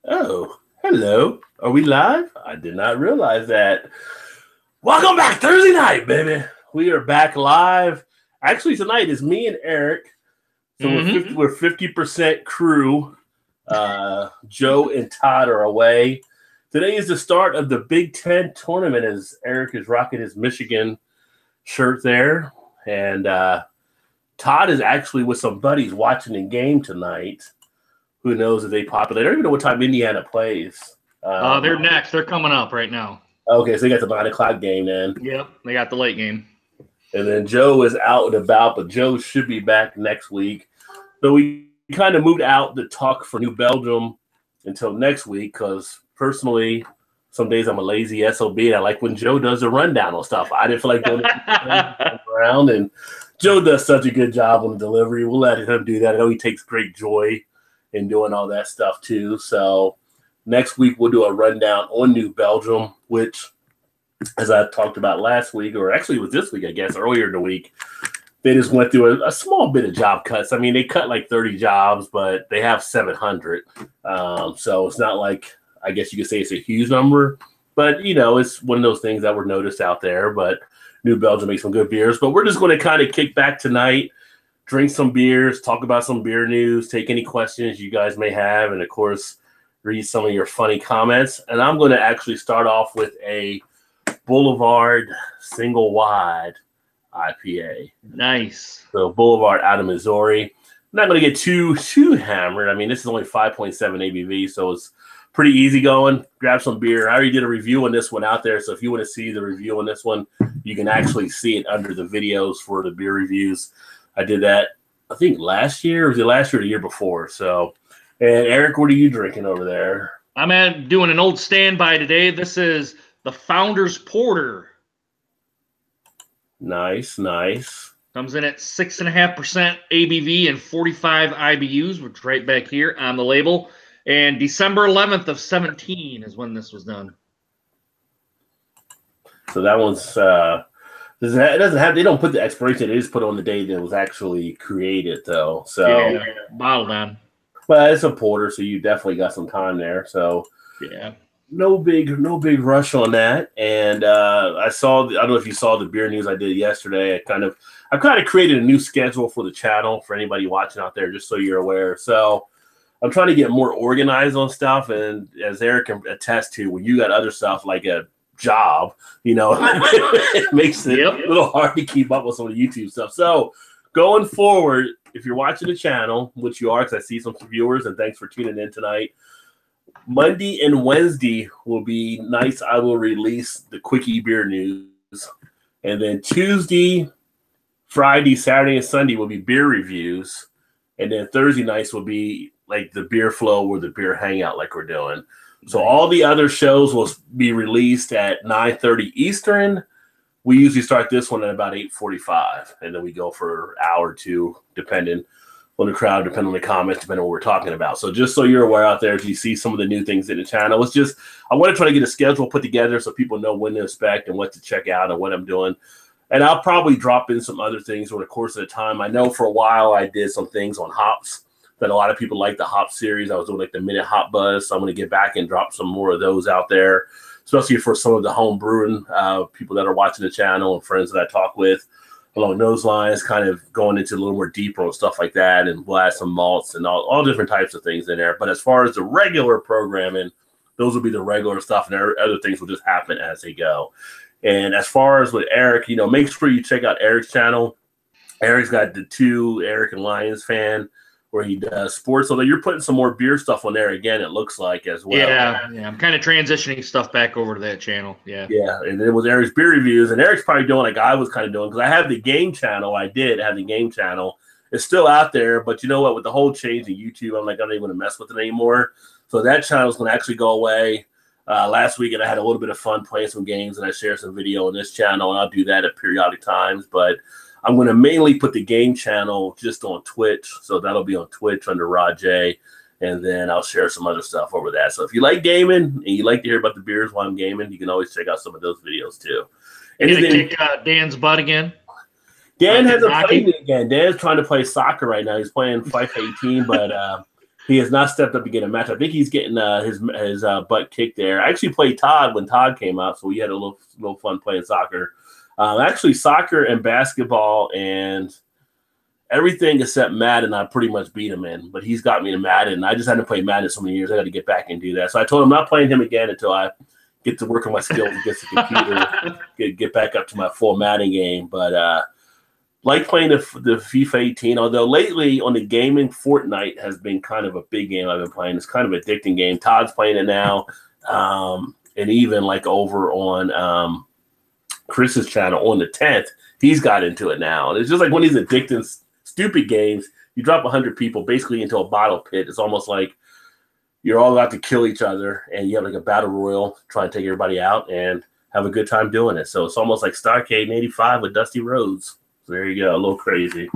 Oh, hello. Are we live? I did not realize that. Welcome back Thursday night, baby. We are back live. Actually, tonight is me and Eric. So we're 50% crew. Joe and Todd are away. Today is the start of the Big Ten tournament as Eric is rocking his Michigan shirt there. And Todd is actually with some buddies watching the game tonight. Who knows if they populate? I don't even know what time Indiana plays. They're next. They're coming up right now. Okay, so they got the 9 o'clock game then. Yep, they got the late game. And then Joe is out and about, but Joe should be back next week. So we kind of moved out the talk for New Belgium until next week because personally, some days I'm a lazy SOB and I like when Joe does a rundown on stuff. I didn't feel like doing it around, and Joe does such a good job on the delivery. We'll let him do that. I know he takes great joy in doing all that stuff too. So next week we'll do a rundown on New Belgium, which, as I talked about last week, or actually it was this week, I guess, earlier in the week, they just went through a small bit of job cuts. I mean, they cut like 30 jobs, but they have 700. So it's not like, I guess you could say it's a huge number, but it's one of those things that were noticed out there. But New Belgium makes some good beers. But we're just going to kind of kick back tonight, drink some beers, talk about some beer news, take any questions you guys may have, and of course, read some of your funny comments. And I'm going to actually start off with a Boulevard Single Wide IPA. Nice. So Boulevard out of Missouri. I'm not going to get too hammered. I mean, this is only 5.7 ABV, so it's pretty easy going. Grab some beer. I already did a review on this one out there, so if you want to see the review on this one, you can actually see it under the videos for the beer reviews. I did that, I think, last year. Was it last year or the year before? So, and Eric, what are you drinking over there? I'm doing an old standby today. This is the Founders Porter. Nice. Comes in at 6.5% ABV and 45 IBUs, which is right back here on the label. And December 11th of 17 is when this was done. So that one's it doesn't have. They don't put the expiration. They just put it on the day that it was actually created, though. So yeah, bottled on. But it's a porter, so you definitely got some time there. So yeah, no big rush on that. And I don't know if you saw the beer news I did yesterday. I've kind of created a new schedule for the channel for anybody watching out there, just so you're aware. So I'm trying to get more organized on stuff, and as Eric can attest to, when you got other stuff like a job, it makes it a little hard to keep up with some of the YouTube stuff. So going forward, if you're watching the channel, which you are, because I see some viewers, and thanks for tuning in tonight, Monday and Wednesday will be nights I will release the Quickie beer news, and then Tuesday, Friday, Saturday, and Sunday will be beer reviews, and then Thursday nights will be like the beer flow or the beer hangout like we're doing. So all the other shows will be released at 9:30 Eastern. We usually start this one at about 8:45, and then we go for an hour or two, depending on the crowd, depending on the comments, depending on what we're talking about. So just so you're aware out there, if you see some of the new things in the channel, I want to try to get a schedule put together so people know when to expect and what to check out and what I'm doing. And I'll probably drop in some other things over the course of the time. I know for a while I did some things on hops that a lot of people like, the hop series. I was doing like the Minute Hop Buzz. So I'm going to get back and drop some more of those out there, especially for some of the home brewing people that are watching the channel and friends that I talk with along those lines, kind of going into a little more deeper on stuff like that. And we'll add some malts and all different types of things in there. But as far as the regular programming, those will be the regular stuff, and other things will just happen as they go. And as far as with Eric, make sure you check out Eric's channel. Eric's got the two Eric and Lions fan, where he does sports. So that you're putting some more beer stuff on there again, it looks like, as well. Yeah. I'm kind of transitioning stuff back over to that channel. Yeah. And then with Eric's beer reviews, and Eric's probably doing like I was kind of doing, because I have the game channel. I did have the game channel. It's still out there, but you know what? With the whole change in YouTube, I'm like, I'm not even going to mess with it anymore. So that channel is going to actually go away. Last weekend, I had a little bit of fun playing some games, and I shared some video on this channel, and I'll do that at periodic times. But I'm going to mainly put the game channel just on Twitch. So that'll be on Twitch under Rod J. And then I'll share some other stuff over that. So if you like gaming and you like to hear about the beers while I'm gaming, you can always check out some of those videos too. And you gonna kick Dan's butt again? Dan hasn't played it again. Dan's trying to play soccer right now. He's playing FIFA 18, but He has not stepped up to get a match. I think he's getting his butt kicked there. I actually played Todd when Todd came out, so we had a little fun playing soccer. Actually, soccer and basketball and everything except Madden, I pretty much beat him in. But he's got me to Madden. I just hadn't played Madden so many years. I got to get back and do that. So I told him I'm not playing him again until I get to work on my skills and get the computer, get back up to my full Madden game. But like playing the FIFA 18, although lately on the gaming, Fortnite has been kind of a big game I've been playing. It's kind of an addicting game. Todd's playing it now. And even like over on Chris's channel on the 10th, he's got into it now. And it's just like one of these addicting, stupid games. You drop 100 people basically into a bottle pit. It's almost like you're all about to kill each other, and you have like a battle royal, try and take everybody out and have a good time doing it. So it's almost like Starcade in 85 with Dusty Rhodes. So there you go, a little crazy.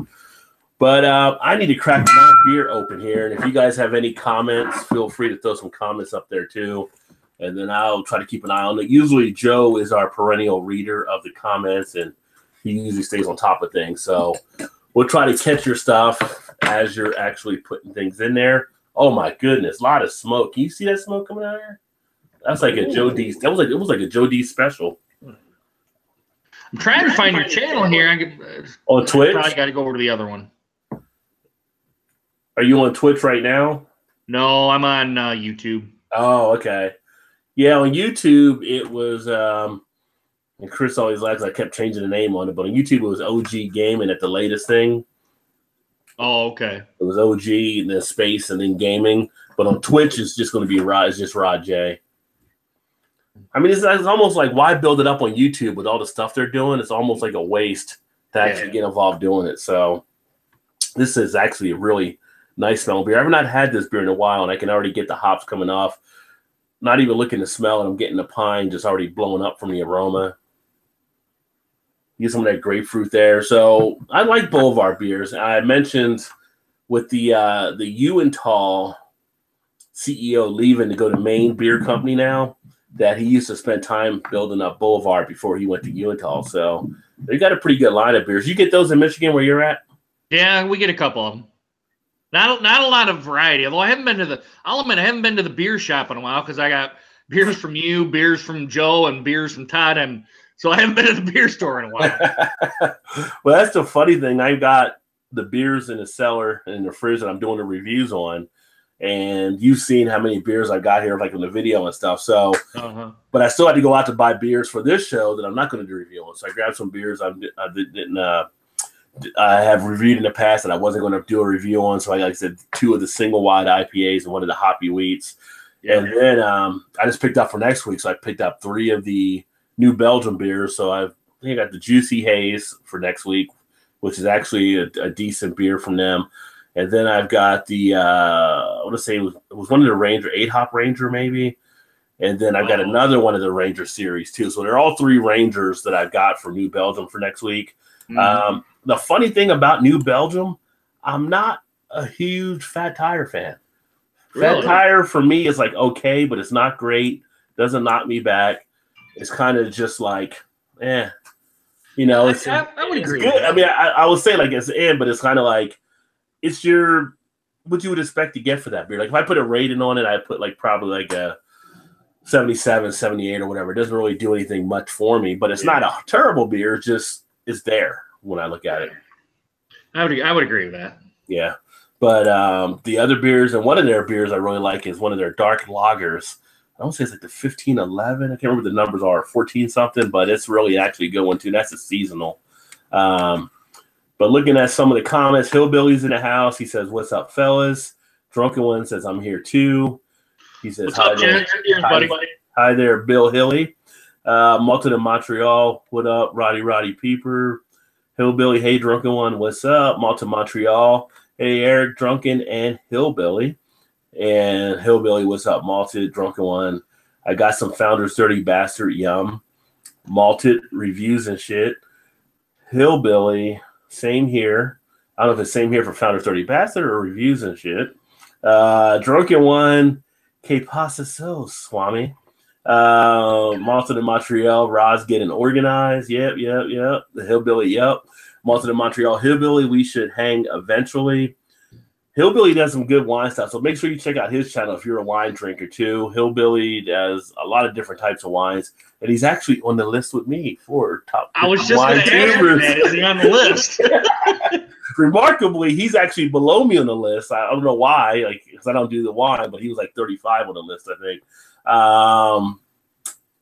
But I need to crack my beer open here. And if you guys have any comments, feel free to throw some comments up there too. And then I'll try to keep an eye on it. Usually Joe is our perennial reader of the comments, and he usually stays on top of things. So we'll try to catch your stuff as you're actually putting things in there. Oh my goodness, a lot of smoke. Can you see that smoke coming out of here? That's like a Joe D. That was like, it was like a Joe D special. I'm trying to find your channel here. On Twitch? I got to go over to the other one. Are you on Twitch right now? No, I'm on YouTube. Oh, okay. Yeah, on YouTube, it was, and Chris always laughs, I kept changing the name on it, but on YouTube, it was OG Gaming at the latest thing. Oh, okay. It was OG and then space and then gaming. But on Twitch, it's just going to be Rod. It's just Rod J. I mean, it's almost like, why build it up on YouTube with all the stuff they're doing? It's almost like a waste to actually get involved doing it. So this is actually a really nice smelling beer. I've not had this beer in a while, and I can already get the hops coming off. Not even looking to smell, and I'm getting the pine just already blowing up from the aroma. Get some of that grapefruit there. So I like Boulevard beers. I mentioned with the Uental CEO leaving to go to Maine Beer Company now, that he used to spend time building up Boulevard before he went to Uental. So they got a pretty good line of beers. You get those in Michigan where you're at? Yeah, we get a couple of them. Not a lot of variety. Although I haven't been to the, I'll admit I haven't been to the beer shop in a while because I got beers from you, beers from Joe, and beers from Todd. So I haven't been to the beer store in a while. Well, that's the funny thing. I've got the beers in the cellar and in the fridge that I'm doing the reviews on. And you've seen how many beers I got here, like in the video and stuff. So, but I still had to go out to buy beers for this show that I'm not going to do a review on. So I grabbed some beers I have reviewed in the past that I wasn't going to do a review on. So I, like I said, 2 of the single wide IPAs and 1 of the hoppy wheats. Yeah. And then I just picked up for next week. So I picked up 3 of the New Belgium beers. So I think I got the Juicy Haze for next week, which is actually a decent beer from them. And then I've got the, I want to say it was one of the Ranger, 8-hop Ranger maybe. And then I've got another one of the Ranger series too. So they're all 3 Rangers that I've got for New Belgium for next week. Mm-hmm. The funny thing about New Belgium, I'm not a huge Fat Tire fan. Really? Fat Tire for me is like okay, but it's not great. Doesn't knock me back. It's kind of just like, you know. It's, I would agree. Good. I mean, I would say like it's but it's kind of like it's what you would expect to get for that beer. Like if I put a rating on it, I put like probably like a 77, 78 or whatever. It doesn't really do anything much for me, but it's not a terrible beer. It's just it's there when I look at it. I would agree with that. Yeah. But the other beers, and one of their beers I really like is one of their dark lagers. I don't say it's like the 1511. I can't remember the numbers are 14 something, but it's really actually a good one too. That's a seasonal. But looking at some of the comments, Hillbilly's in the house. He says, "What's up, fellas?" Drunken One says, "I'm here too." He says, "What's up, Jen? Hi there, Bill Hilly." Malton in Montreal, what up? Roddy Peeper. Hillbilly, hey, Drunken One, what's up? Malton, Montreal. Hey, Eric, Drunken, and Hillbilly. And Hillbilly, what's up? Malted, Drunken One. I got some Founders Dirty Bastard, yum. Malted, reviews and shit. Hillbilly, same here. I don't know if it's same here for Founders Dirty Bastard or reviews and shit. Drunken One, que pasa so, Swami? Malton in Montreal, Roz getting organized. Yep. The Hillbilly, yep. Malton in Montreal, Hillbilly, we should hang eventually. Hillbilly does some good wine stuff, so make sure you check out his channel if you're a wine drinker too. Hillbilly does a lot of different types of wines, and he's actually on the list with me for top. I was just going to ask you that. Is he on the list? Remarkably, he's actually below me on the list. I don't know why, like because I don't do the wine, but he was like 35 on the list, I think.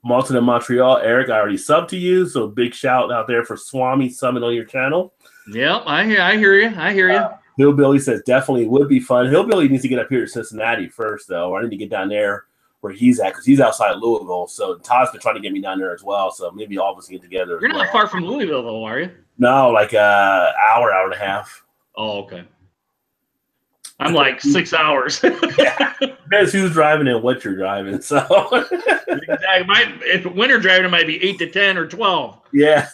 Malton in Montreal, Eric, I already subbed to you, so big shout out there for Swami summing on your channel. Yep, I hear you. Hillbilly says definitely would be fun. Hillbilly needs to get up here to Cincinnati first, though. I need to get down there where he's at because he's outside Louisville. So Todd's been trying to get me down there as well. So maybe all of us can get together. You're not far from Louisville, though, are you? No, like an hour and a half. Oh, okay. I'm like 6 hours. Yeah. Depends who's driving and what you're driving. So if winter driving, it might be 8 to 10 or 12. Yeah.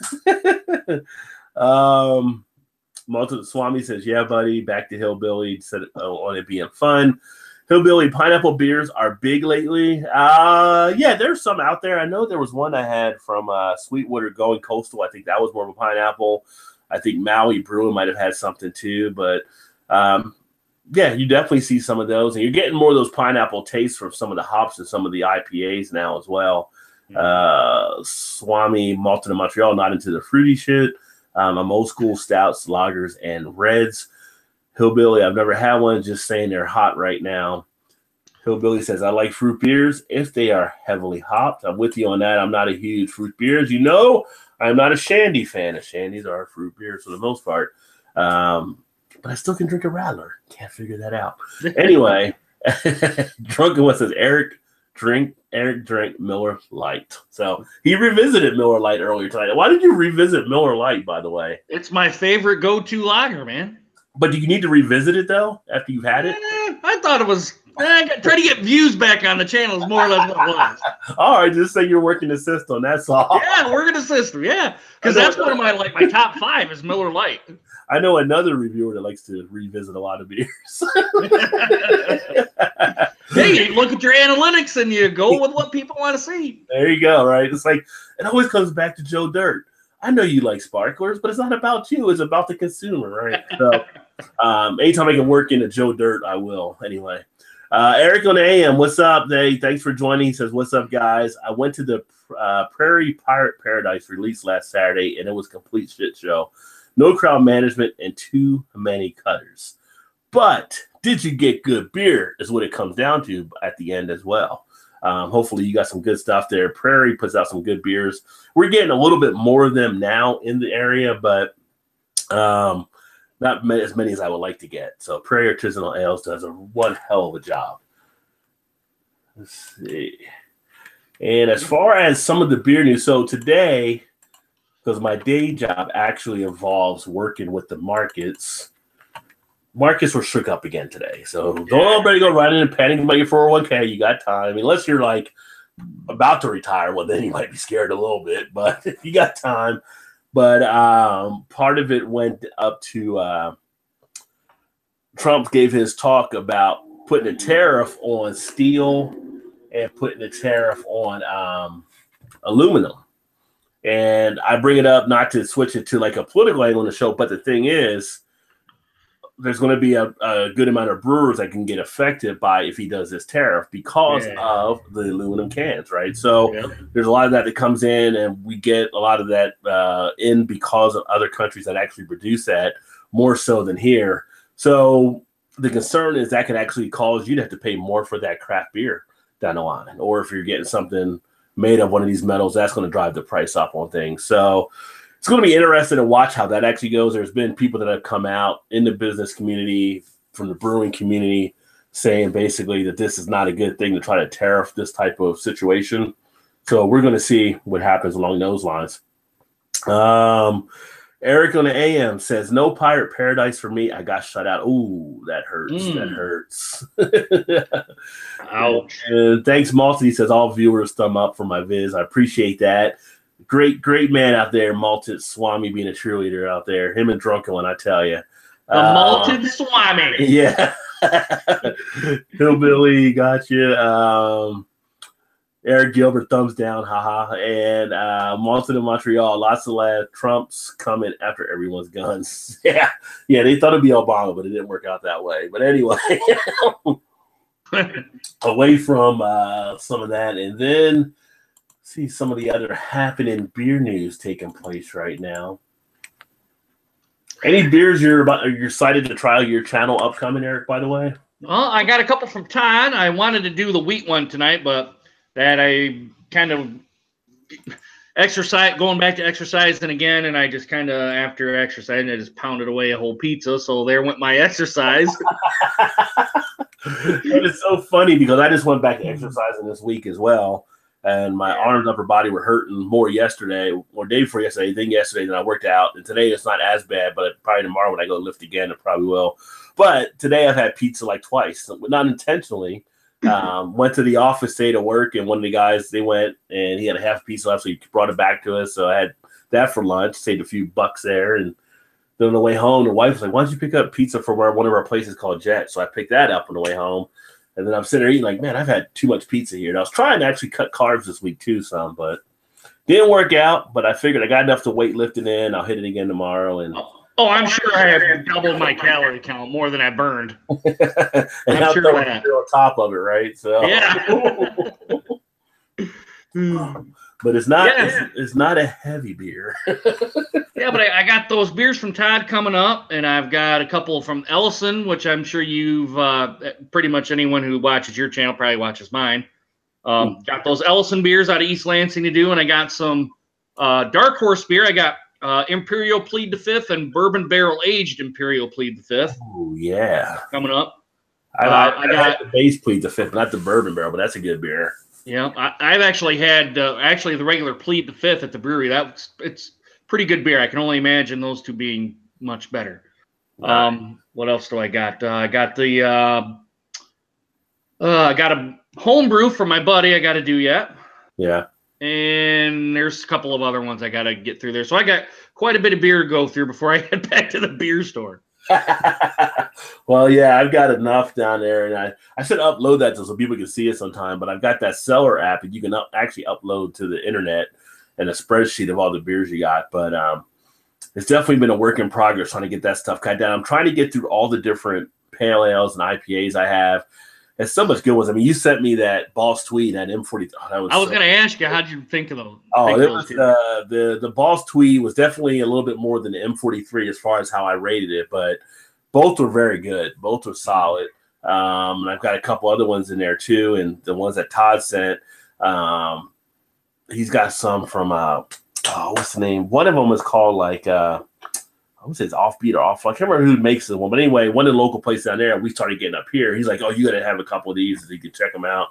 Multiple Swami says, yeah, buddy. Back to Hillbilly. Said on it being fun. Hillbilly pineapple beers are big lately. Yeah, there's some out there. I know there was one I had from Sweetwater Going Coastal. I think that was more of a pineapple. I think Maui Brewing might have had something too. But yeah, you definitely see some of those. And you're getting more of those pineapple tastes from some of the hops and some of the IPAs now as well. Swami Malton in Montreal, not into the fruity shit. I'm old school stouts, lagers, and reds. Hillbilly, I've never had one, just saying they're hot right now. Hillbilly says, I like fruit beers if they are heavily hopped. I'm with you on that. I'm not a huge fruit beers. You know, I'm not a shandy fan. Shandies are fruit beers for the most part. But I still can drink a Rattler. Can't figure that out. Anyway, Drunken One says, Eric drank Miller Lite. So he revisited Miller Lite earlier tonight. Why did you revisit Miller Lite, by the way? It's my favorite go-to lager, man. But do you need to revisit it, though, after you've had it? I thought it was try to get views back on the channel is more or less what it was. All right, just say you're working the system. That's all. Yeah, working the system. Yeah, because that's one of my my top 5 is Miller Lite. I know another reviewer that likes to revisit a lot of beers. Hey, you look at your analytics and you go with what people want to see. There you go, right? It's like it always comes back to Joe Dirt. I know you like sparklers, but it's not about you. It's about the consumer, right? So anytime I can work into Joe Dirt, I will. Anyway, Eric on the AM, what's up? Hey, thanks for joining. He says, what's up, guys? I went to the Prairie Pirate Paradise release last Saturday, and it was a complete shit show. No crowd management and too many cutters. But did you get good beer is what it comes down to at the end as well. Hopefully you got some good stuff there. Prairie puts out some good beers. We're getting a little bit more of them now in the area, but not as many as I would like to get. So Prairie Artisanal Ales does one hell of a job. Let's see. And as far as some of the beer news, so today, because my day job actually involves working with the markets. Markets were shook up again today. So don't everybody go right in and panic about your 401k. You got time. Unless you're like about to retire, well, then you might be scared a little bit. But if you got time. But part of it went up to Trump gave his talk about putting a tariff on steel and putting a tariff on aluminum. And I bring it up not to switch it to like a political angle on the show, but the thing is, there's going to be a good amount of brewers that can get affected by if he does this tariff because of the aluminum cans, right? So there's a lot of that comes in, and we get a lot of that in because of other countries that actually produce that more so than here. So the concern is that could actually cause you to have to pay more for that craft beer down the line, or if you're getting something made of one of these metals, that's going to drive the price up on things. So it's going to be interesting to watch how that actually goes. There's been people that have come out in the business community, from the brewing community, saying basically that this is not a good thing to try to tariff this type of situation. So we're going to see what happens along those lines. Eric on the AM says, no Pirate Paradise for me. I got shut out. Ooh, that hurts. That hurts. Ouch. And thanks, Malton. He says, all viewers thumb up for my viz. I appreciate that. Great man out there, Malton Swami being a cheerleader out there. Him and Drunken One, I tell you. Malton Swami. Yeah. Hillbilly, gotcha. Eric Gilbert, thumbs down, haha. And Monson in Montreal, lots of lads. Trump's coming after everyone's guns. Yeah, they thought it'd be Obama, but it didn't work out that way. But anyway, away from some of that, and then see some of the other happening beer news taking place right now. Any beers you're excited to try your channel upcoming, Eric, by the way? Well, I got a couple from Todd. I wanted to do the wheat one tonight, but that I kind of going back to exercising again, and I just kind of, after exercising, I just pounded away a whole pizza, so there went my exercise. It's so funny because I just went back to exercising this week as well, and my arms and upper body were hurting more yesterday, or day before yesterday, than yesterday, than I worked out. And today it's not as bad, but probably tomorrow when I go lift again, it probably will. But today I've had pizza like twice, not intentionally. Went to the office today to work, and one of the guys, they went, and he had a half pizza left, so he brought it back to us. So I had that for lunch, saved a few bucks there. And then on the way home, the wife was like, why don't you pick up pizza from one of our places called Jet? So I picked that up on the way home. And then I'm sitting there eating like, man, I've had too much pizza here. And I was trying to actually cut carbs this week too, some, but didn't work out. But I figured I got enough to weight lifting in. I'll hit it again tomorrow. And I'm sure I have doubled my calorie count, more than I burned. And I'm sure of that. On top of it, right? So yeah. But it's not it's not a heavy beer. Yeah, but I got those beers from Todd coming up, and I've got a couple from Ellison, which I'm sure you've pretty much anyone who watches your channel probably watches mine. Got those Ellison beers out of East Lansing to do, and I got some Dark Horse beer. I got Imperial Plead the Fifth and Bourbon Barrel Aged Imperial Plead the Fifth. Oh yeah, coming up. I got the base Plead the Fifth, not the Bourbon Barrel, but that's a good beer. Yeah, I've actually had the regular Plead the Fifth at the brewery. It's pretty good beer. I can only imagine those two being much better. Right. What else do I got? I got a home brew for my buddy I got to do yet. Yeah. And there's a couple of other ones I got to get through there. So I got quite a bit of beer to go through before I head back to the beer store. Well, yeah, I've got enough down there, and I should upload that so people can see it sometime. But I've got that Cellar app, and you can actually upload to the internet and a spreadsheet of all the beers you got. But it's definitely been a work in progress trying to get that stuff cut down. I'm trying to get through all the different pale ales and IPAs I have. It's so much good ones. I mean, you sent me that Boss Tweed, that M40. I was going to ask you, how'd you think of those? The Boss Tweed was definitely a little bit more than the M43 as far as how I rated it, but both were very good. Both were solid. And I've got a couple other ones in there too, and the ones that Todd sent. He's got some from what's the name? One of them is called like I would say it's Offbeat or Off. I can't remember who makes the one, but anyway, one of the local places down there, we started getting up here. He's like, "Oh, you got to have a couple of these so you can check them out."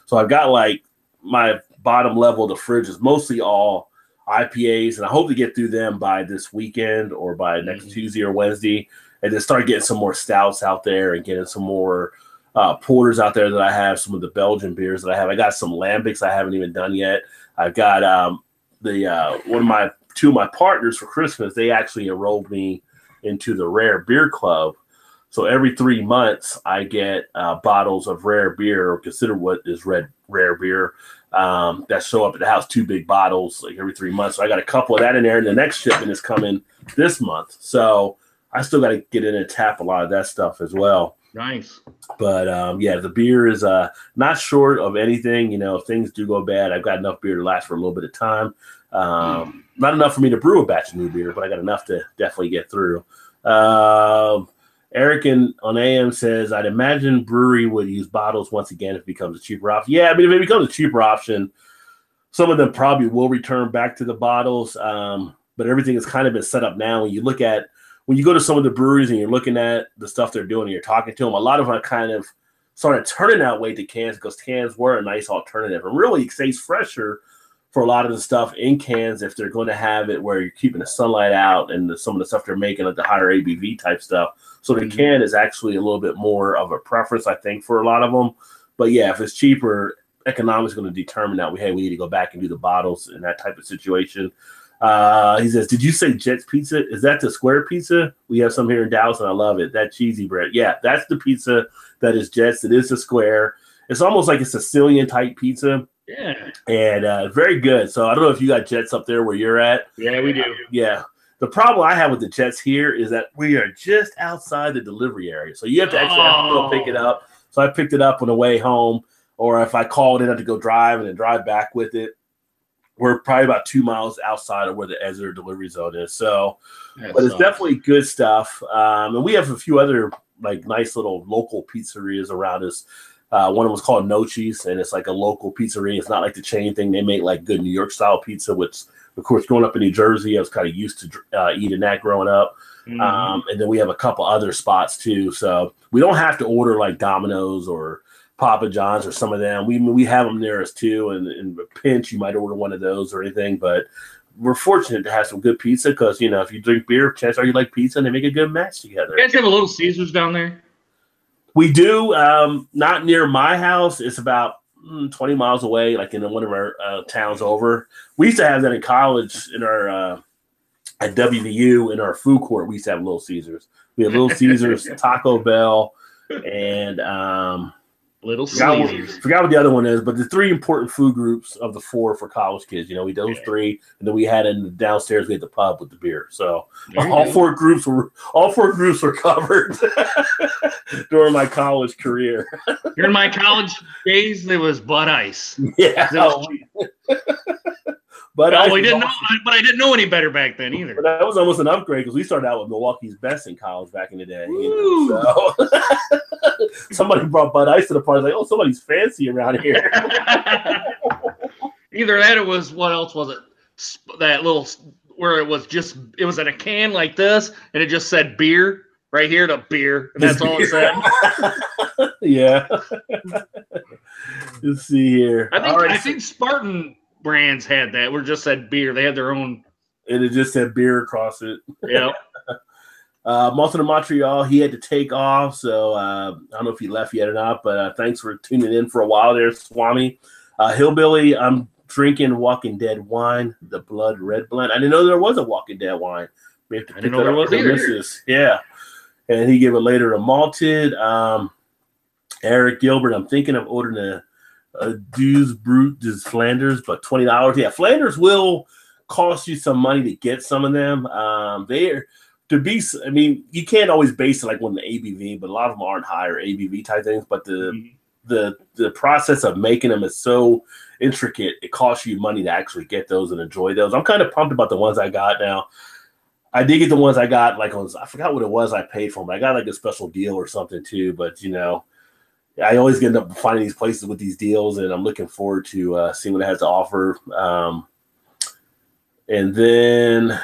So I've got like my bottom level of the fridge is mostly all IPAs, and I hope to get through them by this weekend or by next Tuesday or Wednesday, and then start getting some more stouts out there and getting some more porters out there that I have. Some of the Belgian beers that I have. I got some lambics I haven't even done yet. I've got two of my partners for Christmas, they actually enrolled me into the Rare Beer Club. So every 3 months, I get bottles of rare beer, or consider what is rare beer, that show up at the house, 2 big bottles, like every 3 months. So I got a couple of that in there, and the next shipment is coming this month. So I still got to get in and tap a lot of that stuff as well. Nice. But yeah, the beer is not short of anything. You know, if things do go bad, I've got enough beer to last for a little bit of time. Not enough for me to brew a batch of new beer, but I got enough to definitely get through. Eric on AM says, I'd imagine brewery would use bottles once again if it becomes a cheaper option. Yeah, I mean, if it becomes a cheaper option, some of them probably will return back to the bottles. But everything has kind of been set up now. When you go to some of the breweries and you're looking at the stuff they're doing and you're talking to them, a lot of them kind of started turning that way to cans because cans were a nice alternative. And really, it stays fresher for a lot of the stuff in cans if they're going to have it where you're keeping the sunlight out and some of the stuff they're making, like the higher ABV type stuff. So the can is actually a little bit more of a preference, I think, for a lot of them. But yeah, if it's cheaper, economics is going to determine that we need to go back and do the bottles in that type of situation. He says, did you say Jet's Pizza? Is that the square pizza? We have some here in Dallas, and I love it. That cheesy bread. Yeah, that's the pizza that is Jet's. It is a square. It's almost like a Sicilian-type pizza. Yeah. And very good. So I don't know if you got Jets up there where you're at. Yeah, we do. Yeah. The problem I have with the Jets here is that we are just outside the delivery area. So you have to actually have to go pick it up. So I picked it up on the way home, or if I called in, I had to go drive and then drive back with it. We're probably about 2 miles outside of where the Ezra delivery zone is. So, but it's definitely good stuff. And we have a few other like nice little local pizzerias around us. One of them was called Nochi's, and it's like a local pizzeria. It's not like the chain thing. They make like good New York style pizza, which, of course, growing up in New Jersey, I was kind of used to eating that growing up. And then we have a couple other spots too. So we don't have to order like Domino's or Papa John's or some of them. We have them near us too. And in a pinch, you might order one of those or anything. But we're fortunate to have some good pizza because, you know, if you drink beer, chances are you like pizza and they make a good match together. You guys have a Little Caesars down there? We do. Not near my house. It's about 20 miles away, like in one of our towns over. We used to have that in college in our at WVU in our food court. We used to have Little Caesars. We had Little Caesars, Taco Bell, and Little Caesars. Forgot what the other one is, but the three important food groups of the four for college kids. You know, we did those three, and then we had in downstairs we had the pub with the beer. So all four groups were covered during my college career. During my college days, there was Bud Ice. Yeah. But I didn't know any better back then either. But that was almost an upgrade because we started out with Milwaukee's Best in college back in the day. You know, so somebody brought Bud Ice to the party. Like, oh, somebody's fancy around here. Either that, or was what else was it? That little where it was in a can like this, and it just said beer right here to beer, and that's all it said. Yeah. Let's see here. I think Spartan brands had that. We just said beer. They had their own. And it just said beer across it. Yeah. Most of Montreal, he had to take off, so I don't know if he left yet or not, but thanks for tuning in for a while there, Swami. Hillbilly, I'm drinking Walking Dead wine, the Blood Red Blend. I didn't know there was a Walking Dead wine. We have to pick that up for Mrs. Yeah. And he gave it later a malted. Eric Gilbert, I'm thinking of ordering a Deus Brut des Flanders, but $20. Yeah, Flanders will cost you some money to get some of them. You can't always base it like on the ABV, but a lot of them aren't higher ABV type things. But the process of making them is so intricate, it costs you money to actually get those and enjoy those. I'm kind of pumped about the ones I got now. I did get the ones I got I forgot what it was I paid for them. But I got like a special deal or something too. But you know, I always end up finding these places with these deals, and I'm looking forward to seeing what it has to offer. And then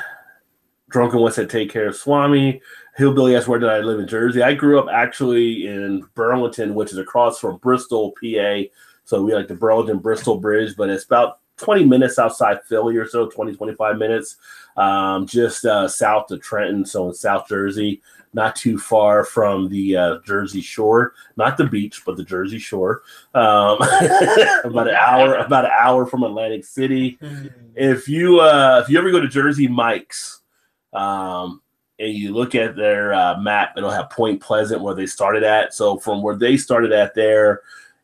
Drunken One said, take care of Swami. Hillbilly asked, where did I live in Jersey? I grew up actually in Burlington, which is across from Bristol, PA. So we like the Burlington-Bristol Bridge, but it's about 20 minutes outside Philly or so, 20, 25 minutes, just south of Trenton, so in South Jersey. Not too far from the Jersey Shore, not the beach, but the Jersey Shore. About an hour from Atlantic City. If you ever go to Jersey Mike's, and you look at their map, it'll have Point Pleasant where they started at. So from where they started at there,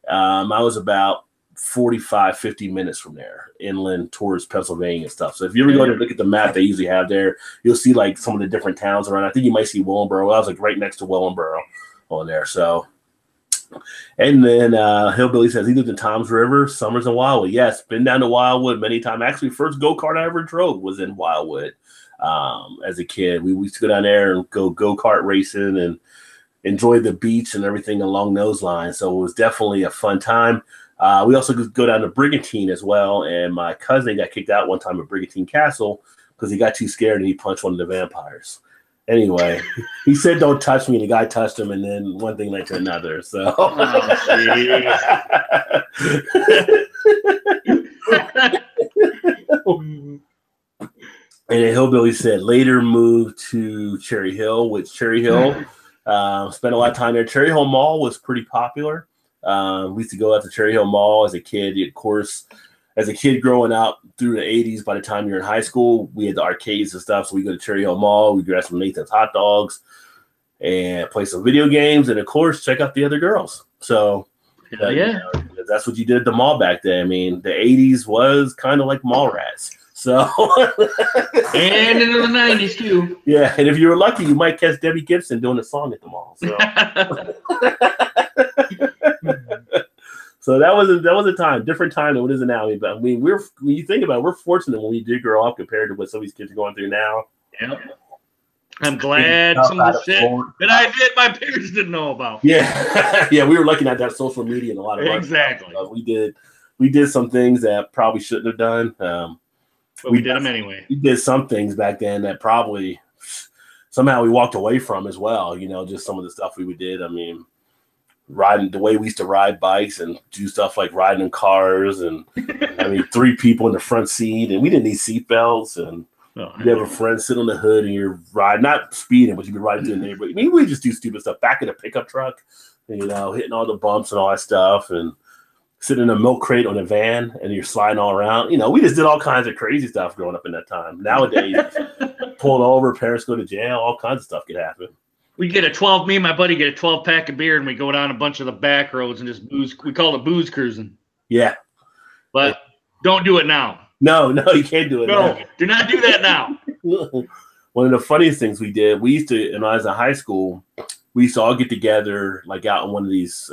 I was about 45, 50 minutes from there, inland towards Pennsylvania and stuff. So if you ever go to look at the map they usually have there, you'll see like some of the different towns around. I think you might see Willingboro. I was like right next to Willingboro on there. So, and then Hillbilly says he lived in Toms River, Summers, and Wildwood. Yes, been down to Wildwood many times. Actually, first go-kart I ever drove was in Wildwood as a kid. We used to go down there and go-kart racing and enjoy the beach and everything along those lines. So it was definitely a fun time. We also go down to Brigantine as well, and my cousin got kicked out one time at Brigantine Castle because he got too scared and he punched one of the vampires. Anyway, he said, don't touch me, and the guy touched him, and then one thing led to another. So, and then Hillbilly said later moved to Cherry Hill, which Cherry Hill spent a lot of time there. Cherry Hill Mall was pretty popular. We used to go out to Cherry Hill Mall as a kid. Of course, as a kid growing up through the 80s, by the time you're in high school, we had the arcades and stuff. So we go to Cherry Hill Mall, we grab some Nathan's hot dogs and play some video games. And of course, check out the other girls. So That's what you did at the mall back then. I mean, the 80s was kind of like mall rats. So, and into the 90s too. Yeah, and if you were lucky, you might catch Debbie Gibson doing a song at the mall. So, so that was a time, different time than what it is now. But I mean, when you think about it, we're fortunate when we did grow up compared to what some of these kids are going through now. Yep. I'm glad some of the shit that I did, my parents didn't know about. Yeah, yeah, we were lucky not to have social media and a lot of exactly. We did some things that probably shouldn't have done. But we did them anyway. We did some things back then that probably somehow we walked away from as well. You know, just some of the stuff we did. I mean, riding the way we used to ride bikes and do stuff like riding in cars, and I mean, 3 people in the front seat, and we didn't need seatbelts, and you have a friend sit on the hood and you're riding, not speeding, but you'd be riding through the neighborhood. I mean, we just do stupid stuff. Back in a pickup truck, you know, hitting all the bumps and all that stuff, and sitting in a milk crate on a van and you're sliding all around. You know, we just did all kinds of crazy stuff growing up in that time. Nowadays, pulled over, parents go to jail, all kinds of stuff could happen. Me and my buddy get a 12-pack of beer and we go down a bunch of the back roads and just booze. We call it booze cruising. Yeah. But don't do it now. No, you can't do it now. Do not do that now. One of the funniest things we did, we used to, when I was in high school, we used to all get together like out in one of these,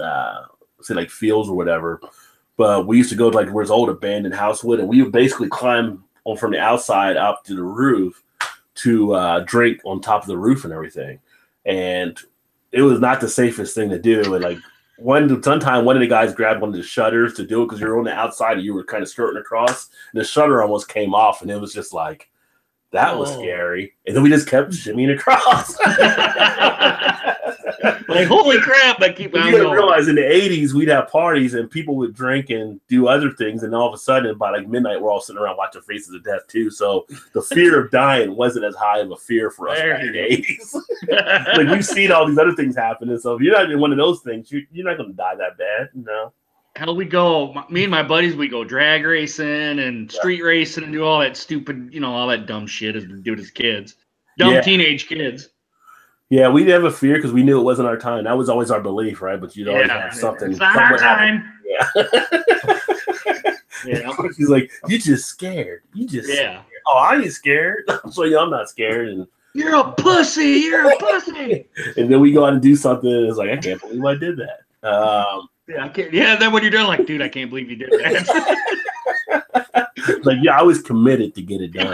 say like fields or whatever. But we used to go to like where it's old abandoned house wood, and we would basically climb on from the outside up to the roof to drink on top of the roof and everything. And it was not the safest thing to do. And like sometime one of the guys grabbed one of the shutters to do it because you're on the outside and you were kind of skirting across. And the shutter almost came off, and it was just like, that was scary. And then we just kept shimmying across. Like, holy crap, I keep on going. You didn't realize in the 80s, we'd have parties and people would drink and do other things. And all of a sudden, by like midnight, we're all sitting around watching Faces of Death too. So the fear of dying wasn't as high of a fear for us back in the 80s. Like, we've seen all these other things happen. And so if you're not in one of those things, you're not going to die that bad. No. Hell, we go, me and my buddies, we go drag racing and street racing and do all that stupid, all that dumb shit as we do as kids. Teenage kids. Yeah, we didn't have a fear because we knew it wasn't our time. That was always our belief, right? But you'd always have something. It's not our time. Yeah. She's like, you just scared. Scared. Oh, I ain't scared. So I'm not scared. And you're a pussy. You're a pussy. And then we go out and do something. And it's like, I can't believe I did that. Then when you're done, like, dude, I can't believe you did that. Like, yeah, I was committed to get it done.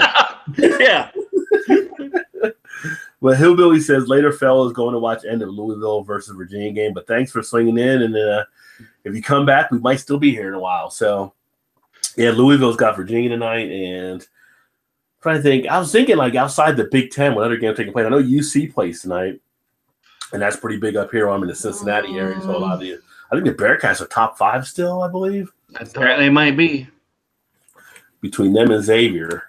Yeah. Well, Hillbilly says later fellas going to watch end of Louisville versus Virginia game, but thanks for swinging in. And if you come back, we might still be here in a while. So, yeah, Louisville's got Virginia tonight, and I'm trying to think. I was thinking like outside the Big Ten, what other game taking place? I know UC plays tonight, and that's pretty big up here. I'm in the Cincinnati area, so I think the Bearcats are top 5 still, I believe. Apparently, might be between them and Xavier.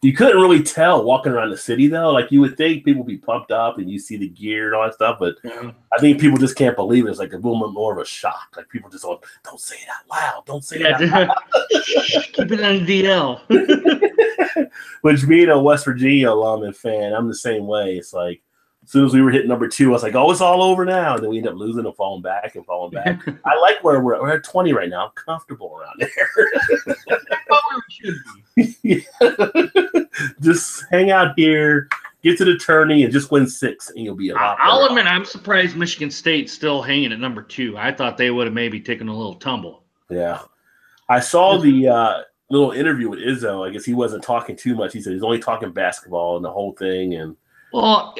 You couldn't really tell walking around the city, though. Like, you would think people would be pumped up and you see the gear and all that stuff, but I think people just can't believe it. It's like a little bit more of a shock. Like, people just don't say it out loud. Don't say it out loud. Keep it on DL. Which, being a West Virginia alum and fan, I'm the same way. It's like, as soon as we were hitting number 2, I was like, oh, it's all over now. And then we end up losing and falling back. I like where we're at 20 right now. I'm comfortable around there. Just hang out here, get to the tourney, and just win 6, and you'll be a lot better. I'll admit, I'm surprised Michigan State's still hanging at number 2. I thought they would have maybe taken a little tumble. Yeah. I saw the little interview with Izzo. I guess he wasn't talking too much. He said he's only talking basketball and the whole thing. And Well,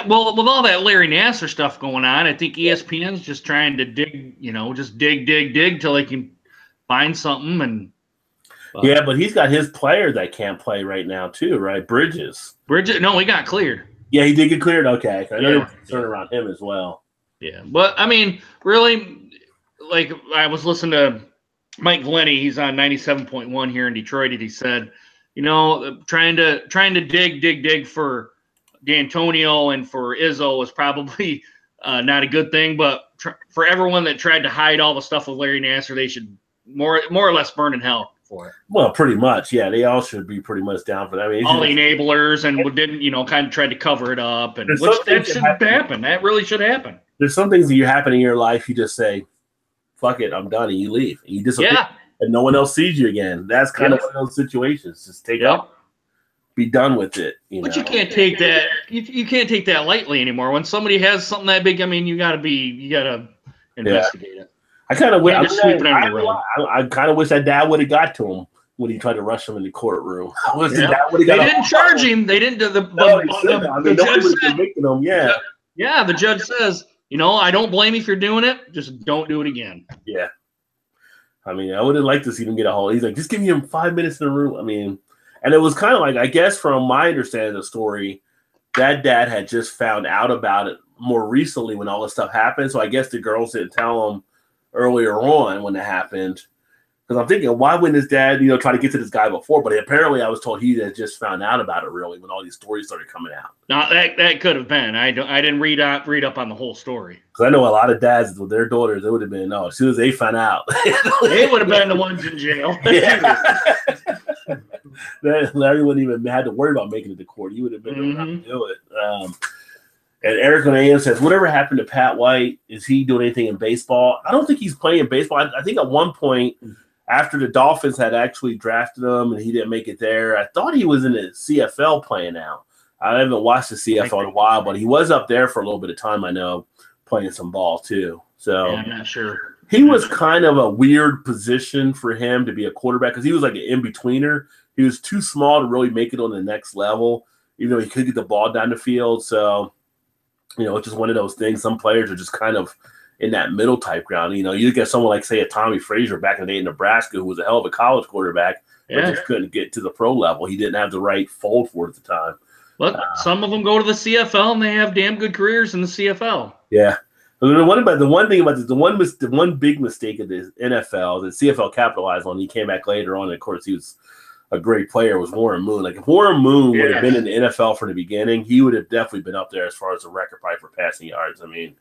well, with all that Larry Nassar stuff going on, I think ESPN's just trying to dig, just dig till they can find something. And yeah, but he's got his player that can't play right now too, right? Bridges, no, he got cleared. Yeah, he did get cleared. Okay, I know there was concern around him as well. Yeah, but I mean, really, like I was listening to Mike Valenti. He's on 97.1 here in Detroit, and he said, trying to dig for D'Antonio and for Izzo is probably not a good thing, but for everyone that tried to hide all the stuff with Larry Nassar, they should more or less burn in hell for it. Well, pretty much, yeah. They all should be pretty much down for that. I mean, all the enablers and didn't, kind of tried to cover it up, and that should happen. That really should happen. There's some things that you happen in your life, you just say, fuck it, I'm done, and you leave. And you disappear, Yeah. and no one else sees you again. That's kind of one of those situations. Just take off, be done with it. But you can't take that. You can't take that lightly anymore. When somebody has something that big, I mean, you gotta investigate it. I kind of wish. I kind of wish that dad would have got to him when he tried to rush him in the courtroom. They didn't charge him. They didn't. The judge said, yeah, the judge says, I don't blame you for doing it. Just don't do it again. Yeah. I mean, I would have liked to see him get a hold. He's like, just give me him 5 minutes in the room. I mean, and it was kind of like, I guess from my understanding of the story, that dad had just found out about it more recently when all this stuff happened. So I guess the girls didn't tell him earlier on when it happened. Because I'm thinking, why wouldn't his dad, try to get to this guy before? But apparently, I was told he had just found out about it really when all these stories started coming out. No, that could have been. I didn't read up on the whole story. Because I know a lot of dads with their daughters, it would have been as soon as they found out, they would have been the ones in jail. Larry wouldn't even had to worry about making it to court. He would have been able to do it. And Eric on AM says, whatever happened to Pat White? Is he doing anything in baseball? I don't think he's playing baseball. I think at one point, after the Dolphins had actually drafted him and he didn't make it there, I thought he was in the CFL playing now. I haven't watched the CFL in a while, but he was up there for a little bit of time, I know, playing some ball too. So I'm not sure. He was kind of a weird position for him to be a quarterback because he was like an in-betweener. He was too small to really make it on the next level, even though he could get the ball down the field. So, it's just one of those things. Some players are just kind of in that middle type ground. You get someone like, say, a Tommy Frazier back in the day in Nebraska, who was a hell of a college quarterback, but just couldn't get to the pro level. He didn't have the right fold for it at the time. Look, some of them go to the CFL and they have damn good careers in the CFL. Yeah. The one big mistake of the NFL that CFL capitalized on, he came back later on, and of course he was a great player, was Warren Moon. Like if Warren Moon would have been in the NFL from the beginning, he would have definitely been up there as far as the record probably for passing yards. I mean,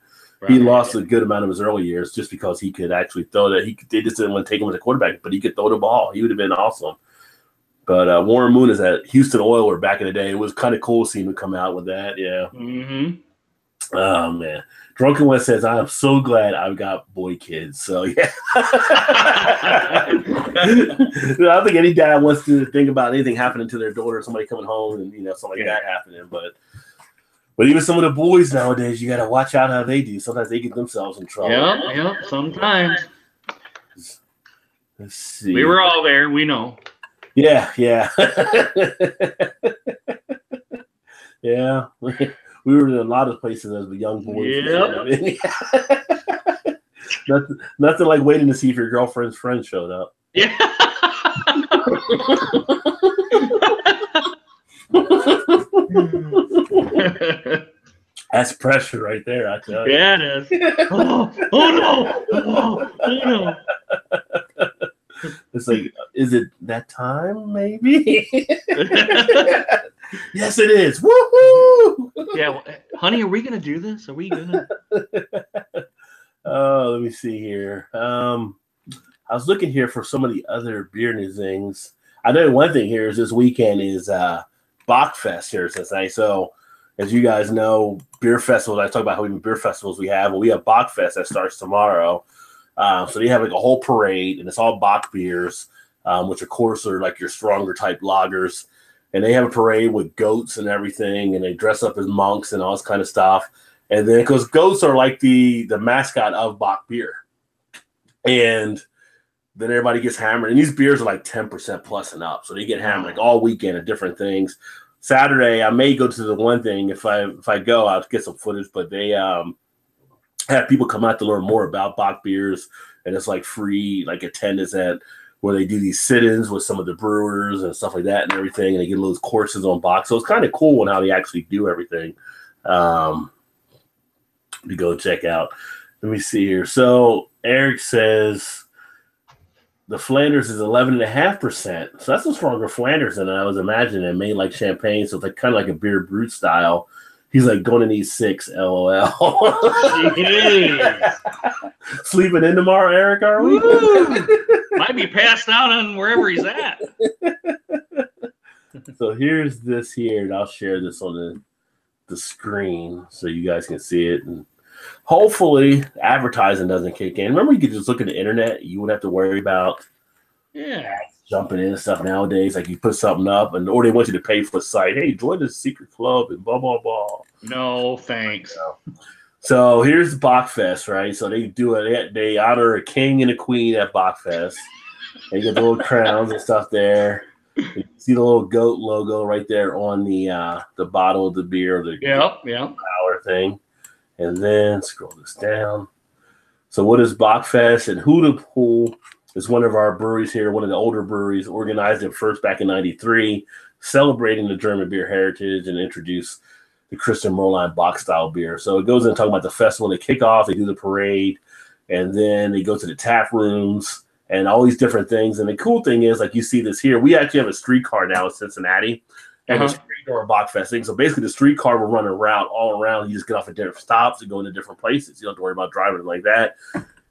he lost a good amount of his early years just because he could actually throw that. They just didn't want to take him as a quarterback, but he could throw the ball. He would have been awesome. But Warren Moon is at Houston Oilers back in the day. It was kind of cool seeing him come out with that. Yeah. Mm-hmm. Oh, man. Drunken One says, I am so glad I've got boy kids. So, yeah. I don't think any dad wants to think about anything happening to their daughter, somebody coming home and, something like that happening. But even some of the boys nowadays, you got to watch out how they do. Sometimes they get themselves in trouble. Yeah, sometimes. Let's see. We were all there. We know. Yeah. Yeah. We were in a lot of places as a young boys. Yeah. Nothing like waiting to see if your girlfriend's friend showed up. Yeah. That's pressure right there, I tell you. Yeah, it is. Oh no. Oh no. It's like, is it that time? Maybe. Yes, it is. Woohoo! Yeah, honey, are we gonna do this? Are we gonna? Oh, let me see here. I was looking here for some of the other beer news things. I know one thing here is this weekend is Bachfest here tonight. So, as you guys know, beer festivals. I talk about how many beer festivals we have. Well, we have Bachfest that starts tomorrow. So they have like a whole parade, and it's all Bach beers, which of course are like your stronger type lagers. And they have a parade with goats and everything, and they dress up as monks and all this kind of stuff. And then because goats are like the mascot of Bach beer, and then everybody gets hammered. And these beers are like 10% plus and up, so they get hammered like all weekend at different things. Saturday, I may go to the one thing. If I go, I'll get some footage. But they have people come out to learn more about Bach beers, and it's like free like attendance at where they do these sit-ins with some of the brewers and stuff like that and everything, and they get little courses on Bach. So it's kind of cool on how they actually do everything. To go check out. Let me see here. So Eric says the Flanders is 11.5%. So that's a stronger Flanders than I was imagining. Made like champagne, so it's like kind of like a beer brut style. He's like, going to need 6, LOL. Sleeping in tomorrow, Eric, are we? Might be passed out on wherever he's at. So here's this here, and I'll share this on the screen so you guys can see it. And Hopefully, advertising doesn't kick in. Remember, you could just look at the internet. You wouldn't have to worry about jumping in and stuff nowadays. Like you put something up, or they want you to pay for the site. Hey, join the secret club and blah blah blah. No, thanks. So here's the Bachfest, right? So they do it. They honor a king and a queen at Bachfest. They get the little crowns and stuff there. You see the little goat logo right there on the bottle of the beer, the flower thing. And then scroll this down. So what is Bachfest? And Huda Pool is one of our breweries here, one of the older breweries, organized it first back in '93, celebrating the German beer heritage and introduced the Christian Moerlein Bach style beer. So it goes in talking about the festival. They kick off, they do the parade, and then they go to the tap rooms and all these different things. And the cool thing is, like you see this here, we actually have a streetcar now in Cincinnati. And the streetcar Bachfest thing. So basically, the streetcar will run a route all around. You just get off at different stops and go into different places. You don't have to worry about driving like that.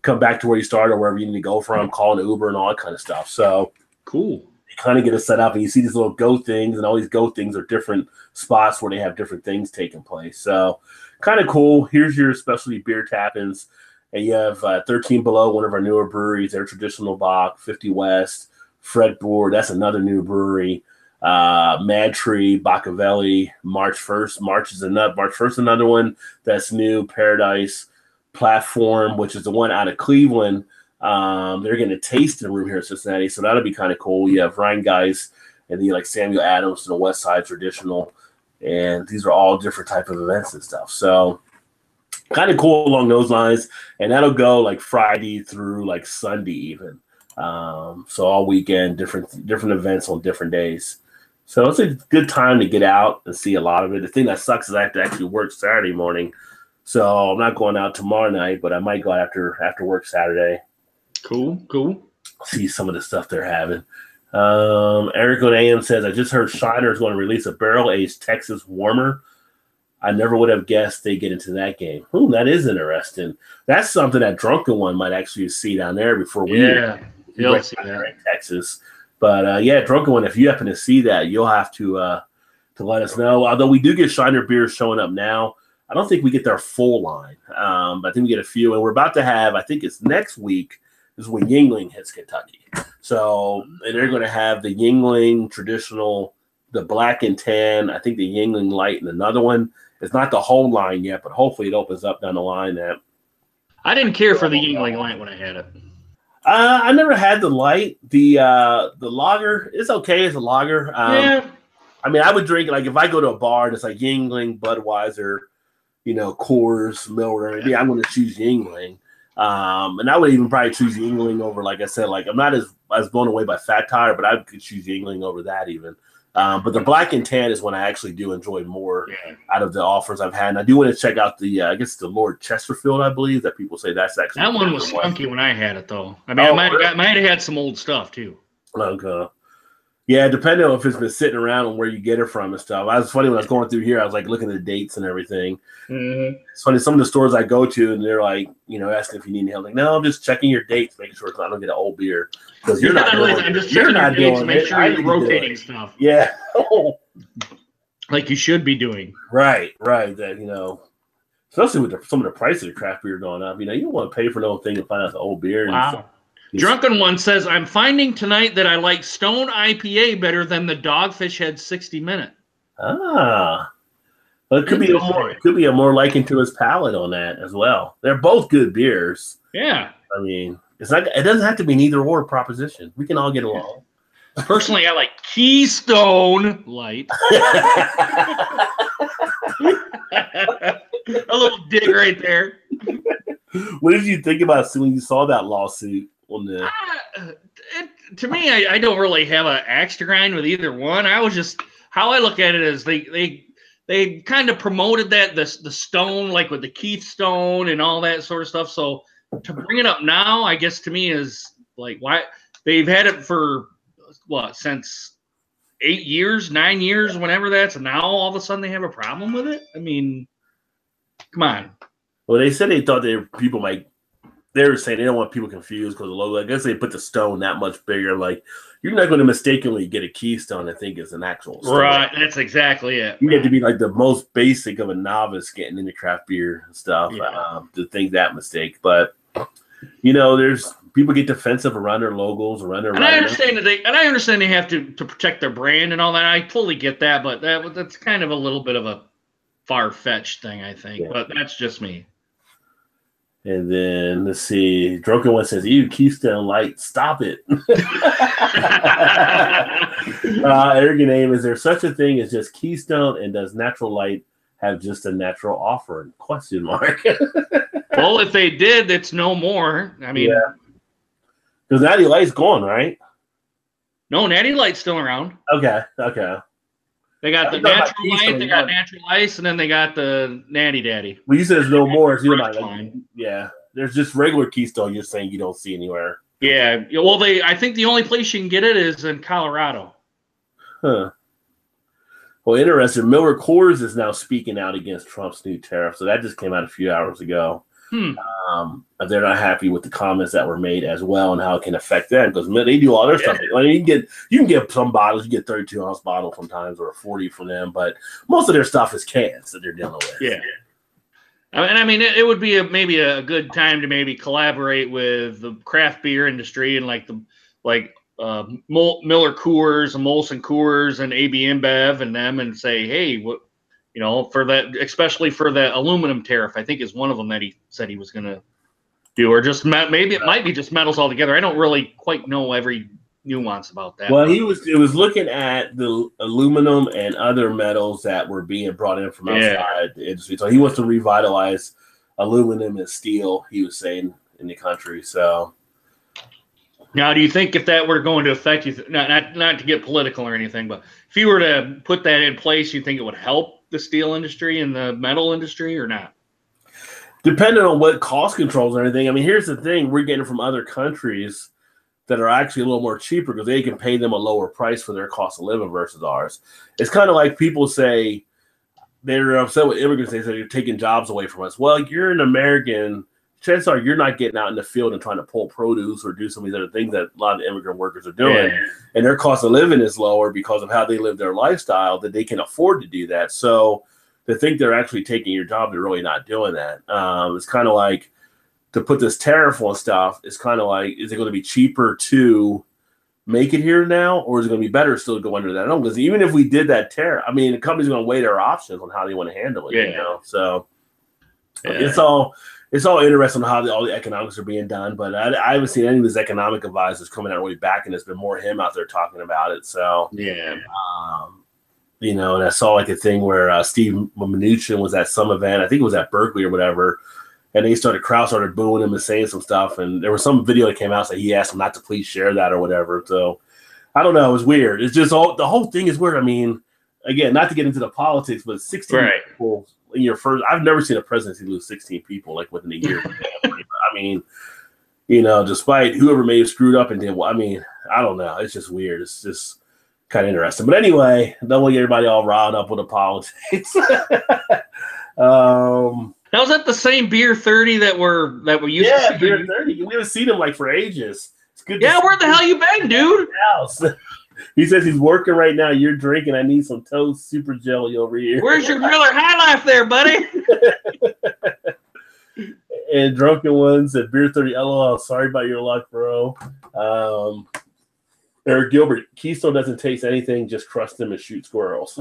Come back to where you started or wherever you need to go from, call an Uber and all that kind of stuff. So cool. You kind of get it set up, and you see these little go things, and all these go things are different spots where they have different things taking place. So kind of cool. Here's your specialty beer tap-ins. And you have 13 Below, one of our newer breweries. They're traditional Bach, 50 West, Fretboard. That's another new brewery. Mad Tree, Bacavelli, March 1st. March 1st, another one that's new. Paradise Platform, which is the one out of Cleveland. They're getting a tasting room here in Cincinnati, so that'll be kind of cool. You have Ryan Guys and the like Samuel Adams to the West Side Traditional, and these are all different type of events and stuff. So kind of cool along those lines, and that'll go like Friday through like Sunday even. So all weekend, different events on different days. So it's a good time to get out and see a lot of it. The thing that sucks is I have to actually work Saturday morning. So I'm not going out tomorrow night, but I might go after work Saturday. Cool. See some of the stuff they're having. Eric on AM says, I just heard Shiner is going to release a barrel-aged Texas warmer. I never would have guessed they get into that game. That is interesting. That's something that Drunken One might actually see down there before we he'll see that in Texas. But Drunken One, if you happen to see that, you'll have to let us know. Although we do get Shiner beers showing up now. I don't think we get their full line. I think we get a few, and we're about to have, I think it's next week, is when Yuengling hits Kentucky. So and they're going to have the Yuengling traditional, the black and tan, I think the Yuengling light, and another one. It's not the whole line yet, but hopefully it opens up down the line. That I didn't care for the Yuengling light when I had it. I never had the light. The lager is okay as a lager. I mean, I would drink, like if I go to a bar and it's like Yuengling, Budweiser, Coors, Miller. I'm going to choose Yuengling. And I would even probably choose Yuengling over, like I said, like I'm not as blown away by Fat Tire, but I could choose Yuengling over that even. But the black and tan is one I actually do enjoy more out of the offers I've had. And I do want to check out the, I guess the Lord Chesterfield, I believe, that people say that's actually. That one was funky when I had it, though. I mean, I might have had some old stuff, too. Okay. Yeah, depending on if it's been sitting around and where you get it from and stuff. I was funny when I was going through here. I was like looking at the dates and everything. Mm-hmm. It's funny. Some of the stores I go to, and they're like, asking if you need any help. Like, no, I'm just checking your dates, making sure I don't get an old beer because you're not doing it. I'm just checking your dates to make sure you're rotating stuff. Yeah, like you should be doing. Right. That especially with some of the prices of craft beer going up. You don't want to pay for no thing and find out the old beer. Wow. Drunken One says, I'm finding tonight that I like Stone IPA better than the Dogfish Head 60 Minute. Well, it could be a more liking to his palate on that as well. They're both good beers. Yeah. I mean, it doesn't have to be an either or proposition. We can all get along. Personally, I like Keystone Light. A little dig right there. What did you think about when you saw that lawsuit? To me, I don't really have an axe to grind with either one. I was just, how I look at it is they kind of promoted that the stone, like with the Keith Stone and all that sort of stuff. So to bring it up now, I guess to me is like, why they've had it for since 8 years, 9 years, whenever that's, and now all of a sudden they have a problem with it. I mean, come on. Well, they said they thought people might they were saying they don't want people confused because the logo. I guess they put the stone that much bigger. Like you're not going to mistakenly get a Keystone and think it's an actual stone. Right, that's exactly it. You have to be like the most basic of a novice getting into craft beer and stuff to think that mistake. But there's people get defensive around their logos, around their. And I understand they have to protect their brand and all that. I totally get that, but that's kind of a little bit of a far-fetched thing, I think. Yeah. But that's just me. And then let's see, Drunken One says, "Ew, Keystone Light, stop it." Arrogant Name, is there such a thing as just Keystone, and does Natural Light have just a natural offering? Question mark. Well, if they did, it's no more. I mean, because Natty Light's gone, right? No, Natty Light's still around. Okay. They got the Natural Light, they got Natural Ice, and then they got the Natty Daddy. Well, you said there's no more. So there's just regular Keystone you're saying you don't see anywhere. Yeah. Well, I think the only place you can get it is in Colorado. Huh. Well, interesting. Miller Coors is now speaking out against Trump's new tariff. So that just came out a few hours ago. They're not happy with the comments that were made as well and how it can affect them because they do all their stuff. I mean, you can get some bottles, you get 32-ounce bottles sometimes or a 40 from them, but most of their stuff is cans that they're dealing with. Yeah. And I mean, it would be maybe a good time to maybe collaborate with the craft beer industry and Miller Coors and Molson Coors and AB InBev and them and say, hey, what. For that, especially for the aluminum tariff, I think is one of them that he said he was going to do, or just maybe it might be just metals altogether. I don't really quite know every nuance about that. Well, it was looking at the aluminum and other metals that were being brought in from outside the industry. So he wants to revitalize aluminum and steel, he was saying, in the country. So now, do you think if that were going to affect you, not to get political or anything, but if you were to put that in place, you think it would help the steel industry and the metal industry or not? Depending on what cost controls and everything. I mean, here's the thing. We're getting from other countries that are actually a little more cheaper because they can pay them a lower price for their cost of living versus ours. It's kind of like people say they're upset with immigrants. They say you're taking jobs away from us. Well, you're an American. Chances are you're not getting out in the field and trying to pull produce or do some of these other things that a lot of immigrant workers are doing. Yeah. And their cost of living is lower because of how they live their lifestyle, that they can afford to do that. So to think they're actually taking your job, they're really not doing that. It's kind of like to put this tariff on stuff. It's kind of like, is it going to be cheaper to make it here now, or is it going to be better still to go under that? No, because even if we did that tariff, I mean, the company's going to weigh their options on how they want to handle it. So it's all interesting how all the economics are being done, but I haven't seen any of his economic advisors coming out really back, and it's been more him out there talking about it. So and I saw like a thing where Steve Mnuchin was at some event, I think it was at Berkeley or whatever, and crowd started booing him and saying some stuff, and there was some video that came out so he asked him not to please share that or whatever. So I don't know, it was weird. It's just the whole thing is weird. I mean, again, not to get into the politics, but 16 people. In your first, I've never seen a presidency lose 16 people like within a year. I mean, despite whoever may have screwed up and did well, I mean, I don't know. It's just weird. It's just kind of interesting. But anyway, don't want to get everybody all riled up with the politics. Now, is that the same Beer 30 that we used to see? Beer 30. We haven't seen them like for ages. It's good. Yeah, where the hell you been, dude? He says he's working right now. You're drinking. I need some Toast Super Jelly over here. Where's your Miller High Life there, buddy? And Drunken One said, Beer 30, LOL. Sorry about your luck, bro. Eric Gilbert, Keystone doesn't taste anything. Just crush them and shoot squirrels.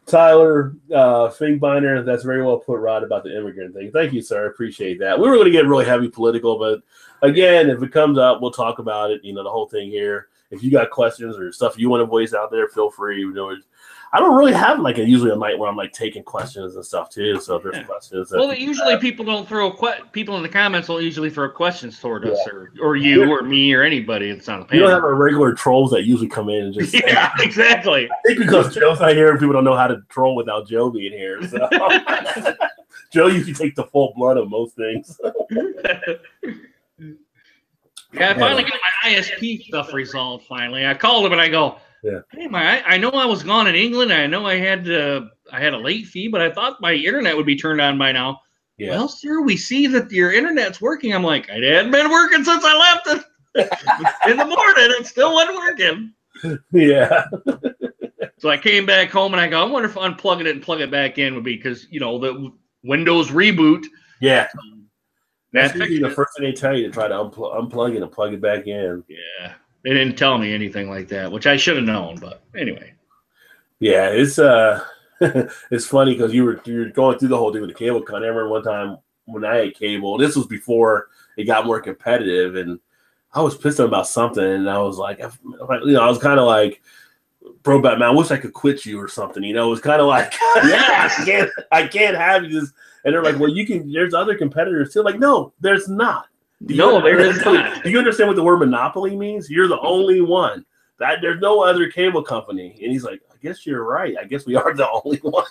Tyler Finkbeiner, that's very well put, Rod, about the immigrant thing. Thank you, sir. I appreciate that. We were going to get really heavy political, but again, if it comes up, we'll talk about it. The whole thing here. If you got questions or stuff you want to voice out there, feel free. I don't really have usually a night where I'm taking questions and stuff too. So if there's questions, usually people don't throw people in the comments don't usually throw questions toward us or you or me or anybody that's on the panel. You don't have our regular trolls that usually come in and just exactly. I think because Joe's not here, people don't know how to troll without Joe being here. So Joe usually takes the full blood of most things. I finally got my ISP stuff resolved. Finally, I called him and I go, "Hey, I know I was gone in England. I know I had a late fee, but I thought my internet would be turned on by now. Yeah. Well, sir, we see that your internet's working. I'm like, it hadn't been working since I left it. In the morning, it still wasn't working. Yeah. So I came back home and I go, I wonder if unplugging it and plug it back in would be, because, you know, the Windows reboot. Yeah. That's That's usually the first thing they tell you, to try to unplug it and plug it back in. Yeah. They didn't tell me anything like that, which I should have known, but anyway. Yeah, it's it's funny because you were going through the whole thing with the cable cut. I remember one time when I had cable, this was before it got more competitive, and I was pissed about something, and I was like, I was kind of like, bro, man, I wish I could quit you or something. You know, it was kind of like, yeah, I can't have you. And they're like, well, you can. There's other competitors too. Like, no, there's not. There is not. Do you understand what the word monopoly means? You're the only one. That there's no other cable company. And he's like, I guess you're right. I guess we are the only one.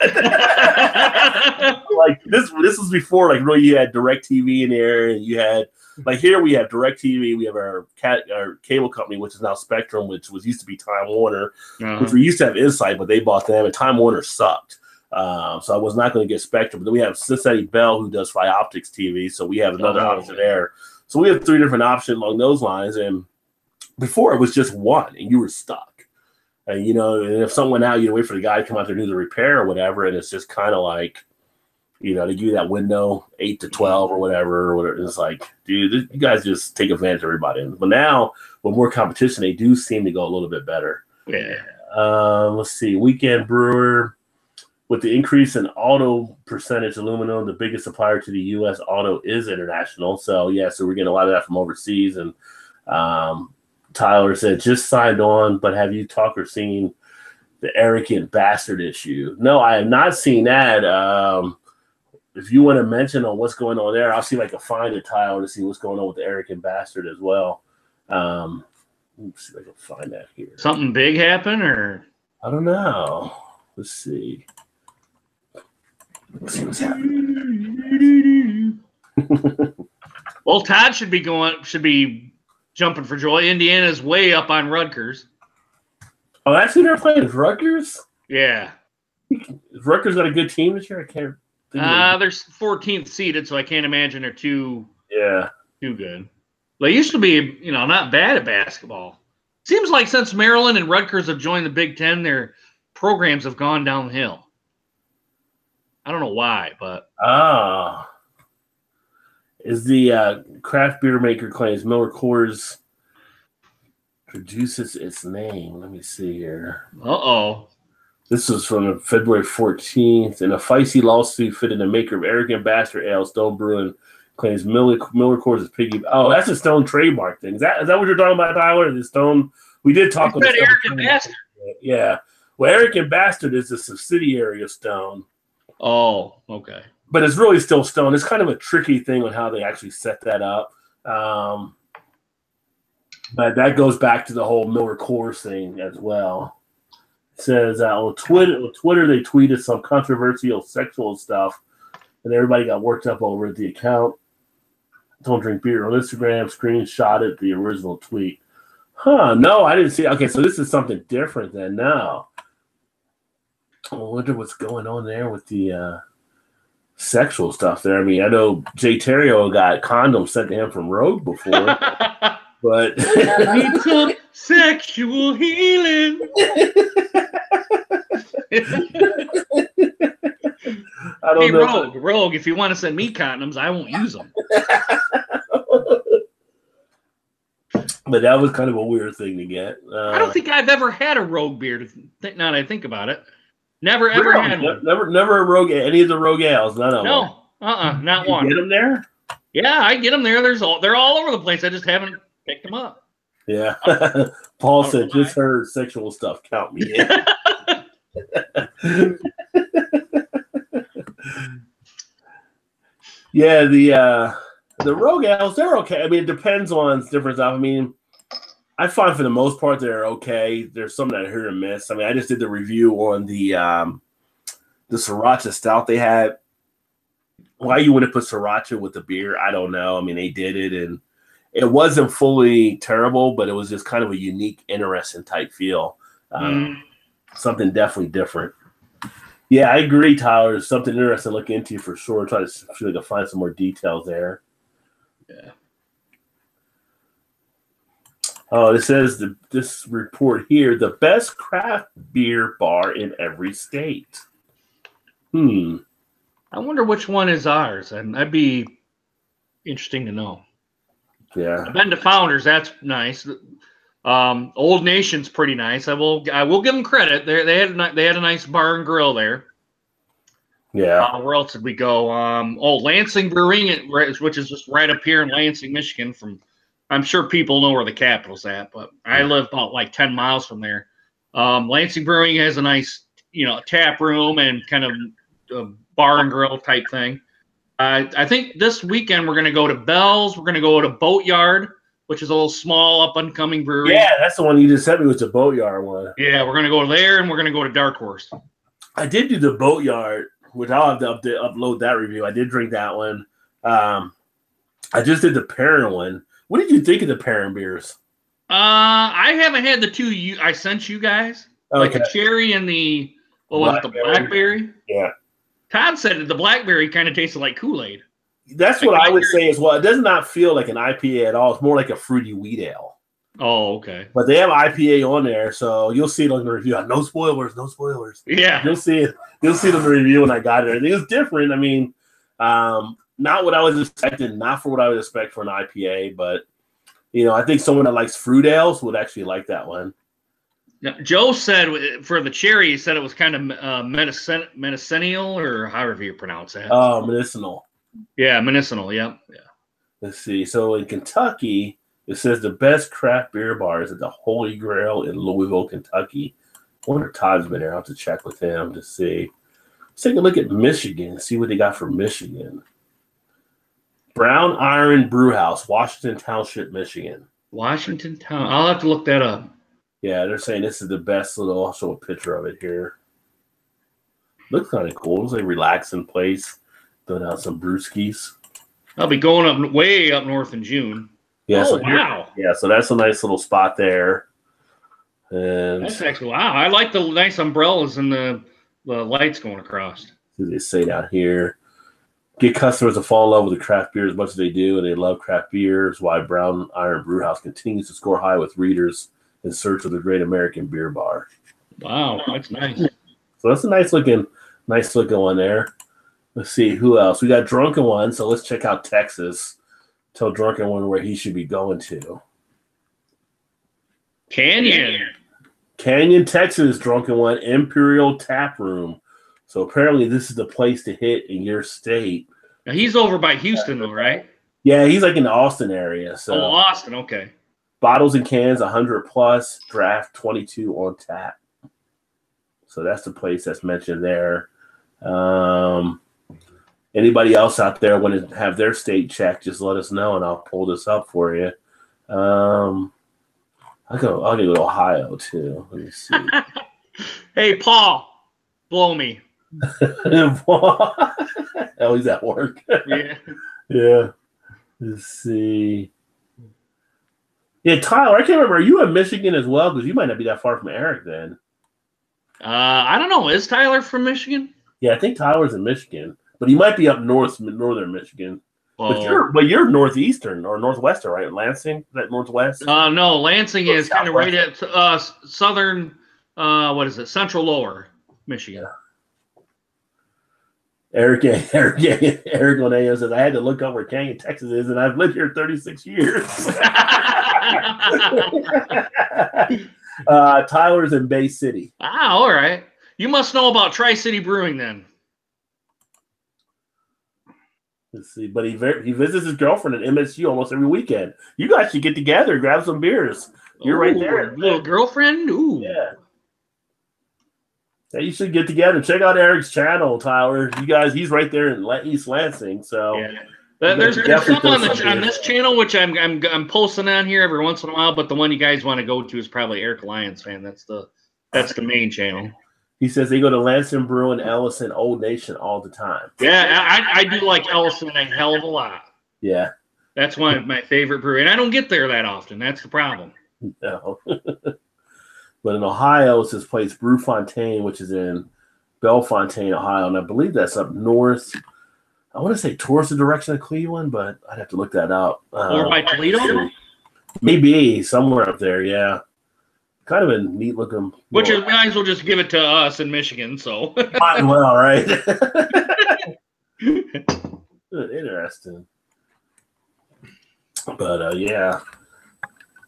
Like this was before, like, really, you had DirecTV in there, and you had, like, here we have DirecTV, we have our cable company, which is now Spectrum, which used to be Time Warner, which we used to have Insight, but they bought them, and Time Warner sucked. So I was not going to get Spectrum. But then we have Cincinnati Bell, who does Fioptics TV, so we have another option there. So we have 3 different options along those lines, and before it was just one, and you were stuck. And, you know, and if something went out, you wait for the guy to come out there and do the repair or whatever, and it's just kind of like, you know, they give you that window 8 to 12 or whatever. It's like, dude, you guys just take advantage of everybody. But now, with more competition, they do seem to go a little bit better. Yeah. Let's see. Weekend Brewer, with the increase in auto percentage, aluminum, the biggest supplier to the U.S. auto is international. So, yeah, so we're getting a lot of that from overseas. And Tyler said, just signed on, but have you talked or seen the arrogant bastard issue? No, I have not seen that. If you want to mention on what's going on there, I'll see if I can find it, Tyler, to see what's going on with the arrogant bastard as well. Let's see if I can find that here. Something big happen, or? I don't know. Let's see. Let's see what's happening. Well, Todd should be jumping for joy. Indiana's way up on Rutgers. Oh, that's who they're playing, is Rutgers? Yeah. Is Rutgers got a good team this year? I can't. They're 14th seeded, so I can't imagine they're too good. They used to be, you know, not bad at basketball. Seems like since Maryland and Rutgers have joined the Big Ten, their programs have gone downhill. I don't know why, but is the craft beer maker claims Miller Coors produces its name. Let me see here. Uh-oh. This was from February 14th. In a feisty lawsuit fitting the maker of Arrogant Bastard Ale, Stone Brewing claims Miller Coors is piggy. Oh, that's a Stone trademark thing. Is that what you're talking about, Tyler? The Stone? We did talk about Arrogant Bastard. Yeah. Well, Arrogant Bastard is a subsidiary of Stone. Oh, okay. But it's really still Stone. It's kind of a tricky thing on how they actually set that up. But that goes back to the whole Miller Coors thing as well. It says on Twitter they tweeted some controversial sexual stuff, and everybody got worked up over it. The account Don't Drink Beer on Instagram screenshotted the original tweet. No, I didn't see. Okay, so this is something different then. No. I wonder what's going on there with the sexual stuff there. I mean, I know Jay Terrio got condoms sent to him from Rogue before, but need some sexual healing. I don't know. Rogue, if you want to send me condoms, I won't use them. But that was kind of a weird thing to get. I don't think I've ever had a Rogue beer. Now that I think about it, never ever had one. Never a Rogue. Any of the Rogue ales. None of them. No, not one. Get them there? Yeah, I get them there. They're all over the place. I just haven't picked them up. Yeah. Paul said, just heard sexual stuff. Count me in. Yeah, the Rogue ales, they're okay. I mean, it depends on different stuff. I mean, I find for the most part they're okay. There's some that I hear and miss. I mean, I just did the review on the Sriracha Stout they had. Why you wouldn't put Sriracha with the beer, I don't know. I mean, they did it, and it wasn't fully terrible, but it was just kind of a unique, interesting type feel. Something definitely different. Yeah, I agree, Tyler. It's something interesting to look into for sure. Try to see if I can find some more details there. Yeah. Oh, it says this report here, the best craft beer bar in every state. I wonder which one is ours, and that'd be interesting to know. Yeah. I've been to Founders. That's nice. Old Nation's pretty nice. I will give them credit. They had a nice bar and grill there. Yeah. Where else did we go? Lansing Brewing, which is just right up here in Lansing, Michigan. I'm sure people know where the capital's at, but I live about like 10 miles from there. Lansing Brewing has a nice, tap room and kind of a bar and grill type thing. I think this weekend we're going to go to Bell's. We're going to go to Boatyard, which is a little small up and coming brewery. Yeah, that's the one you just sent me, was the Boatyard one. Yeah, we're going to go there, and we're going to go to Dark Horse. I did do the Boatyard, which I'll have to upload that review. I did drink that one. I just did the Perrin one. What did you think of the Perrin beers? I haven't had the two I sent you guys, like the cherry and the blackberry. Yeah. Todd said that the blackberry kind of tasted like Kool-Aid. That's what I would say as well. It does not feel like an IPA at all. It's more like a fruity wheat ale. Oh, okay. But they have IPA on there, so you'll see it on the review. No spoilers, no spoilers. Yeah. You'll see it. You'll see it on the review when I got it. It was different. I mean, not what I was expecting, not for what I would expect for an IPA, but I think someone that likes fruit ales would actually like that one. Now, Joe said for the cherry, he said it was kind of medicinal, or however you pronounce that. Oh, medicinal. Yeah, medicinal. Yep. Yeah. Let's see. So in Kentucky, it says the best craft beer bar is at the Holy Grail in Louisville, Kentucky. I wonder if Todd's been there. I'll have to check with him to see. Let's take a look at Michigan, see what they got for Michigan. Brown Iron Brew House, Washington Township, Michigan. Washington Town. I'll have to look that up. Yeah, they're saying this is the best little. I'll show a picture of it here. Looks kind of cool. It's a relaxing place. Doing out some brewskis. I'll be going up way up north in June. Yeah, wow. Yeah, so that's a nice little spot there. And that's actually wow. I like the nice umbrellas and the lights going across. They say down here, get customers to fall in love with the craft beer as much as they do, and they love craft beers. Why Brown Iron Brewhouse continues to score high with readers in search of the great American beer bar. Wow, that's nice. So that's a nice looking one there. Let's see who else. We got Drunken One, so let's check out Texas. Tell Drunken One where he should be going to. Canyon, Texas, Drunken One, Imperial Tap Room. So apparently this is the place to hit in your state. Now he's over by Houston though, right? Yeah, he's like in the Austin area. So Austin, okay. Bottles and cans, 100 plus, draft 22 on tap. So that's the place that's mentioned there. Anybody else out there want to have their state checked, just let us know and I'll pull this up for you. I'll go to Ohio too. Let me see. Hey, Paul, blow me. Oh, he's at work. Yeah. Yeah. Let's see. Yeah, Tyler, I can't remember. Are you in Michigan as well? Because you might not be that far from Eric then. I don't know. Is Tyler from Michigan? Yeah, I think Tyler's in Michigan, but he might be up northern Michigan. Oh. But you're northeastern or northwestern, right? Lansing, is that northwest? No, Lansing is kind of right at southern. What is it? Central Lower Michigan. Yeah. Eric on AM says I had to look up where Canyon, Texas is, and I've lived here 36 years. Tyler's in Bay City. Ah, all right. You must know about Tri-City Brewing then. Let's see, but he visits his girlfriend at MSU almost every weekend. You guys should get together, grab some beers. You're right there. Little girlfriend? Ooh. Yeah. Yeah, you should get together. Check out Eric's channel, Tyler. You guys, he's right there in East Lansing. So yeah. There's some on this channel which I'm posting on here every once in a while, but the one you guys want to go to is probably Eric Lyons fan. That's the main channel. He says they go to Lansing, Bruin, Ellison, Old Nation all the time. Yeah, I do like Ellison a hell of a lot. Yeah. That's one of my favorite brewery. And I don't get there that often. That's the problem. No. But in Ohio, it's this place, Brewfontaine, which is in Bellefontaine, Ohio, and I believe that's up north. I want to say towards the direction of Cleveland, but I'd have to look that up. Or by Toledo? Maybe somewhere up there, yeah. Kind of a neat looking. Which is, might as well just give it to us in Michigan, so. Might as well, right? Interesting. But yeah.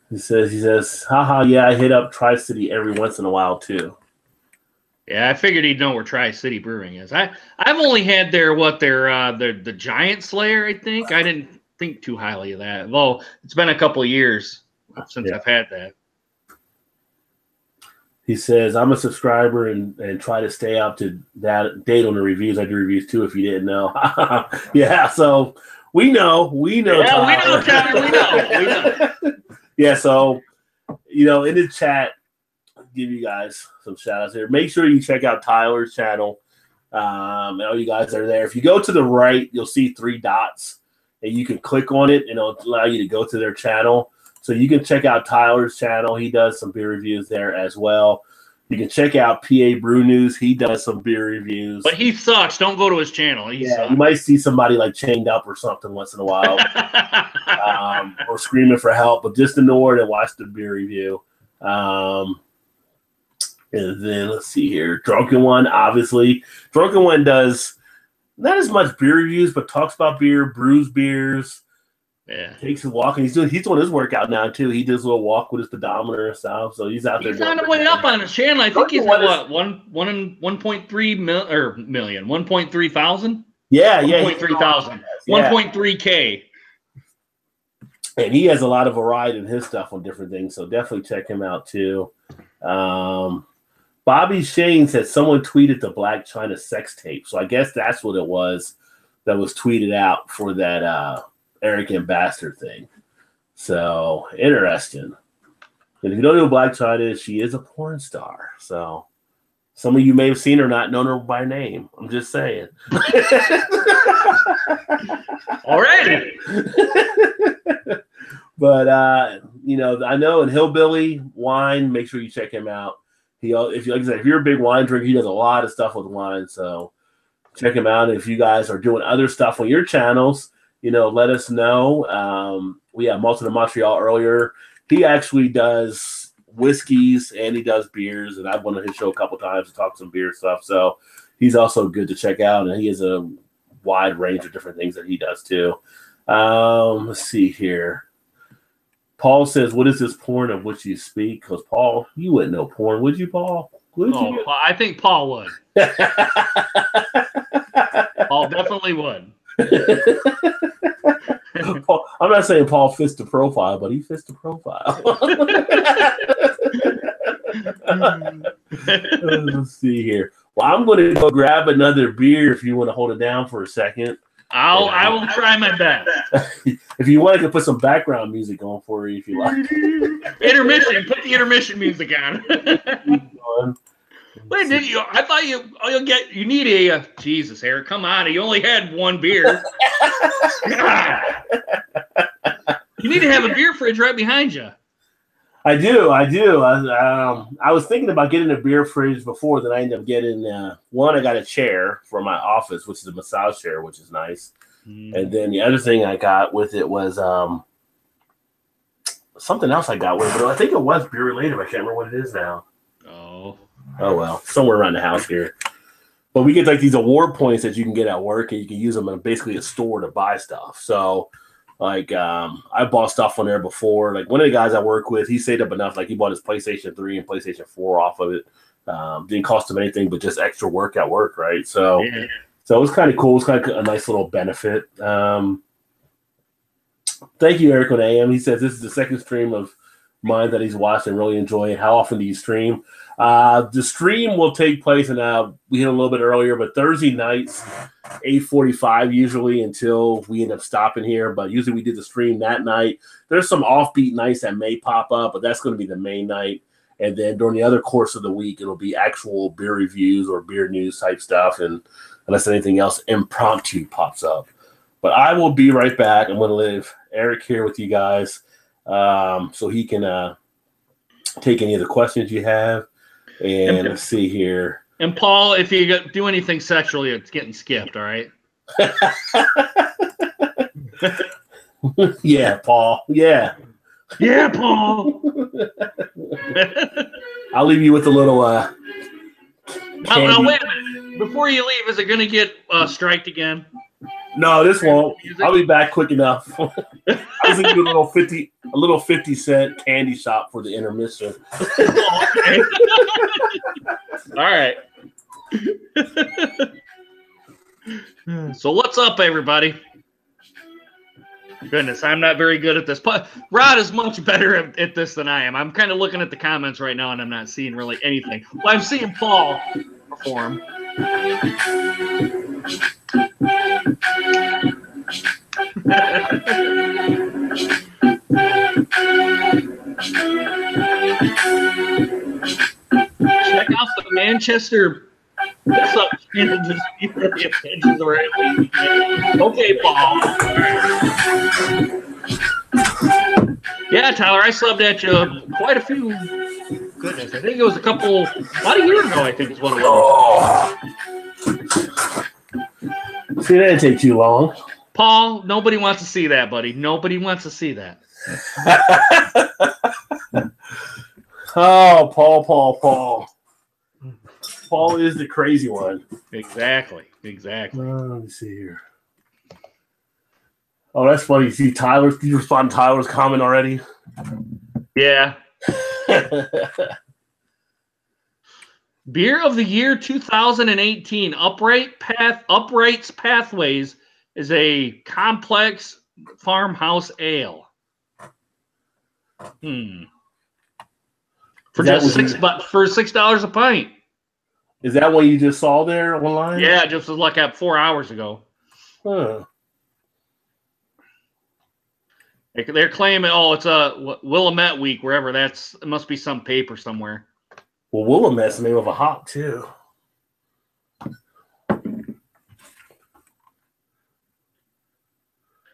He says, haha, yeah, I hit up Tri-City every once in a while too. Yeah, I figured he'd know where Tri-City Brewing is. I've only had the Giant Slayer, I think. I didn't think too highly of that. Well, it's been a couple of years since I've had that. He says, I'm a subscriber and try to stay up to that date on the reviews. I do reviews too, if you didn't know. Yeah, so we know. Yeah, Tyler. We know. Yeah, so, in the chat, I'll give you guys some shout outs here. Make sure you check out Tyler's channel. All you guys are there. If you go to the right, you'll see 3 dots, and you can click on it, and it'll allow you to go to their channel. So you can check out Tyler's channel. He does some beer reviews there as well. You can check out PA Brew News. He does some beer reviews. But he sucks. Don't go to his channel. You might see somebody like chained up or something once in a while, or screaming for help. But just ignore it and watch the beer review. And then let's see here. Drunken One, obviously. Drunken One does not as much beer reviews, but talks about beer, brews beers. Yeah, takes a walk, and he's doing his workout now too. He does a little walk with his pedometer and stuff, so he's out there. He's on the way up on his channel. I think he's at what 1.3 million, 1.3 thousand. Yeah, 1.3 thousand, 1.3K. And he has a lot of variety in his stuff on different things, so definitely check him out too. Bobby Shane said someone tweeted the Black China sex tape, so I guess that's what it was that was tweeted out for that. Arrogant bastard thing. So interesting. And if you don't know who Black China is, she is a porn star. So some of you may have seen her, not known her by name. I'm just saying. Already. But I know in Hillbilly Wine, make sure you check him out. If you're a big wine drinker, he does a lot of stuff with wine. So check him out. And if you guys are doing other stuff on your channels, let us know. We had Malton in Montreal earlier. He actually does whiskeys and he does beers, and I've been on his show a couple times to talk some beer stuff. So he's also good to check out, and he has a wide range of different things that he does too. Let's see here. Paul says, "What is this porn of which you speak?" Because Paul, you wouldn't know porn, would you, Paul? Would you? I think Paul would. Paul definitely would. I'm not saying Paul fits the profile, but he fits the profile. Let's see here. Well, I'm going to go grab another beer if you want to hold it down for a second. I will try my best. If you want, I can put some background music on for you if you like. Intermission. Put the intermission music on. Wait, did you? I thought you need a Jesus, Eric. Come on, you only had one beer. You need to have a beer fridge right behind you. I do. I was thinking about getting a beer fridge before, then I ended up getting one. I got a chair for my office, which is a massage chair, which is nice. And then the other thing I got with it was something else I got with it, but I think it was beer related. I can't remember what it is now. Oh well, somewhere around the house here. But we get like these award points that you can get at work, and you can use them in basically a store to buy stuff. So, like, I bought stuff on there before. Like one of the guys I work with, he saved up enough. Like he bought his PlayStation 3 and PlayStation 4 off of it. Didn't cost him anything, but just extra work at work, right? So, So it was kind of cool. It was kind of a nice little benefit. Thank you, Eric on AM. He says this is the second stream of mine that he's watched and really enjoying. How often do you stream? The stream will take place, and we hit a little bit earlier, but Thursday nights, 8:45 usually until we end up stopping here. But usually we do the stream that night. There's some offbeat nights that may pop up, but that's going to be the main night. And then during the other course of the week, it'll be actual beer reviews or beer news type stuff, and unless anything else impromptu pops up. But I will be right back. I'm going to leave Eric here with you guys so he can take any of the questions you have. And let's see here. And Paul, if you do anything sexually, it's getting skipped. All right. Yeah, Paul. Yeah. Yeah, Paul. I'll leave you with a little Now, wait a minute. Before you leave, is it going to get striked again? No, this won't. I'll be back quick enough. I was gonna do a little 50-cent candy shop for the intermission. All right. So what's up, everybody? Goodness, I'm not very good at this. Rod is much better at this than I am. I'm kind of looking at the comments right now, and I'm not seeing really anything. Well, I'm seeing Paul perform. Check out the Manchester. What's up? Okay, Paul. Yeah, Tyler, I subbed at you quite a few. Goodness, I think it was about a year ago, I think is what it was. See, that didn't take too long. Paul, nobody wants to see that, buddy. Nobody wants to see that. Oh, Paul. Paul is the crazy one. Exactly. Let me see here. Oh, that's funny. You see Tyler? Did you respond to Tyler's comment already? Yeah. Beer of the year 2018, Uprights Pathways is a complex farmhouse ale. For just $6 a pint. Is that what you just saw there online? Yeah, just was like 4 hours ago. Huh. They're claiming, it's a Willamette week, wherever it must be some paper somewhere. Well, Willamette's the name of a hop too.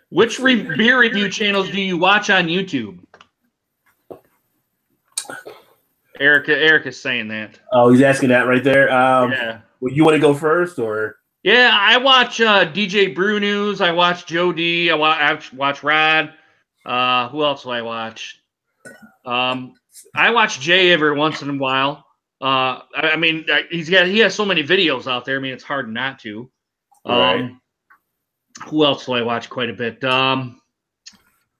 Which beer review channels do you watch on YouTube? Eric is saying that. Oh, he's asking that right there. Yeah. Well, you want to go first, or? Yeah, I watch DJ Brew News. I watch Joe D. I watch Rod. Who else do I watch? I watch Jay every once in a while. I mean, he has so many videos out there. I mean, it's hard not to. Right. Who else do I watch quite a bit?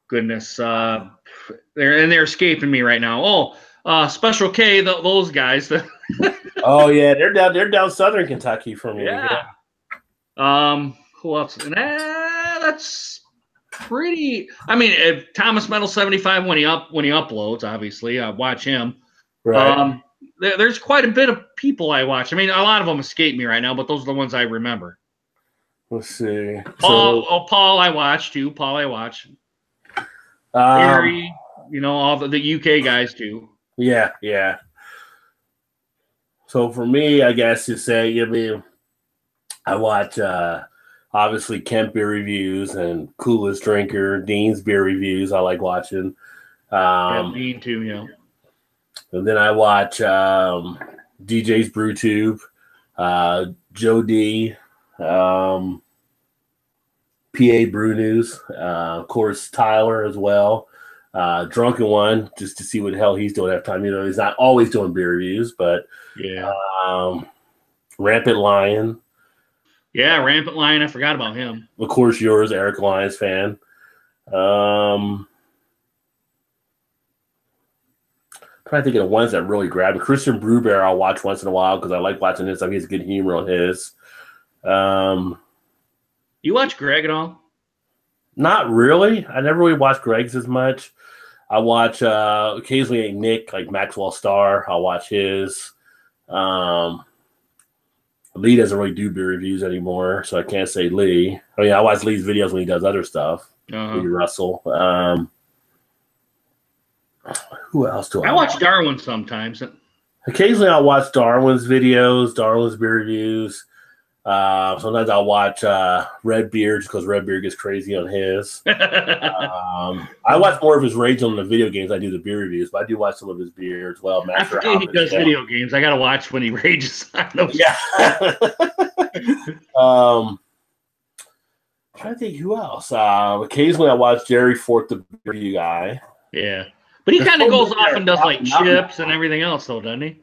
Goodness, they're escaping me right now. Special K, those guys. Oh yeah, they're down Southern Kentucky for me. Yeah. Who else? That's pretty. I mean, if Thomas Metal 75 when he uploads, obviously, I watch him. Right. There's quite a bit of people I watch. I mean, a lot of them escape me right now, but those are the ones I remember. Let's see. Paul, I watch too. Paul, I watch. Harry, all the UK guys too. Yeah. So for me, I guess to say, I watch obviously Kemp beer reviews and Coolest Drinker, Dean's beer reviews. I like watching. Dean too, yeah. And then I watch DJ's BrewTube, Joe D, PA Brew News, of course Tyler as well. Drunken One, just to see what the hell he's doing at time. He's not always doing beer reviews, but yeah. Rampant Lion. Yeah, Rampant Lion. I forgot about him. Of course, yours, Eric Lions fan. Trying to think of the ones that really grab me. Christian Brewbear, I'll watch once in a while because I like watching his stuff. He has good humor on his. You watch Greg at all? Not really. I never really watch Greg's as much. I watch occasionally a Nick, like Maxwell Star. I'll watch his. Lee doesn't really do beer reviews anymore, so I can't say Lee. I mean, I watch Lee's videos when he does other stuff. Lee Russell. Who else do I watch? Darwin sometimes. Occasionally I'll watch Darwin's videos, Darwin's beer reviews. Sometimes I'll watch Red Beard just because Red Beard gets crazy on his. I watch more of his rage on the video games. I do the beer reviews, but I do watch some of his beer as well. I forget he does video games. I got to watch when he rages on those. Yeah. Trying to think who else. Occasionally I watch Jerry Fort, the beer review guy. Yeah. But he kind of goes off and does like chips and everything else, though, doesn't he?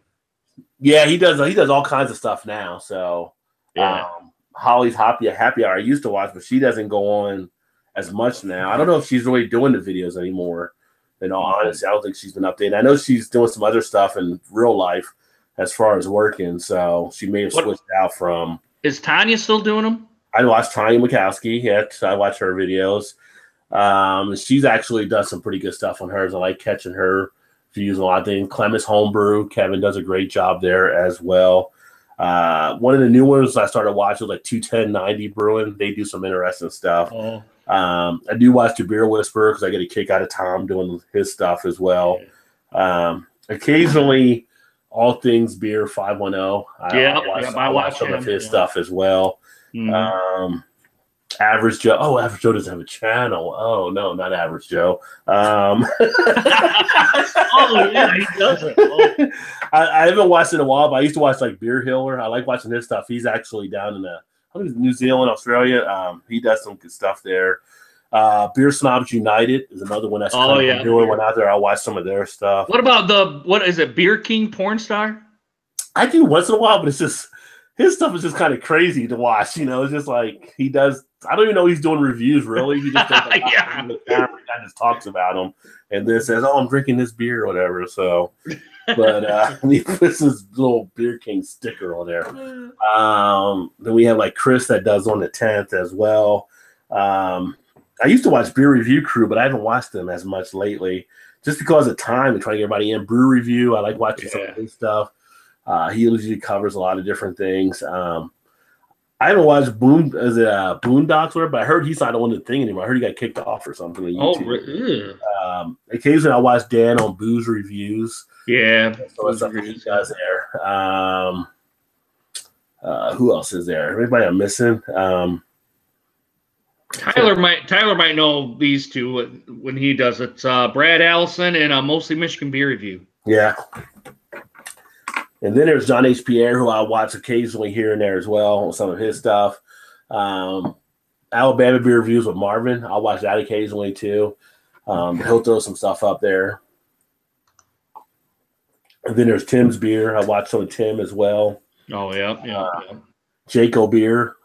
Yeah, he does. He does all kinds of stuff now. So, yeah. Holly's Happy Hour I used to watch, but she doesn't go on as much now. I don't know if she's really doing the videos anymore. In all honesty, I don't think she's been updated. I know she's doing some other stuff in real life as far as working, so she may have switched out from. Is Tanya still doing them? I watch Tanya Mikowski. Yeah, I watch her videos. She's actually done some pretty good stuff on hers. I like catching her views on a lot of things. Clemens Homebrew, Kevin does a great job there as well. One of the new ones I started watching was like 21090 Brewing. They do some interesting stuff. Oh. I do watch the Beer Whisperer because I get a kick out of Tom doing his stuff as well. Occasionally, All Things Beer 510. I watch some of his stuff as well. Mm-hmm. Average Joe. Oh, Average Joe doesn't have a channel. Oh, no, not Average Joe. Oh, yeah, he doesn't. Oh. I haven't watched it in a while, but I used to watch like Beer Hiller. I like watching his stuff. He's actually down in New Zealand, Australia. He does some good stuff there. Beer Snobs United is another one that's kind of doing one out there. I'll watch some of their stuff. What about what is it, Beer King Porn Star? I do once in a while, but it's just his stuff is just kind of crazy to watch. You know, it's just like he does. I don't even know he's doing reviews really. He just does the camera, kind of talks about them and then says, "Oh, I'm drinking this beer," or whatever. So, but he puts his little Beer King sticker on there. Then we have like Chris that does on the 10th as well. I used to watch Beer Review Crew, but I haven't watched them as much lately, just because of time and trying to get everybody in. Brew Review, I like watching some of his stuff. He usually covers a lot of different things. I haven't watched Boondocks, but I heard he's not on the thing anymore. I heard he got kicked off or something on YouTube. Occasionally I watch Dan on Booze Reviews. Yeah. So stuff he does there. Who else is there? Everybody I'm missing? Tyler might know these two when he does it. Brad Allison and Mostly Michigan Beer Review. Yeah. And then there's John H. Pierre, who I watch occasionally here and there as well on some of his stuff. Alabama Beer Reviews with Marvin. I'll watch that occasionally too. He'll throw some stuff up there. And then there's Tim's Beer. I watch some of Tim as well. Oh, yeah. Jaco Beer.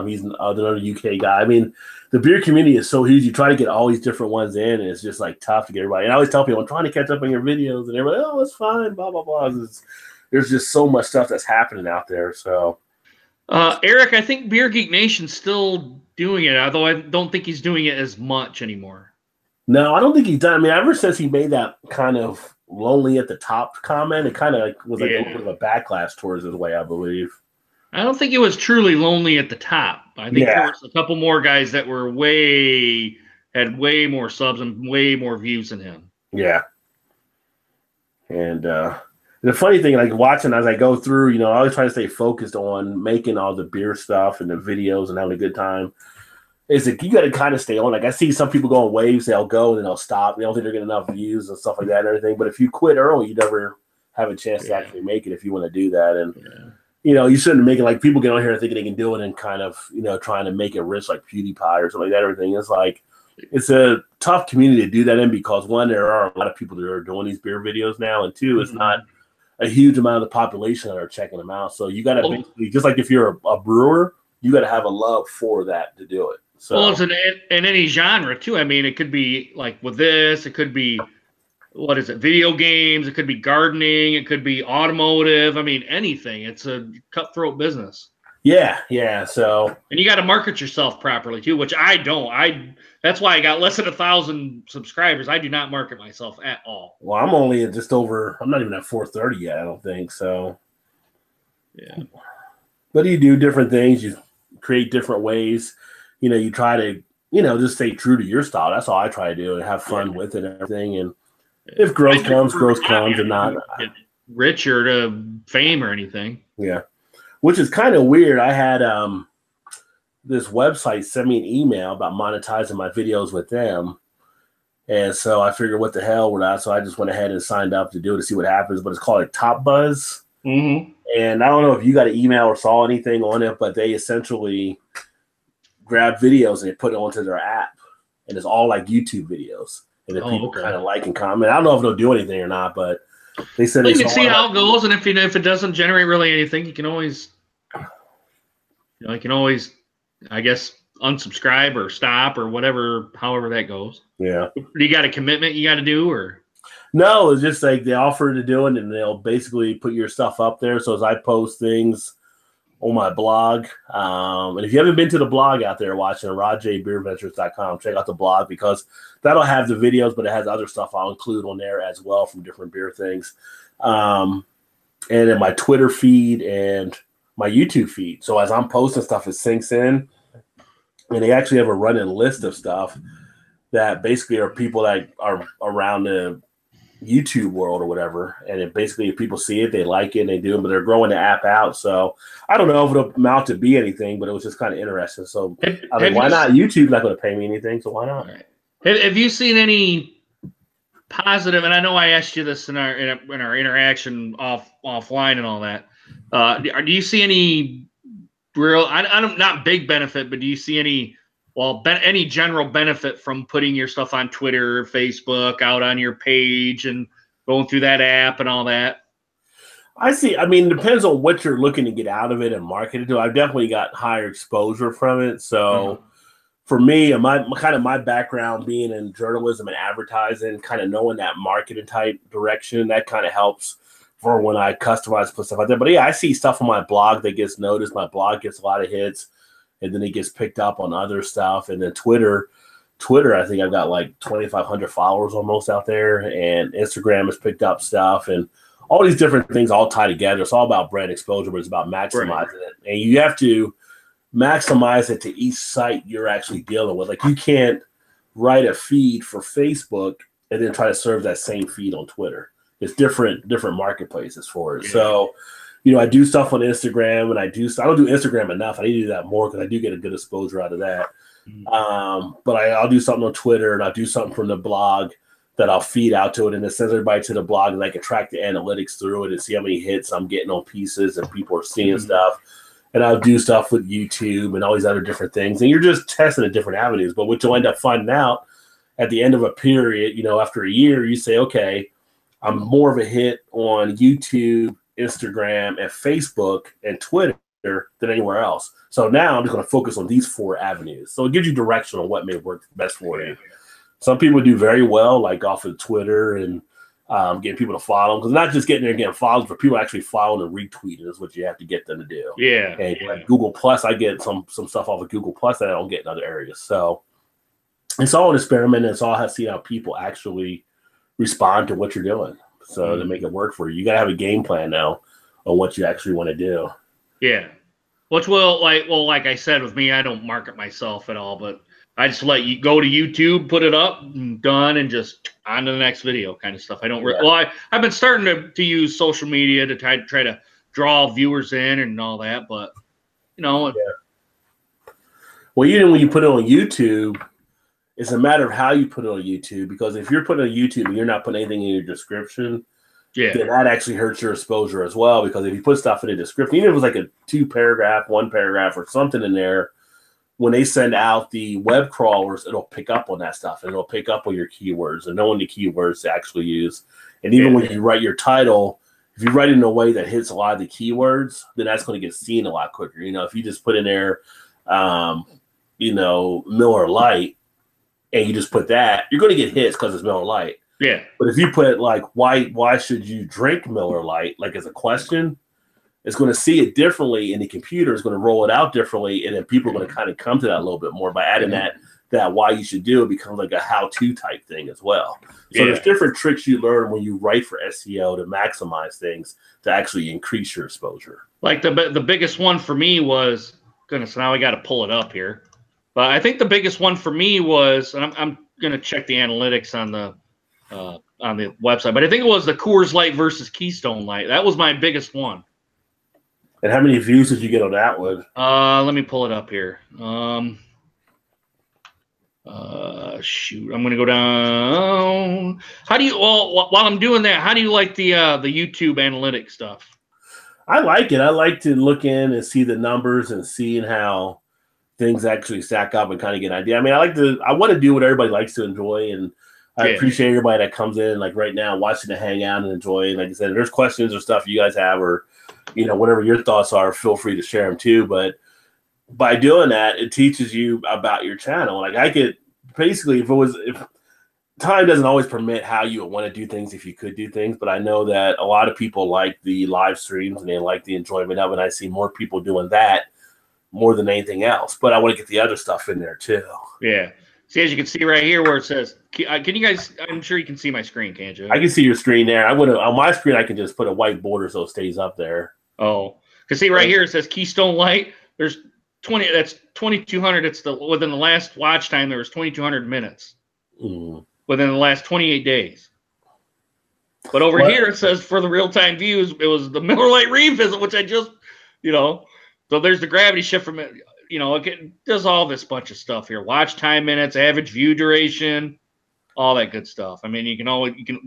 He's another UK guy. I mean, the beer community is so huge. You try to get all these different ones in, and it's just like tough to get everybody. And I always tell people, I'm trying to catch up on your videos, and everybody, oh, it's fine, blah, blah, blah. There's just so much stuff that's happening out there. So, Eric, I think Beer Geek Nation's still doing it, although I don't think he's doing it as much anymore. No, I don't think he's done. I mean, ever since he made that kind of lonely at the top comment, it kind of was like a little bit of a backlash towards his way, I believe. I don't think it was truly lonely at the top. I think there was a couple more guys that were had way more subs and way more views than him. Yeah. And the funny thing, like watching as I go through, I always try to stay focused on making all the beer stuff and the videos and having a good time. Is that you got to kind of stay on. Like I see some people go on waves, they'll go and then they'll stop. They don't think they're getting enough views and stuff like that and everything. But if you quit early, you never have a chance to actually make it if you want to do that. And you shouldn't make it like people get on here and thinking they can do it and kind of, trying to make it rich like PewDiePie or something like that. Everything is like, it's a tough community to do that in because one, there are a lot of people that are doing these beer videos now. And two, it's not a huge amount of the population that are checking them out. So you got to basically, just like if you're a brewer, you got to have a love for that to do it. So, well, it's in any genre too. I mean, it could be like with this, it could be, what is it, video games, it could be gardening, it could be automotive. I mean, anything. It's a cutthroat business. Yeah. So, and you got to market yourself properly too, which I don't. That's why I got less than 1,000 subscribers. I do not market myself at all. Well, I'm only at just over. I'm not even at 430 yet. I don't think so. Yeah. But you do different things. You create different ways. You try to, just stay true to your style. That's all I try to do and have fun with it and everything. And if growth comes, and not rich or to fame or anything. Yeah. which is kind of weird. I had this website send me an email about monetizing my videos with them. And so I figured, what the hell would I? So I just went ahead and signed up to do it to see what happens. But it's called like Top Buzz. Mm-hmm. And I don't know if you got an email or saw anything on it, but they essentially grab videos and they put it onto their app. And it's all like YouTube videos. And then people kind of like and comment. I don't know if they'll do anything or not, but they said you can see how it goes. And if it doesn't generate really anything, you can always, I guess, unsubscribe or stop or whatever, however that goes. Yeah. You got a commitment you got to do, or? No, it's just like they offer to do it, and they'll basically put your stuff up there. So as I post things on my blog, and if you haven't been to the blog out there watching, RajBeerVentures.com, check out the blog because that'll have the videos, but it has other stuff I'll include on there as well from different beer things. And then my Twitter feed and my YouTube feed. So as I'm posting stuff, it syncs in. And they actually have a running list of stuff that basically are people that are around the YouTube world or whatever. And it basically, if people see it, they like it, and they do it, but they're growing the app out. So I don't know if it'll amount to be anything, but it was just kind of interesting. So I mean, why not? YouTube's not going to pay me anything, so why not? Have you seen any positive, and I know I asked you this in our interaction offline and all that, do you see any real, I don't, not big benefit, but do you see any general benefit from putting your stuff on Twitter, Facebook, out on your page and going through that app and all that? I see. I mean, it depends on what you're looking to get out of it and market it to. I've definitely got higher exposure from it. So for me, my background being in journalism and advertising, kind of knowing that marketing type direction, that kind of helps for when I customize, put stuff out there. But yeah, I see stuff on my blog that gets noticed. My blog gets a lot of hits, and then it gets picked up on other stuff. And then Twitter, I think I've got like 2,500 followers almost out there, and Instagram has picked up stuff, and all these different things all tie together. It's all about brand exposure, but it's about maximizing it. And you have to maximize it to each site you're actually dealing with. Like, you can't write a feed for Facebook and then try to serve that same feed on Twitter. It's different marketplaces for it. Yeah. So, I do stuff on Instagram, and I don't do Instagram enough. I need to do that more because I do get a good exposure out of that. Mm-hmm. But I'll do something on Twitter, and I'll do something from the blog that I'll feed out to it, and it sends everybody to the blog, and I can track the analytics through it and see how many hits I'm getting on pieces and people are seeing stuff. And I'll do stuff with YouTube and all these other different things. And you're just testing the different avenues. But what you'll end up finding out at the end of a period, after a year, you say, okay, I'm more of a hit on YouTube, Instagram, and Facebook and Twitter than anywhere else. So now I'm just going to focus on these 4 avenues. So it gives you direction on what may work best for you. Some people do very well, like off of Twitter and getting people to follow them, because not just getting there and getting followers, but people actually following and retweeting is what you have to get them to do. Yeah. And like Google Plus, I get some stuff off of Google Plus that I don't get in other areas. So it's all an experiment, and it's all how to see how people actually respond to what you're doing. So to make it work for you, you got to have a game plan now on what you actually want to do. Yeah. Which like I said, with me, I don't market myself at all, but I just let you go to YouTube, put it up, and done, and just on to the next video kind of stuff. I don't I've been starting to use social media to try to draw viewers in and all that, but Well, when you put it on YouTube, it's a matter of how you put it on YouTube, because if you're putting it on YouTube and you're not putting anything in your description, then that actually hurts your exposure as well. Because if you put stuff in the description, even if it was like a 2-paragraph, 1 paragraph, or something in there, when they send out the web crawlers, it'll pick up on that stuff, and it'll pick up on your keywords and knowing the keywords to actually use. And even when you write your title, if you write it in a way that hits a lot of the keywords, then that's going to get seen a lot quicker. If you just put in there, Miller Lite, and you just put that, you're going to get hits because it's Miller Lite. Yeah. But if you put like, why should you drink Miller Lite, like as a question, it's going to see it differently, and the computer is going to roll it out differently, and then people are going to kind of come to that a little bit more by adding that why you should do it becomes like a how-to type thing as well. So there's different tricks you learn when you write for SEO to maximize things to actually increase your exposure. Like the biggest one for me was, goodness, now I got to pull it up here. But I think the biggest one for me was, and I'm going to check the analytics on the website, but I think it was the Coors Light versus Keystone Light. That was my biggest one. And how many views did you get on that one? Let me pull it up here. Shoot, I'm gonna go down. How do you? Well, while I'm doing that, how do you like the YouTube analytics stuff? I like it. I like to look in and see the numbers and seeing how things actually stack up and kind of get an idea. I mean, I want to do what everybody likes to enjoy, and I appreciate everybody that comes in, like right now, watching to hang out and enjoy. And like I said, if there's questions or stuff you guys have, or whatever your thoughts are, feel free to share them too. But by doing that, it teaches you about your channel. Like I could basically, if time doesn't always permit how you would want to do things if you could do things, but I know that a lot of people like the live streams and they like the enjoyment of it. And I see more people doing that more than anything else, but I want to get the other stuff in there too. Yeah. See, as you can see right here where it says, can you guys, I'm sure you can see my screen, can't you? I can see your screen there. On my screen, I can just put a white border so it stays up there. Oh, because see right here, it says Keystone Light. There's 20, that's 2,200. It's within the last watch time, there was 2,200 minutes within the last 28 days. But over here, it says for the real-time views, it was the Miller Lite revisit, which I just, so there's the gravity shift from it. It does all this bunch of stuff here. Watch time minutes, average view duration, all that good stuff. I mean, you can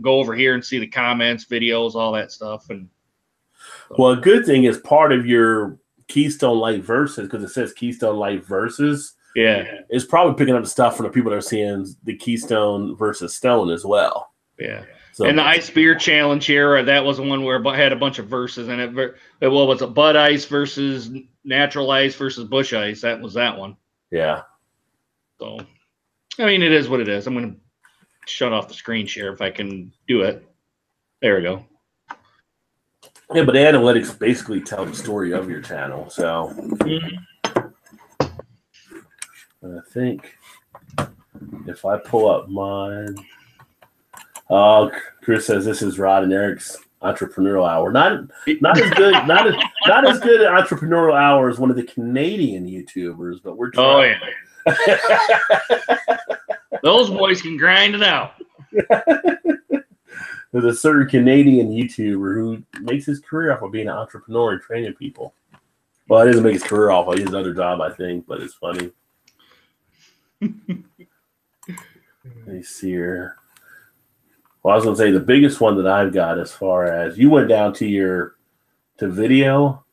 go over here and see the comments, videos, all that stuff. And well, a good thing is part of your Keystone Light Versus, because it says Keystone Light Versus. Yeah, it's probably picking up the stuff from the people that are seeing the Keystone versus Stone as well. Yeah. So, and the Ice Beer Challenge here, that was the one where it had a bunch of verses in it. What was it? Bud Ice versus Natural Ice versus Bush Ice. That was that one. Yeah. So, I mean, it is what it is. I'm going to shut off the screen share if I can do it. There we go. Yeah, but the analytics basically tell the story of your channel. So, I think if I pull up mine. Chris says this is Rod and Eric's entrepreneurial hour. Not as good, not as good at entrepreneurial hour as one of the Canadian YouTubers, but we're trying. Oh yeah. Those boys can grind it out. There's a certain Canadian YouTuber who makes his career off of being an entrepreneur and training people. Well, it doesn't make his career off of his other job, I think, but it's funny. Let me see here. Well, I was going to say the biggest one that I've got as far as you went down to video.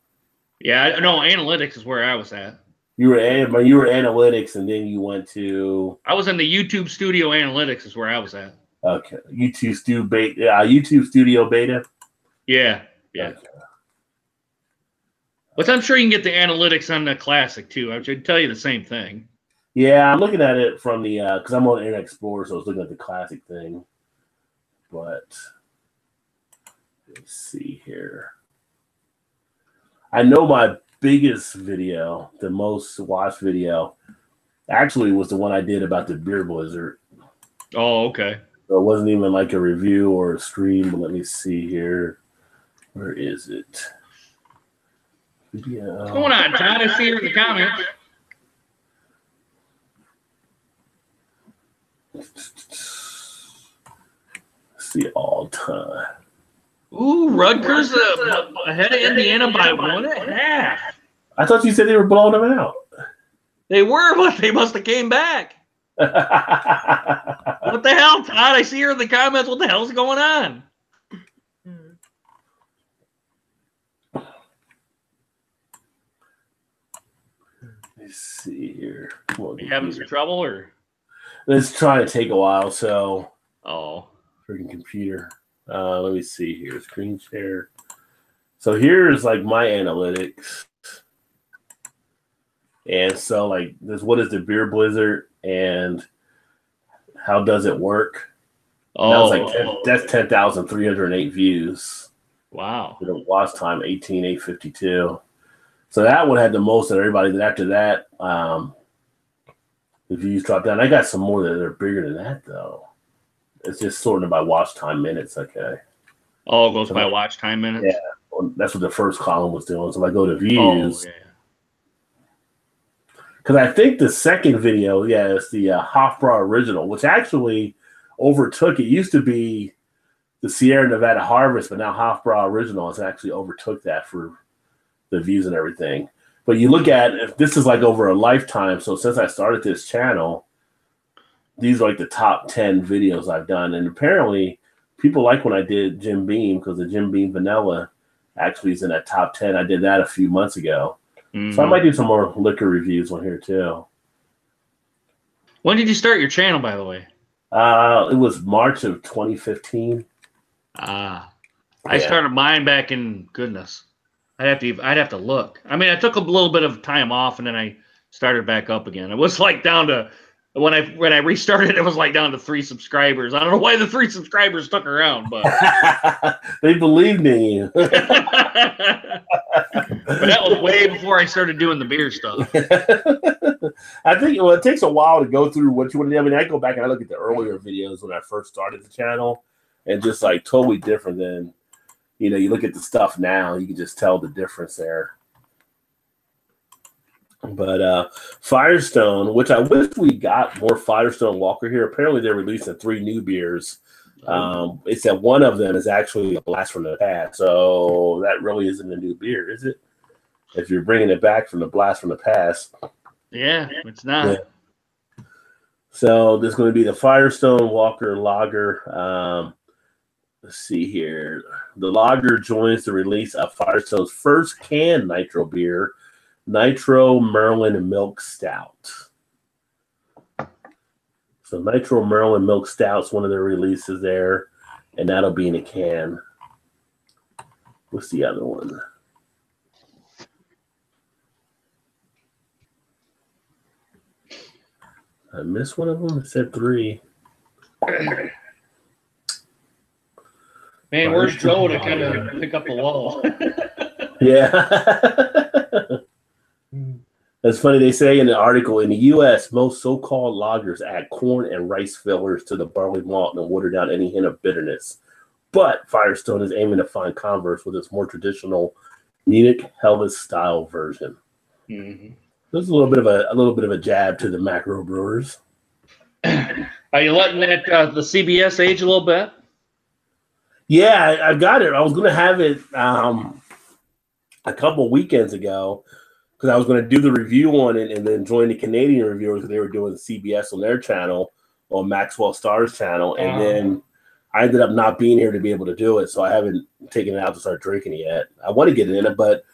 Yeah, no, analytics is where I was at. You were analytics, and then you went to. I was in the YouTube Studio Analytics is where I was at. Okay, YouTube Studio Beta. Yeah. Okay. But I'm sure you can get the analytics on the Classic too. I should tell you the same thing. Yeah, I'm looking at it from the because I'm on Internet Explorer, so I was looking at the Classic thing. But let's see here. I know my biggest video, the most watched video, actually was the one I did about the beer blizzard. Oh, okay. So it wasn't even like a review or a stream, but let me see here. Where is it? Video. What's going on, Todd? I see you in the comments. See all time. Ooh, Rutgers ahead of Indiana by 1.5. I thought you said they were blowing them out. They were, but they must have came back. What the hell, Todd? I see her in the comments. What the hell's going on? Let's see here. You having some trouble, or? It's trying to take a while, so. Oh. Freaking computer. Let me see here. Screen share. So here's like my analytics. And so like this, what is the beer blizzard and how does it work? Oh, that's 10,308 views. Wow. The watch time 18,852. So that one had the most of everybody. Then after that, the views dropped down. I got some more that are bigger than that though. It's just sorting by watch time minutes. Okay. Oh, it goes by watch time minutes? Yeah. Well, that's what the first column was doing. So if I go to views. Oh, yeah. Because I think the second video, it's the Hofbrau Original, which actually overtook. It used to be the Sierra Nevada Harvest, but now Hofbrau Original has actually overtook that for the views and everything. But you look at if this is like over a lifetime. So since I started this channel, these are like the top 10 videos I've done. And apparently people like when I did Jim Beam, because the Jim Beam Vanilla actually is in that top 10. I did that a few months ago. So I might do some more liquor reviews on here too. When did you start your channel, by the way? It was March of 2015. I started mine back in goodness. I'd have to look. I mean, I took a little bit of time off and then I started back up again. It was like down to when I restarted, it was like down to 3 subscribers. I don't know why the 3 subscribers stuck around, but they believed in you. But that was way before I started doing the beer stuff. I think it takes a while to go through what you want to do. I mean, I go back and I look at the earlier videos when I first started the channel, and just like totally different than, you look at the stuff now, you can just tell the difference there. But Firestone, which I wish we got more Firestone Walker here. Apparently they're releasing 3 new beers. It said one of them is actually a blast from the past. So that really isn't a new beer, is it? If you're bringing it back from the blast from the past. Yeah, it's not. Yeah. So there's going to be the Firestone Walker Lager. Let's see here. The lager joins the release of Firestone's first canned nitro beer, Nitro Maryland Milk Stout. So Nitro Maryland Milk Stout's one of their releases there, and that'll be in a can. What's the other one? I missed one of them. It said 3. Man, where's Joe to kind of pick up the wall? Yeah. That's funny. They say in the article, in the U.S., most so-called lagers add corn and rice fillers to the barley malt and water down any hint of bitterness. But Firestone is aiming to find converse with its more traditional Munich Hellas style version. Mm-hmm. There's a little bit of a jab to the macro brewers. Are you letting that the CBS age a little bit? Yeah, I got it. I was going to have it a couple weekends ago because I was going to do the review on it and then join the Canadian reviewers because they were doing CBS on their channel, on Maxwell Star's channel. And then I ended up not being here to be able to do it, so I haven't taken it out to start drinking it yet. I want to get it in it, but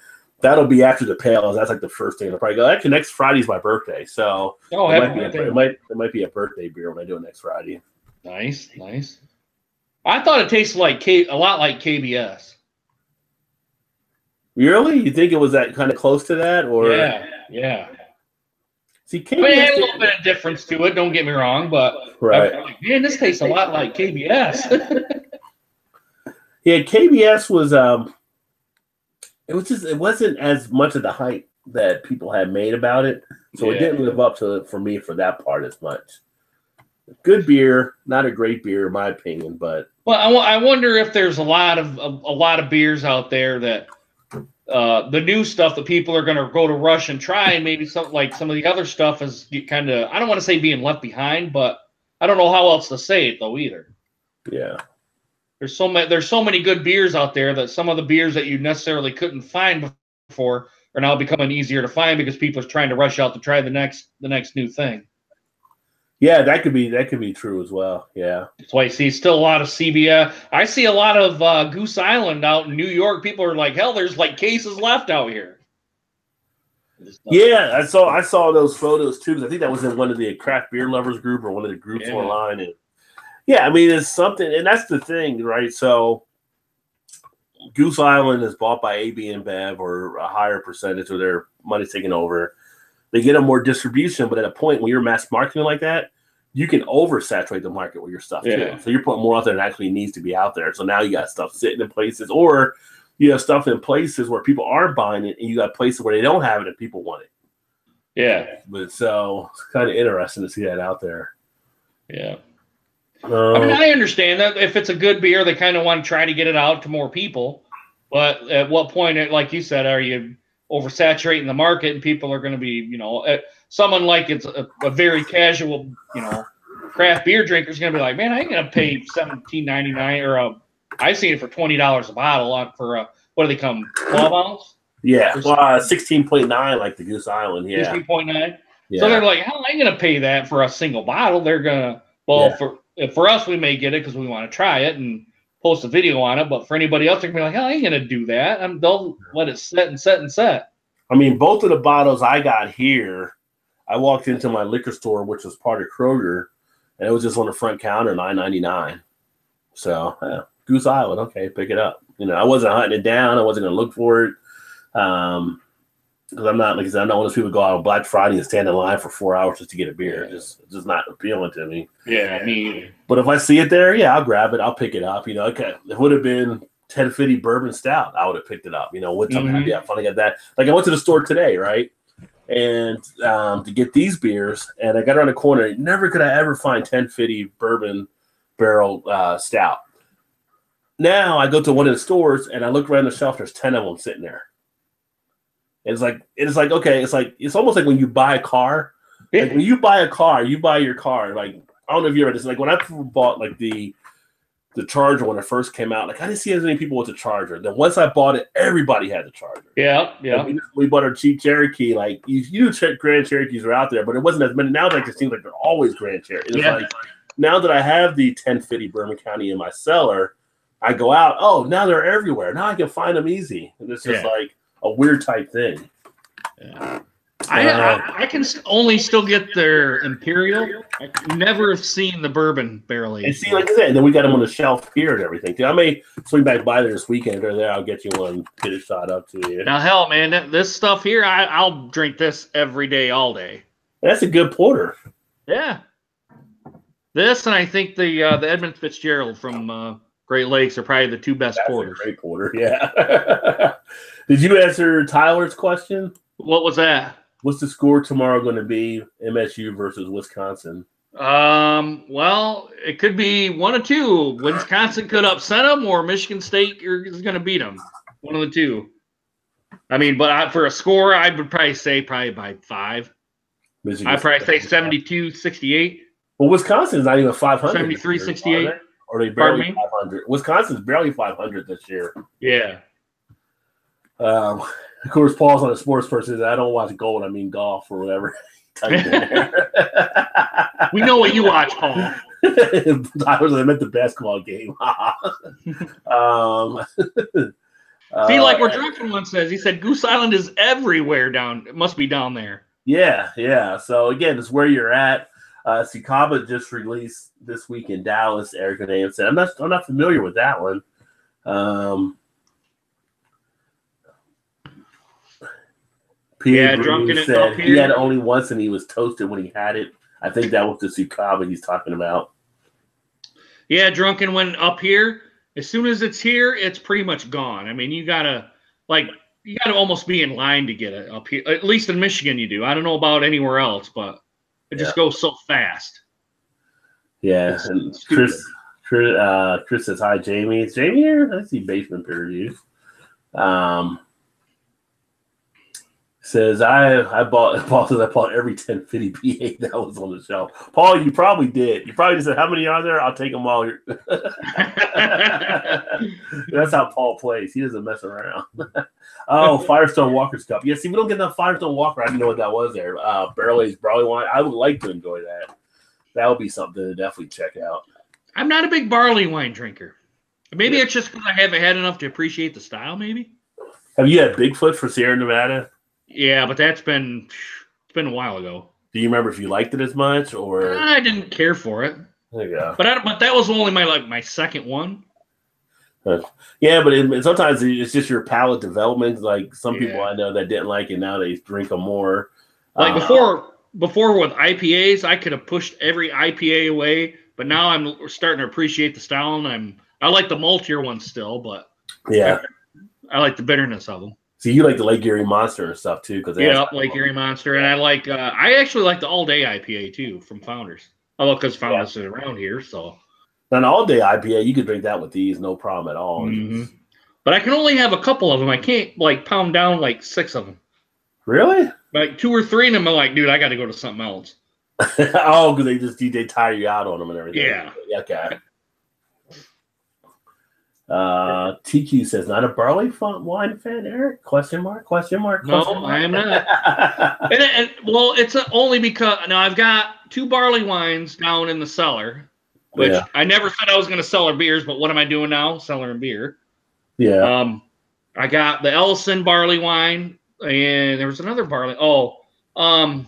that'll be after the Pales. That's like the first thing I'll probably go. Actually, next Friday's my birthday, so it might be a birthday beer when I do it next Friday. Nice. I thought it tasted like a lot like KBS. Really? You think it was that kind of close to that, or yeah? See, KBS it had a little bit of difference to it. Don't get me wrong, but right. I'm like, man, this tastes a lot like KBS. Yeah, KBS was it wasn't as much of the hype that people had made about it, so it didn't live up to it for me for that part as much. Good beer, not a great beer in my opinion, but I wonder if there's a lot of beers out there that the new stuff that people are going to go to rush and try, and maybe some of the other stuff is kind of, I don't want to say being left behind, but I don't know how else to say it though either. Yeah. There's so many good beers out there that some of the beers that you necessarily couldn't find before are now becoming easier to find because people are trying to rush out to try the next new thing. Yeah, that could be true as well. Yeah. That's why you see still a lot of CBS. I see a lot of Goose Island out in New York. People are like, hell, there's like cases left out here. Yeah, I saw those photos too, because I think that was in one of the craft beer lovers group or one of the groups online. And yeah, I mean, it's something, and that's the thing, right? So Goose Island is bought by AB InBev or a higher percentage of their money's taken over. They get a more distribution, but at a point when you're mass marketing like that, you can oversaturate the market with your stuff too. So you're putting more out there than actually needs to be out there. So now you got stuff sitting in places, or you have stuff in places where people aren't buying it, and you got places where they don't have it and people want it. Yeah. But so it's kind of interesting to see that out there. Yeah. I mean, I understand that if it's a good beer, they kind of want to try to get it out to more people. But at what point, like you said, are you oversaturating the market and people are going to be, someone like it's a very casual, craft beer drinker is going to be like, man, I ain't going to pay $17.99 or I've seen it for $20 a bottle for what do they come 12 ounce? Yeah, 16.9 like the Goose Island. Yeah, 16.9. yeah. So they're like, how am I going to pay that for a single bottle? They're gonna for us we may get it because we want to try it and post a video on it. But for anybody else, they're gonna be like, hell, I ain't gonna do that. They'll let it set and set and set. I mean, both of the bottles I got here, I walked into my liquor store, which was part of Kroger, and it was just on the front counter, $9.99. So Goose Island, okay, pick it up. I wasn't hunting it down. I wasn't gonna look for it. Because I'm not, like I said, I'm not one of those people who go out on Black Friday and stand in line for 4 hours just to get a beer. It's just not appealing to me. Yeah, me. But if I see it there, I'll grab it. I'll pick it up. Okay, it would have been 1050 bourbon stout. I would have picked it up. What time I'd have fun to get that. Like I went to the store today, right? And to get these beers, and I got around the corner. Never could I ever find 1050 bourbon barrel stout. Now I go to one of the stores and I look around the shelf. There's 10 of them sitting there. It's like okay. It's almost like when you buy a car. Like when you buy a car, you buy your car. Like I don't know if you ever just like when I bought like the Charger when it first came out. Like I didn't see as many people with the Charger. Then once I bought it, everybody had the Charger. Yeah. Like we bought our cheap Cherokee. Like you knew Grand Cherokees were out there, but it wasn't as many. Now it seems like they're always Grand Cherokees. It's like now that I have the 1050 Bourbon County in my cellar, I go out. Oh, now they're everywhere. Now I can find them easy. And it's just like a weird type thing. Yeah. I can only still get their Imperial. I never have seen the bourbon barrel aged. And see, like I said, and then we got them on the shelf here and everything. Too. I may swing back by there this weekend or there. I'll get you one, get it shot up to you. Now, hell, man, this stuff here, I'll drink this every day, all day. That's a good porter. Yeah. This and I think the Edmund Fitzgerald from Great Lakes are probably the two best porters. A great porter, yeah. Did you answer Tyler's question? What was that? What's the score tomorrow going to be? MSU versus Wisconsin. Well, it could be one of two. Wisconsin could upset them, or Michigan State is going to beat them. One of the two. I mean, but for a score, I would probably say by 5. I'd probably say 72-68. Well, Wisconsin's not even 500. 73-68. Or they barely 500. Wisconsin's barely 500 this year. Yeah. Of course, Paul's on a sports person. I don't watch gold. I mean golf or whatever. We know what you watch, Paul. I meant the basketball game. See, like where Drunken One says, he said Goose Island is everywhere down. It must be down there. Yeah. So again, it's where you're at. Sikaba just released this week in Dallas. Eric and AM said, I'm not familiar with that one. Drunken said up here. He had it only once and he was toasted when he had it. I think that was the Sikaba he's talking about. Yeah, Drunken went up here. As soon as it's here, it's pretty much gone. I mean, you gotta almost be in line to get it up here. At least in Michigan, you do. I don't know about anywhere else, but it just goes so fast. Yeah, and Chris says hi, Jamie. Is Jamie here? I see Basement Peer Reviews. Says I bought every 1050 P8 that was on the shelf. Paul, you probably did. You probably just said, how many are there? I'll take them all. That's how Paul plays. He doesn't mess around. Firestone Walker's Cup. Yeah, see, we don't get enough Firestone Walker. I didn't know what that was there. Barrel-aged barley wine. I would like to enjoy that. That would be something to definitely check out. I'm not a big barley wine drinker. Maybe it's just because I haven't had enough to appreciate the style, maybe. Have you had Bigfoot for Sierra Nevada? Yeah, but it's been a while ago. Do you remember if you liked it as much, or I didn't care for it? There you go. But that was only my second one. Yeah, but sometimes it's just your palate development. Like some people I know that didn't like it, now they drink them more. Like before with IPAs, I could have pushed every IPA away, but now I'm starting to appreciate the style, and I like the maltier ones still, but I like the bitterness of them. See, you like the Lake Erie Monster and stuff too, because Lake Erie Monster, and I actually like the All Day IPA too from Founders. Although because Founders is around here, so. An All Day IPA, you could drink that with these, no problem at all. Mm-hmm. But I can only have a couple of them. I can't pound down 6 of them. Really? 2 or 3 of them. I'm like, dude, I got to go to something else. Oh, because they tire you out on them and everything. Yeah. Okay. TQ says, not a barley wine fan, Eric? Question mark, question mark, question No, mark. I am not. Well, it's only because now I've got 2 barley wines down in the cellar, which I never said I was going to cellar beers, but what am I doing now? Cellaring beer. Yeah. I got the Ellison barley wine, and there was another barley. The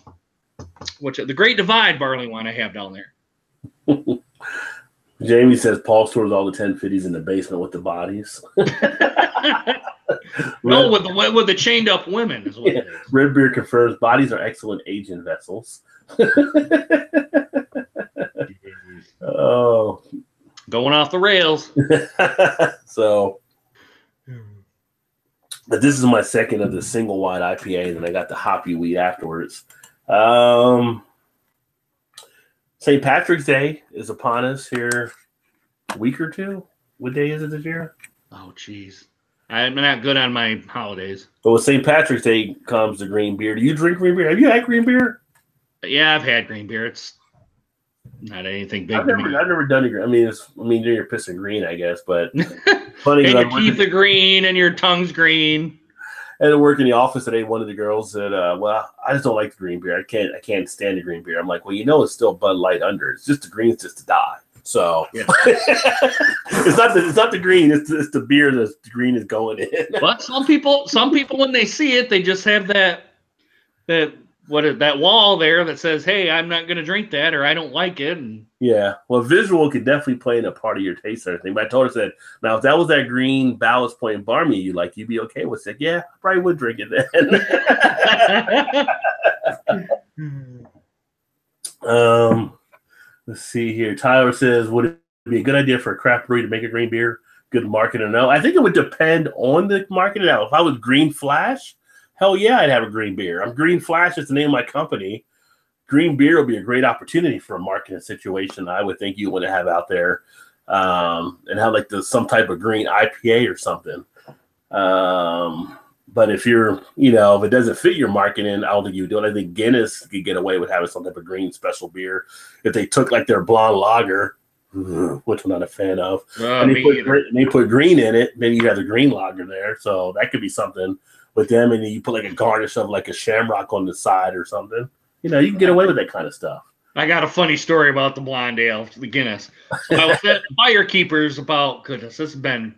Great Divide barley wine I have down there. Jamie says Paul stores all the 1050s in the basement with the bodies. No, with the chained up women is what it is. Red Beer confirms bodies are excellent aging vessels. Oh, going off the rails. So, but this is my second of the single wide IPA, and then I got the hoppy wheat afterwards. St. Patrick's Day is upon us here. A week or two. What day is it this year? Oh, jeez. I'm not good on my holidays. But with St. Patrick's Day comes the green beer. Do you drink green beer? Have you had green beer? Yeah, I've had green beer. It's not anything big. I've never done it. I mean, you're pissing green, I guess. But funny, and your teeth are green and your tongue's green. And I work in the office today. One of the girls said, "Well, I just don't like the green beer. I can't stand the green beer." I'm like, "Well, it's still Bud Light under. It's just the green's just to die." So yeah. it's not the green. It's the beer that the green is going in. But some people when they see it, they just have that wall there that says, "Hey, I'm not going to drink that," or "I don't like it." And yeah, well, visual could definitely play in a part of your taste or anything. But I told her, said, now if that was that green Ballast Point Barmy you'd be okay with it. Yeah, I probably would drink it then. Let's see here. Tyler says, would it be a good idea for a craft brewery to make a green beer? Good market or no? I think it would depend on the market. Now, if I was Green Flash, hell yeah, I'd have a green beer. I'm Green Flash. It's the name of my company. Green beer will be a great opportunity for a marketing situation. I would think you want to have out there and have like some type of green IPA or something. But if you're, if it doesn't fit your marketing, I don't think you would do it. I think Guinness could get away with having some type of green special beer if they took like their blonde lager, which I'm not a fan of, and they put green in it. Then you have the green lager there, so that could be something with them. And then you put like a garnish of like a shamrock on the side or something. You can get away with that kind of stuff. I got a funny story about the blonde ale, the Guinness. So I was at Firekeepers this has been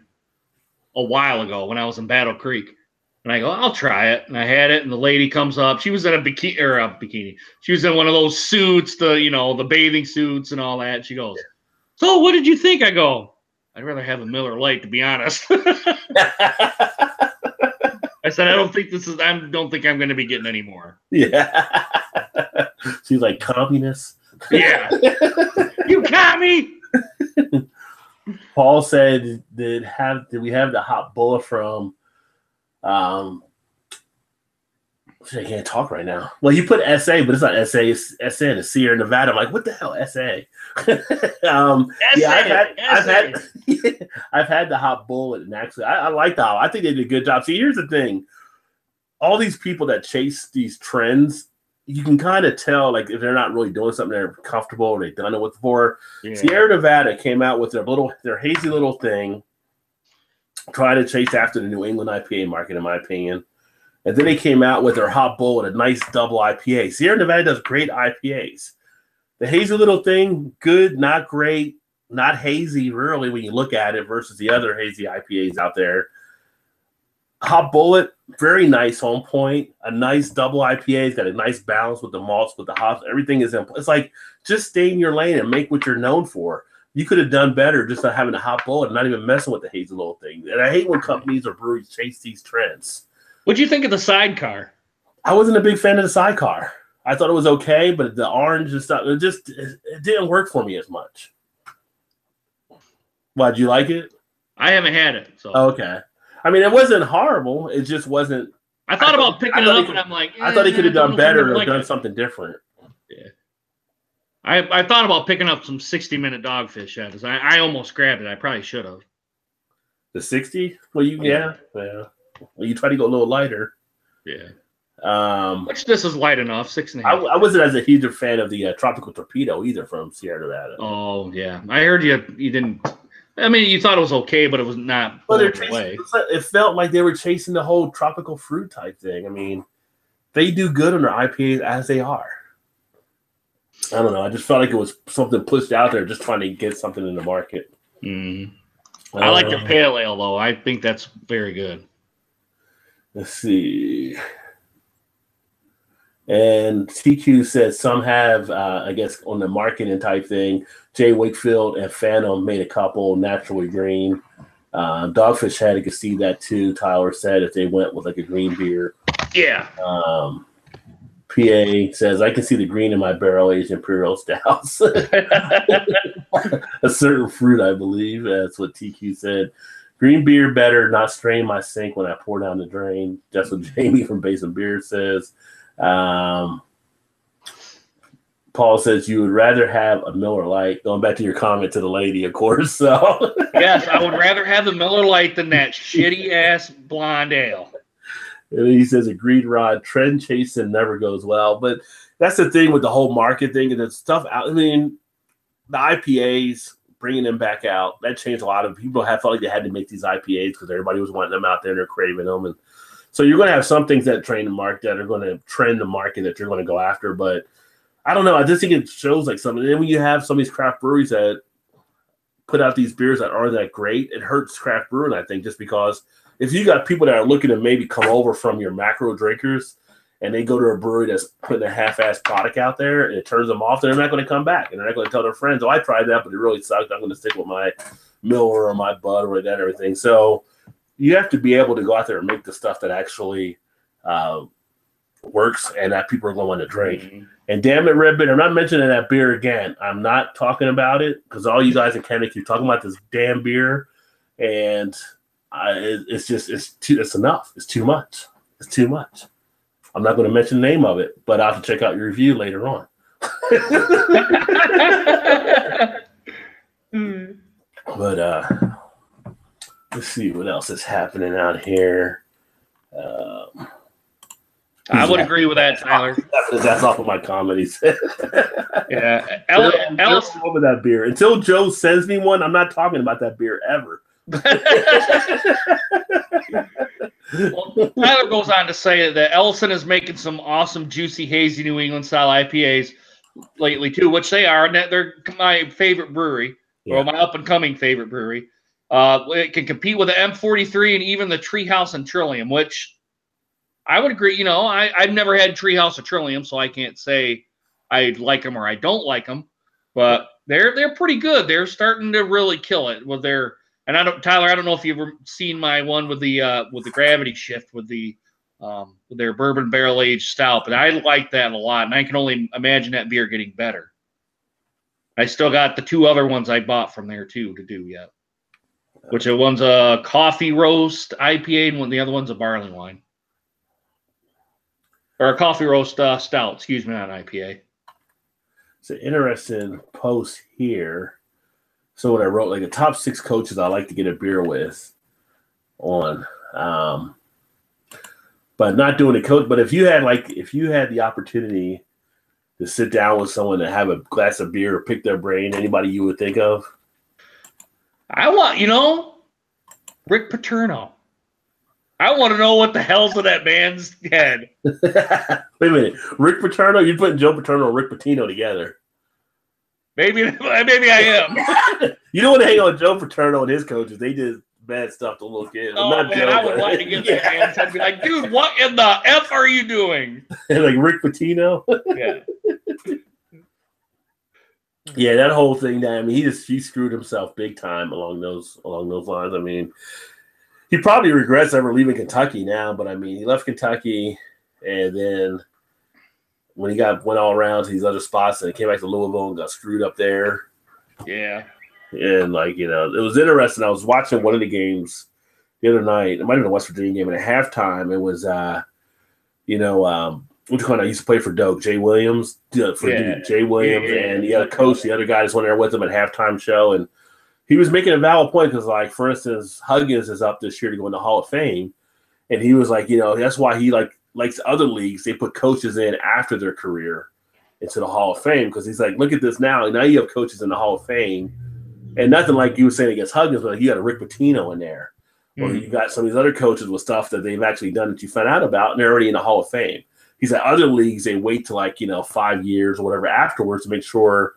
a while ago when I was in Battle Creek. And I go, I'll try it. And I had it, and the lady comes up. She was in a bikini. She was in one of those suits, the bathing suits and all that. She goes, so what did you think? I go, I'd rather have a Miller Lite, to be honest. I said, I don't think I'm going to be getting any more. Yeah. She's like, communist. Yeah. You commie. Paul said, did we have the hot bullet from I can't talk right now. Well, you put SA, but it's not SA. It's SN. It's Sierra Nevada. I'm like, what the hell, SA? Yeah, I've had the hot bullet, and actually, I like the hot. I think they did a good job. See, here's the thing: all these people that chase these trends, you can kind of tell, like, if they're not really doing something they're comfortable or they've done it before. Yeah. Sierra Nevada came out with their hazy little thing. Try to chase after the New England IPA market, in my opinion. And then they came out with their hot bullet, a nice double IPA. Sierra Nevada does great IPAs. The hazy little thing, good, not great, not hazy, really, when you look at it versus the other hazy IPAs out there. Hot bullet, very nice on point. A nice double IPA. It's got a nice balance with the malts, with the hops. Everything is in. It's like, just stay in your lane and make what you're known for. You could have done better just not having a hot bullet and not even messing with the hazy little thing. And I hate when companies or breweries chase these trends. What'd you think of the sidecar? I wasn't a big fan of the sidecar. I thought it was okay, but the orange and stuff, it didn't work for me as much. Why, did you like it? I haven't had it. So okay. I mean, it wasn't horrible. It just wasn't. I thought about picking it up, and I'm like, I thought he could have done better or done something different. Yeah. I thought about picking up some 60-minute Dogfish because I almost grabbed it. I probably should have. The 60? Well, yeah. Well, you try to go a little lighter. Yeah. Which this is light enough, 6.5. I wasn't as a huge fan of the Tropical Torpedo either from Sierra Nevada. Oh yeah, I heard you didn't. I mean, you thought it was okay, but it was not blowing away. It felt like they were chasing the whole tropical fruit type thing. I mean, they do good on their IPAs as they are. I don't know. I just felt like it was something pushed out there, just trying to get something in the market. I like the pale ale, though. I think that's very good. Let's see. And TQ said some have, I guess, on the marketing type thing. Jay Wakefield and Phantom made a couple naturally green. Dogfish Head, you could see that too. Tyler said if they went with like a green beer. Yeah. PA says, I can see the green in my barrel-aged Imperial Stouts. A certain fruit, I believe. That's what TQ said. Green beer better not strain my sink when I pour down the drain. That's what Jamie from Basin Beer says. Paul says you would rather have a Miller Lite. Going back to your comment to the lady, of course. So yes, I would rather have the Miller Lite than that shitty-ass blonde ale. And he says, agreed, Rod. Trend chasing never goes well. But that's the thing with the whole market thing and the stuff out. I mean, the IPAs, bringing them back out, that changed a lot of people. Felt like they had to make these IPAs because everybody was wanting them out there and they're craving them. And so you're going to have some things that train the market that are going to trend the market that you're going to go after. But I don't know. I just think it shows like something. And then when you have some of these craft breweries that put out these beers that aren't that great, it hurts craft brewing, I think, just because if you got people that are looking to maybe come over from your macro drinkers and they go to a brewery that's putting a half-ass product out there and it turns them off, they're not going to come back. And they're not going to tell their friends, oh, I tried that, but it really sucked. I'm going to stick with my Miller or my Bud or that and everything. So you have to be able to go out there and make the stuff that actually works and that people are going to drink. Mm-hmm. And damn it, Red Beer, I'm not mentioning that beer again. I'm not talking about it because all you guys in Canada keep talking about this damn beer. And it's enough. It's too much. It's too much. I'm not going to mention the name of it, but I'll have to check out your review later on. But let's see what else is happening out here. I would agree with that, Tyler. That's off of my comedies. Yeah, Ellis over that beer. Until Joe sends me one, I'm not talking about that beer ever. Well, Tyler goes on to say that Ellison is making some awesome, juicy, hazy New England style IPAs lately too, which they are. And they're my favorite brewery, or my up and coming favorite brewery. It can compete with the M43 and even the Treehouse and Trillium, which I would agree. You know, I've never had Treehouse or Trillium, so I can't say I like them or I don't like them. But they're pretty good. They're starting to really kill it with their. And Tyler, I don't know if you've ever seen my one with the gravity shift with their bourbon barrel aged stout, but I like that a lot, and I can only imagine that beer getting better. I still got the two other ones I bought from there too to do yet, which one's a coffee roast IPA and the other one's a barley wine, or a coffee roast stout. Excuse me, not IPA. It's an interesting post here. So what I wrote, like the top 6 coaches I like to get a beer with on, but not doing a coach. But if you had the opportunity to sit down with someone and have a glass of beer or pick their brain, anybody you would think of? I want, Rick Paterno. I want to know what the hell's in that man's head. Wait a minute. Rick Paterno? You're putting Joe Paterno and Rick Pitino together. Maybe I am. You don't want to hang on with Joe Paterno and his coaches. They did bad stuff to little kids. Oh, man, Joe, I would like to get that man and be like, dude, what in the F are you doing? Like Rick Pitino? Yeah. Yeah, that whole thing, I mean, he screwed himself big time along those lines. I mean, he probably regrets ever leaving Kentucky now, but I mean, he left Kentucky and then when he went all around to these other spots and he came back to Louisville and got screwed up there. Yeah. And it was interesting. I was watching one of the games the other night. It might have been a West Virginia game, and at halftime it was what you call it? I used to play for Doak, Jay Williams, Jay Williams, and he had a coach, the other guy just went there with him at halftime show, and he was making a valid point because, like, for instance, Huggins is up this year to go in the Hall of Fame, and he was like, that's why he likes other leagues. They put coaches in after their career into the Hall of Fame because he's like, look at this now. Now you have coaches in the Hall of Fame And nothing like you were saying against Huggins, but like you got a Rick Pitino in there. Or you got some of these other coaches with stuff that they've actually done that you found out about, and they're already in the Hall of Fame. He said other leagues, they wait till 5 years or whatever afterwards to make sure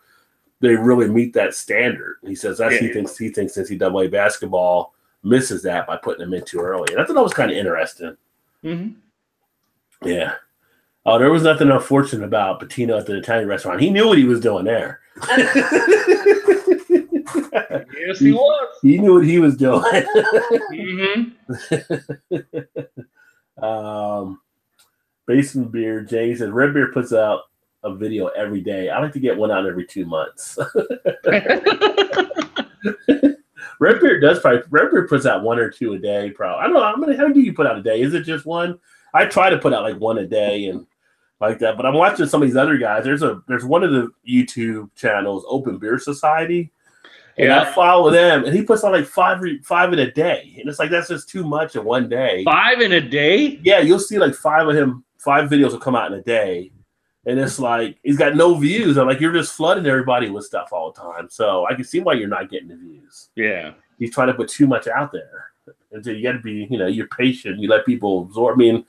they really meet that standard. He says that's he thinks NCAA basketball misses that by putting them in too early. And I thought that was kind of interesting. Mm-hmm. Yeah. Oh, there was nothing unfortunate about Pitino at the Italian restaurant. He knew what he was doing there. Yes, he was. He knew what he was doing. Basement Beer, Jay says, Red Beer puts out a video every day. I like to get one out every 2 months. Red Beer puts out 1 or 2 a day, probably. I don't know. How many do you put out a day? Is it just one? I try to put out like 1 a day and like that. But I'm watching some of these other guys. There's one of the YouTube channels, Open Beer Society. And I follow them, and he puts on like five in a day. And it's like, that's just too much in one day. 5 in a day? Yeah, you'll see like 5 videos will come out in a day. And it's like, he's got no views. I'm like, you're just flooding everybody with stuff all the time. So I can see why you're not getting the views. Yeah. He's trying to put too much out there. And so you got to be, you're patient. You let people absorb. I mean,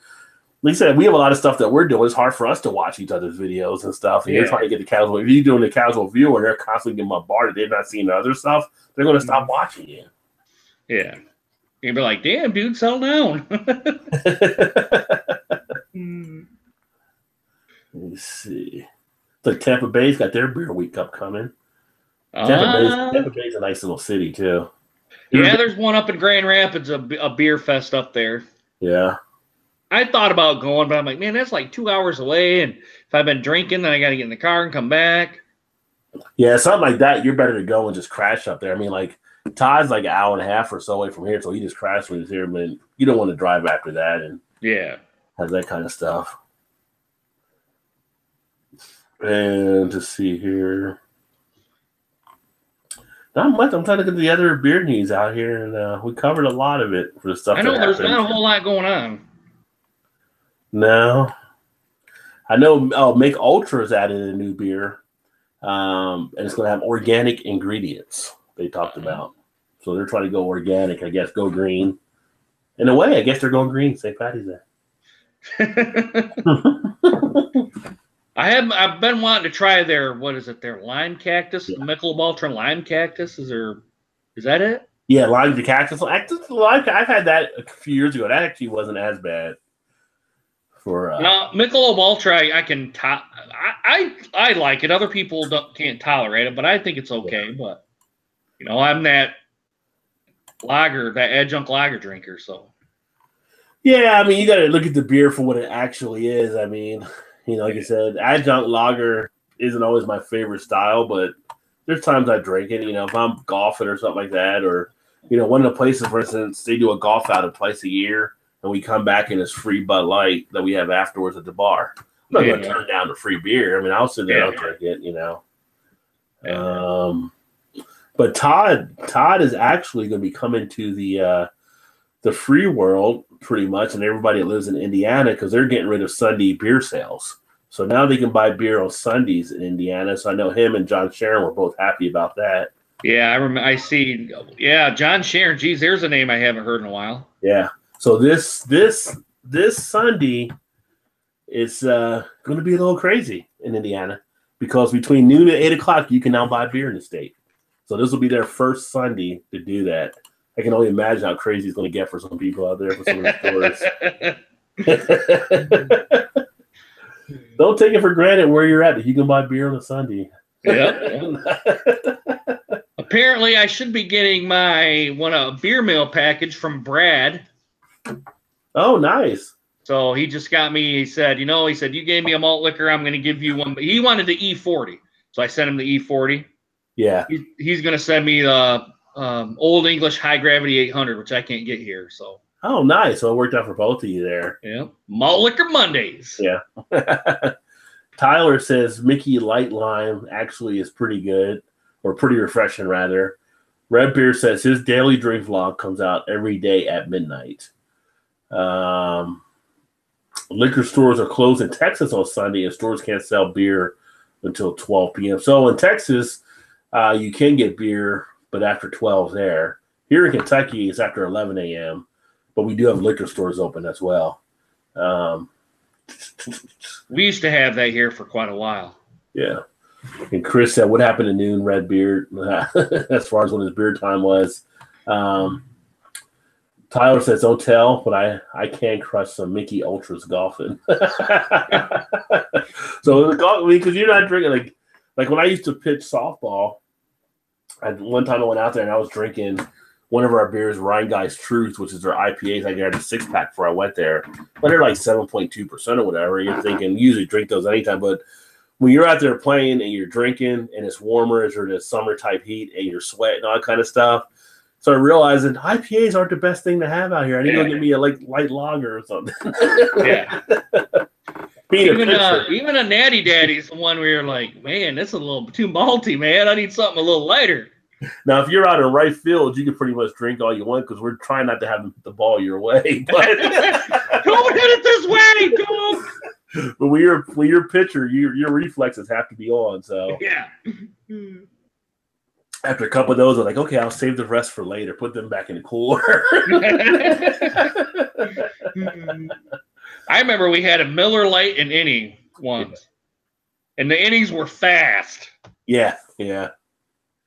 like I said, we have a lot of stuff that we're doing. It's hard for us to watch each other's videos and stuff. And you're trying to get the casual. If you're doing the casual viewer, they're constantly getting bombarded. They're not seeing the other stuff. They're going to stop watching you. Yeah. You'd be like, damn, dude, settle down. Let me see. It's like Tampa Bay's got their beer week upcoming. Tampa Bay's a nice little city, too. There's one up in Grand Rapids, a beer fest up there. Yeah. I thought about going, but I'm like, man, that's like 2 hours away. And if I've been drinking, then I got to get in the car and come back. Yeah, something like that. You're better to go and just crash up there. I mean, like, Todd's like an hour and a half or so away from here, so he just crashed when he's here. But you don't want to drive after that and have that kind of stuff. And to see here. Not much. I'm trying to get the other beer news out here, and we covered a lot of it for the stuff. I know there's not a whole lot going on. No, I know. Make Ultra's added a new beer, and it's going to have organic ingredients. They talked about, so they're trying to go organic. I guess go green. In a way, I guess they're going green. St. Patty's Day. I've been wanting to try their lime cactus, Michelob Ultra lime cactus. Is that it? Yeah, lime the cactus. I've had that a few years ago. That actually wasn't as bad. No, Michelob Ultra, I like it. Other people can't tolerate it, but I think it's okay. But I'm that adjunct lager drinker. So yeah, I mean, you got to look at the beer for what it actually is. I mean, like I said, adjunct lager isn't always my favorite style, but there's times I drink it. If I'm golfing or something like that, or one of the places, for instance, they do a golf outing twice a year. And we come back and it's free Bud Light that we have afterwards at the bar. I'm not going to turn down the free beer. I mean, I'll sit there and drink it, But Todd is actually going to be coming to the free world pretty much, and everybody that lives in Indiana, because they're getting rid of Sunday beer sales. So now they can buy beer on Sundays in Indiana. So I know him and John Sharon were both happy about that. Yeah, I remember. I see. Yeah, John Sharon. Geez, there's a name I haven't heard in a while. Yeah. So this Sunday is going to be a little crazy in Indiana, because between noon and 8 o'clock you can now buy beer in the state. So this will be their first Sunday to do that. I can only imagine how crazy it's going to get for some people out there for some of the stores. Don't take it for granted where you're at that you can buy beer on a Sunday. Yeah. Apparently, I should be getting a beer mail package from Brad. Oh, nice. So he just got me. He said, you gave me a malt liquor. I'm going to give you one. But he wanted the E40, so I sent him the E40. Yeah. He's going to send me the Old English High Gravity 800, which I can't get here. So. Oh, nice. So it worked out for both of you there. Yeah. Malt liquor Mondays. Yeah. Tyler says Mickey Light Lime actually is pretty good, or pretty refreshing rather. Red Beer says his daily drink vlog comes out every day at midnight. Liquor stores are closed in Texas on Sunday, and stores can't sell beer until 12 p.m. So in Texas, you can get beer but after 12 there. Here in Kentucky, it's after 11 a.m., but we do have liquor stores open as well. We used to have that here for quite a while. Yeah. And Chris said, what happened to noon red beer as far as when his beer time was? Tyler says, don't tell, but I can crush some Mickey Ultras golfing. So, because you're not drinking, like when I used to pitch softball, one time I went out there and I was drinking one of our beers, Rhine Guy's Truth, which is their IPAs. I got a 6-pack before I went there, but they're like 7.2% or whatever. You're thinking, usually drink those anytime, but when you're out there playing and you're drinking and it's warmer as you're in the summer type heat and you're sweating, all that kind of stuff. So I realized that IPAs aren't the best thing to have out here. I need to go get me a light lager or something. Yeah. Even a Natty Daddy is the one where you're like, man, this is a little too malty, man. I need something a little lighter. Now, if you're out in right field, you can pretty much drink all you want because we're trying not to have the ball your way. But don't hit it this way, go. But when you're a pitcher, your reflexes have to be on. So yeah. After a couple of those, I'm like, okay, I'll save the rest for later. Put them back in the cooler. I remember we had a Miller Lite and inning once, and the innings were fast. Yeah.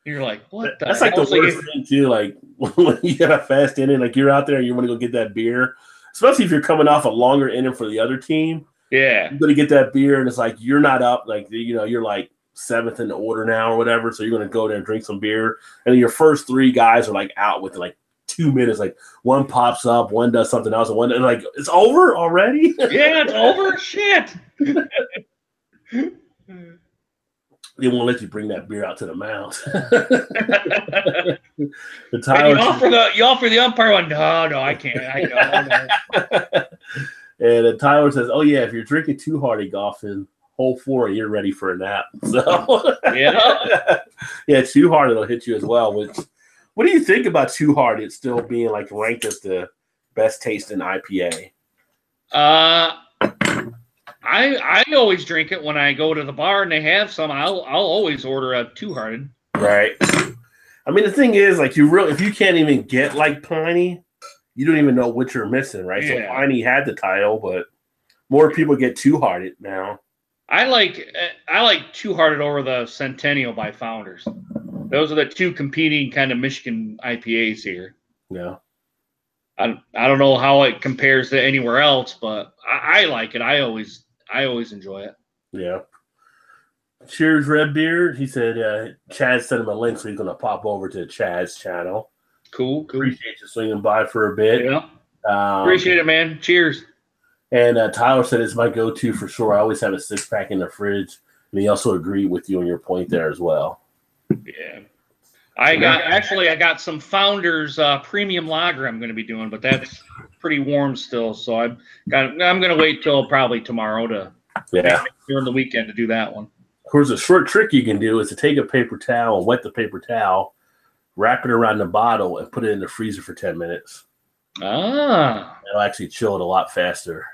You're like, what the That's like the worst thing too. Like when you got a fast inning, like you're out there and you want to go get that beer, especially if you're coming off a longer inning for the other team. Yeah, you're gonna get that beer, and it's like you're not up. Like you're like 7th in the order now or whatever. So you're gonna go there and drink some beer, and then your first 3 guys are like out with like 2 minutes. Like one pops up, one does something else, and one and like it's over already. Yeah, it's over. Shit. They won't let you bring that beer out to the mound. You offer the umpire one. No, I can't. No. And Tyler says, "Oh yeah, if you're drinking too hard at golfing, hole 4, you're ready for a nap." So yeah, too hard it'll hit you as well. Which, what do you think about too hard? It's still being like ranked as the best tasting IPA. I always drink it when I go to the bar and they have some. I'll always order a 2-hearted. Right. I mean, the thing is, like, if you can't even get like Piney, you don't even know what you're missing, right? Yeah. So Piney had the title, but more people get 2-hearted now. I like 2-hearted over the Centennial by Founders. Those are the 2 competing kind of Michigan IPAs here. Yeah. I don't know how it compares to anywhere else, but I like it. I always enjoy it. Yeah. Cheers, Red Beard. He said Chad sent him a link, so he's going to pop over to Chad's channel. Cool. Appreciate you swinging by for a bit. Yeah. Appreciate it, man. Cheers. And Tyler said it's my go-to for sure. I always have a 6-pack in the fridge. And he also agreed with you on your point there as well. Yeah. I got some Founders premium lager I'm going to be doing, but that's pretty warm still. So I'm going to wait till probably tomorrow during the weekend to do that one. Of course, a short trick you can do is to take a paper towel and wet the paper towel, wrap it around the bottle, and put it in the freezer for 10 minutes. Ah. It'll actually chill it a lot faster.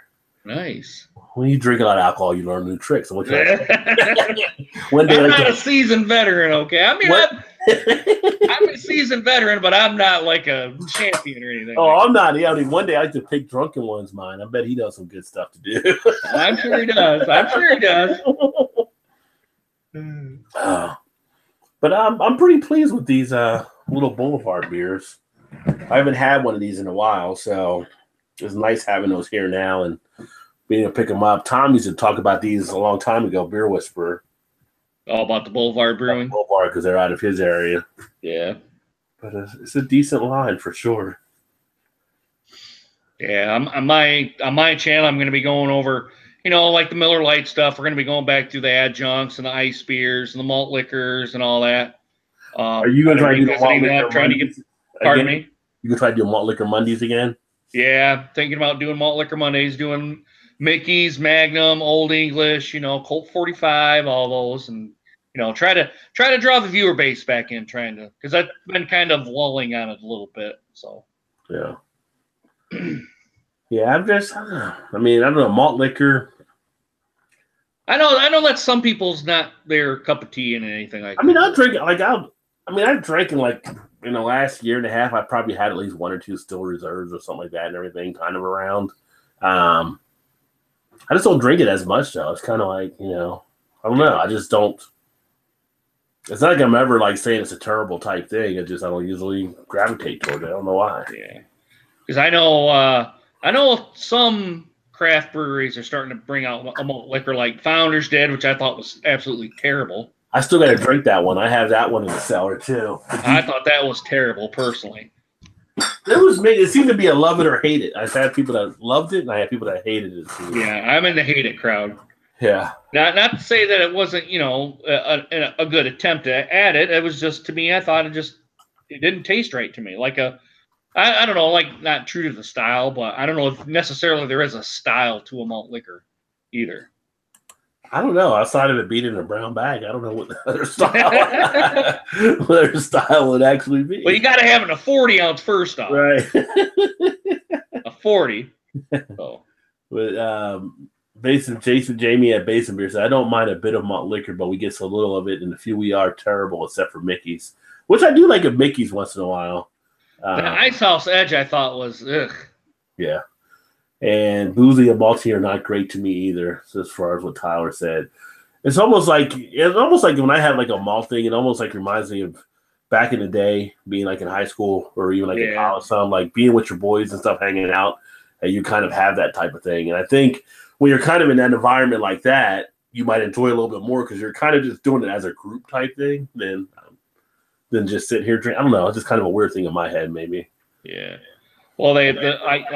Nice. When you drink a lot of alcohol, you learn new tricks. I'm not a seasoned veteran, okay? I mean, I'm a seasoned veteran, but I'm not like a champion or anything. Oh, I'm not. Yeah, I mean, one day I like to pick Drunken One's mind. I bet he knows some good stuff to do. I'm sure he does. But I'm pretty pleased with these little Boulevard beers. I haven't had one of these in a while, so it's nice having those here now and being able to pick them up. Tom used to talk about these a long time ago, Beer Whisperer. Oh, about the Boulevard Brewing? Boulevard, because they're out of his area. Yeah. But it's a decent line for sure. Yeah, on my channel, I'm going to be going over, like the Miller Lite stuff. We're going to be going back through the adjuncts and the ice beers and the malt liquors and all that. Are you going to try to do the malt liquor Mondays? Pardon me? You going to try to do malt liquor Mondays again? Yeah, thinking about doing malt liquor Mondays, doing Mickey's, Magnum, Old English, Colt 45, all those, and try to draw the viewer base back in, because I've been kind of lulling on it a little bit. So yeah, yeah. I don't know, malt liquor. I know that some people's not their cup of tea and anything like that. I mean, I'll drink it. Like I mean, I've drank in like in the last year and a half. I probably had at least one or two still reserves or something like that, and everything kind of around. I just don't drink it as much though. It's kind of like I don't know. I just don't. It's not like I'm ever like saying it's a terrible type thing. It's just I don't usually gravitate toward it. I don't know why. Yeah, because I know some craft breweries are starting to bring out a malt liquor like Founders did, which I thought was absolutely terrible. I still got to drink that one. I have that one in the cellar too. I thought that was terrible personally. It seemed to be a love it or hate it. I've had people that loved it, and I had people that hated it too. Yeah, I'm in the hate it crowd. Yeah. Not to say that it wasn't, a good attempt to add it. It was just, to me, I thought it didn't taste right to me. Like I don't know, like not true to the style, but I don't know if necessarily there is a style to a malt liquor either. I don't know. Outside of it being in a brown bag, I don't know what the other style would actually be. Well, you got to have it a 40-ounce first off. Right. A 40. Oh. But Jason Jamie at Basin Beer said, I don't mind a bit of malt liquor, but we get so little of it, and the few we are terrible, except for Mickey's, which I do like a Mickey's once in a while. The Ice House Edge I thought was ugh. Yeah. And boozy and malty are not great to me either, as far as what Tyler said. It's almost like when I had like a malt thing, it almost like reminds me of back in the day, being like in high school or even like in college, something like being with your boys and stuff, hanging out, and you kind of have that type of thing. And I think when you're kind of in that environment like that, you might enjoy a little bit more because you're kind of just doing it as a group type thing than just sitting here drinking. I don't know. It's just kind of a weird thing in my head, maybe. Yeah. Well, I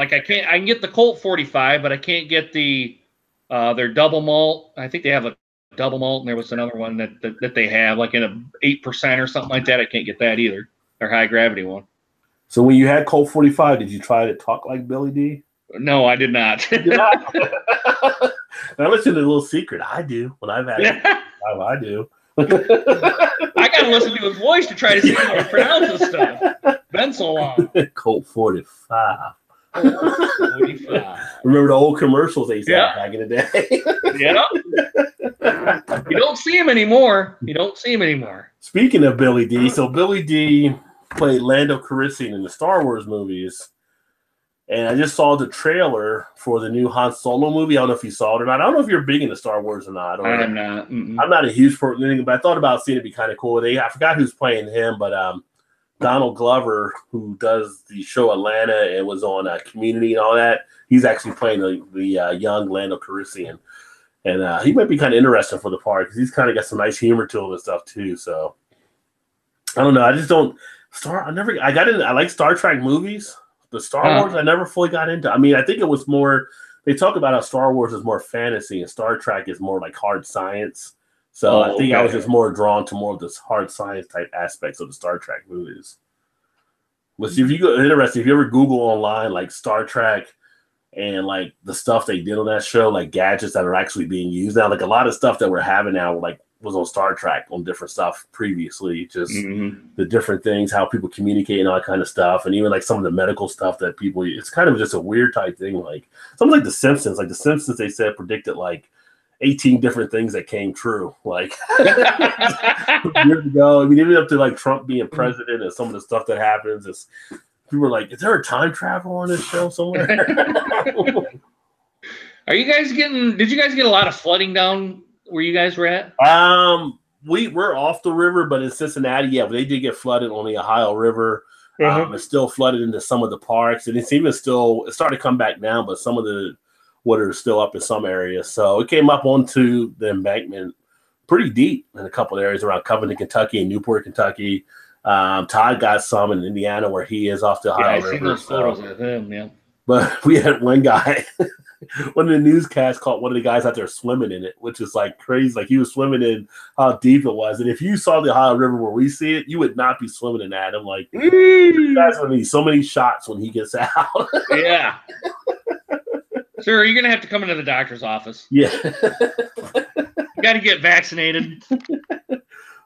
can get the Colt 45, but I can't get their double malt. I think they have a double malt, and there was another one that they have, like in a 8% or something like that. I can't get that either. Their high gravity one. So when you had Colt 45, did you try to talk like Billy D? No, I did not. Now listen to a little secret. I do when I've had it. I do. I gotta listen to his voice to try to see how to pronounce this stuff. Been so long. Colt 45. 45. Remember the old commercials they used to have back in the day? Yeah. You don't see him anymore. Speaking of Billy D, so Billy D played Lando Calrissian in the Star Wars movies. And I just saw the trailer for the new Han Solo movie. I don't know if you saw it or not. I don't know if you're big into Star Wars or not. I'm not. Mm-mm. I'm not a huge person, but I thought about seeing it be kind of cool. I forgot who's playing him, but Donald Glover, who does the show Atlanta and was on Community and all that, he's actually playing the young Lando Calrissian. And he might be kind of interesting for the part because he's kind of got some nice humor to him and stuff too. So I don't know. I just don't I like Star Trek movies. The Star Wars, I never fully got into. I mean, I think it was more, they talk about how Star Wars is more fantasy and Star Trek is more like hard science. So I think I was just more drawn to more of this hard science type aspects of the Star Trek movies. If you ever Google online like Star Trek and like the stuff they did on that show, like gadgets that are actually being used now, like a lot of stuff that we're having now, like was on Star Trek on different stuff previously, just the different things, how people communicate and all that kind of stuff. And even like some of the medical stuff that people, it's kind of just a weird type thing. Like something like The Simpsons, they said predicted like 18 different things that came true. Like years ago, I mean, even up to like Trump being president and some of the stuff that happens is people are like, is there a time travel on this show somewhere? Did you guys get a lot of flooding down where you guys were at? We're off the river, but in Cincinnati, they did get flooded on the Ohio River. It's still flooded into some of the parks, and it's started to come back now, but some of the water is still up in some areas. So it came up onto the embankment pretty deep in a couple of areas around Covington, Kentucky, and Newport, Kentucky. Todd got some in Indiana where he is off the Ohio River. I see those photos of him, yeah. But we had one guy, one of the newscasts caught one of the guys out there swimming in it, which is like crazy. Like he was swimming in how deep it was. And if you saw the Ohio River where we see it, you would not be swimming in that. I'm like, you guys are going to need so many shots when he gets out. Yeah. Sir, you're going to have to come into the doctor's office. Yeah. You got to get vaccinated.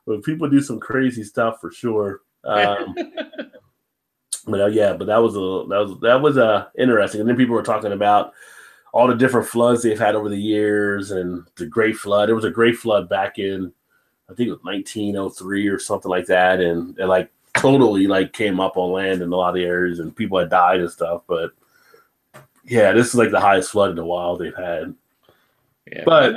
Well, people do some crazy stuff for sure. But that was interesting. And then people were talking about all the different floods they've had over the years and the Great Flood. There was a Great Flood back in I think it was 1903 or something like that, and like totally like came up on land in a lot of the areas, and people had died and stuff. But yeah, this is like the highest flood in the wild they've had. Yeah, but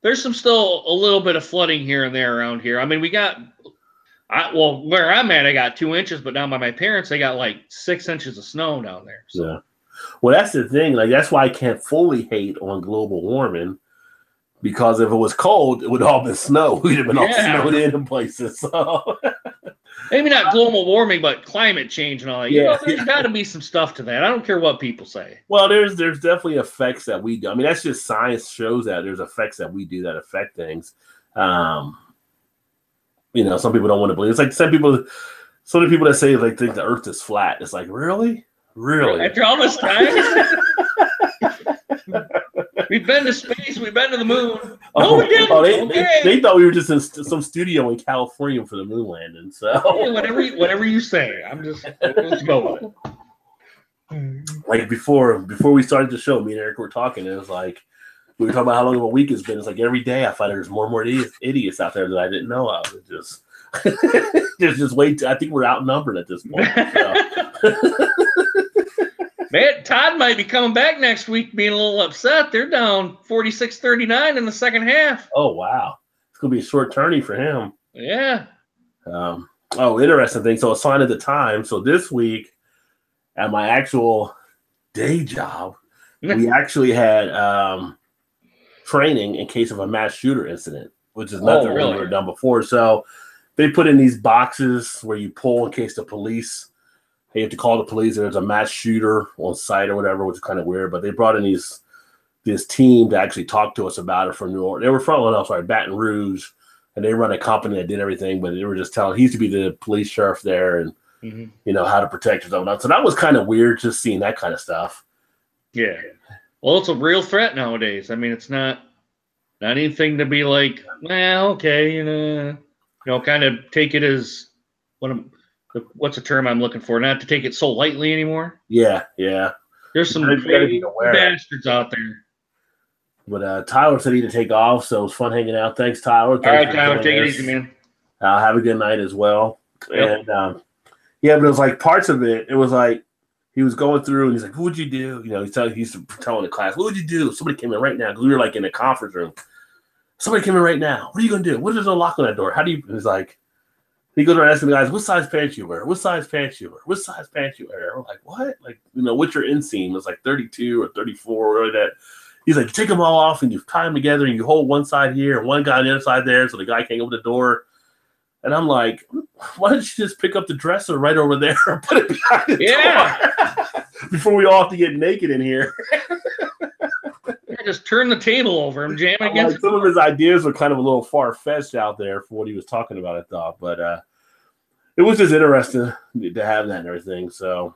there's some still a little bit of flooding here and there around here. I mean, where I'm at, I got 2 inches, but down by my parents, they got like 6 inches of snow down there. So. Yeah. Well, that's the thing. Like, that's why I can't fully hate on global warming, because if it was cold, it would all been snow. We'd have been all snowed in places. So maybe not global warming, but climate change and all that. Yeah. You know, there's got to be some stuff to that. I don't care what people say. Well, there's definitely effects that we do. I mean, that's just science shows that there's effects that we do that affect things. You know, some people don't want to believe. It's like some of the people that say like think the Earth is flat. It's like, really? After all this time, we've been to space. We've been to the moon. No, we didn't. They thought we were just in some studio in California for the moon landing. So whatever you say, let's go with it. Like before we started the show, me and Eric were talking. And it was like we were talking about how long of a week it's been. It's like every day I find there's more and more idiots out there that I didn't know of. It just there's just I think we're outnumbered at this point. So. Man, Todd might be coming back next week being a little upset. They're down 46-39 in the second half. Oh, wow. It's going to be a short tourney for him. Yeah. Interesting thing. So a sign of the time. So this week at my actual day job, we actually had training in case of a mass shooter incident, which is nothing we've ever done before. So they put in these boxes where you pull in case the police – you have to call the police. There's a mass shooter on site or whatever, which is kind of weird. But they brought in this team to actually talk to us about it from New Orleans. They were from Baton Rouge, and they run a company that did everything. But they were just telling he used to be the police sheriff there, and you know how to protect yourself. So that was kind of weird, just seeing that kind of stuff. Yeah, well, it's a real threat nowadays. I mean, it's not anything to be like, well, okay, kind of take it as what's the term I'm looking for? Not to take it so lightly anymore. Yeah. There's some crazy bastards out there. But Tyler said he had to take off, so it was fun hanging out. Thanks, Tyler. All right, Tyler, take it easy, man. Have a good night as well. Yep. And but it was like parts of it. It was like he was going through, and he's like, "What would you do?" You know, he's telling the class, "What would you do? Somebody came in right now," because we were like in a conference room. Somebody came in right now. What are you gonna do? What if there's no lock on that door? How do you? He's like. He goes around asking the guys, what size pants you wear? What size pants you wear? What size pants you wear? I'm like, what? Like, what's your inseam? It's like 32 or 34 or that. He's like, you take them all off and you tie them together and you hold one side here and one guy on the other side there so the guy can't open the door. And I'm like, why don't you just pick up the dresser right over there and put it behind the door before we all have to get naked in here? Just turn the table over and jam it against. Some of his ideas were kind of a little far-fetched out there for what he was talking about, I thought. But it was just interesting to have that and everything. So,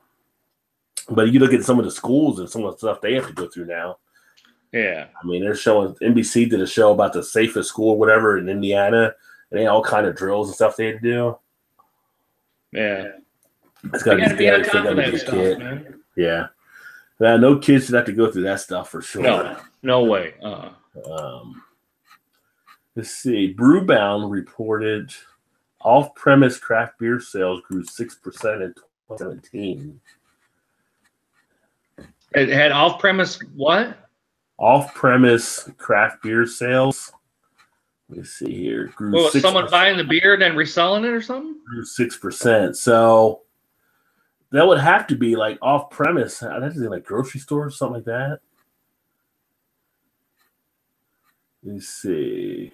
but you look at some of the schools and some of the stuff they have to go through now. Yeah. I mean, they're showing – NBC did a show about the safest school or whatever in Indiana, and they had all kind of drills and stuff they had to do. Yeah. It's got to be on top of that stuff, man. Yeah. No kids should have to go through that stuff for sure. No way. Let's see. Brewbound reported off-premise craft beer sales grew 6% in 2017. It had off-premise what? Off-premise craft beer sales. Let me see here. Grew 6%. Someone buying the beer and then reselling it or something? Grew 6%. So that would have to be like off-premise. That's in like grocery stores, something like that. Let me see.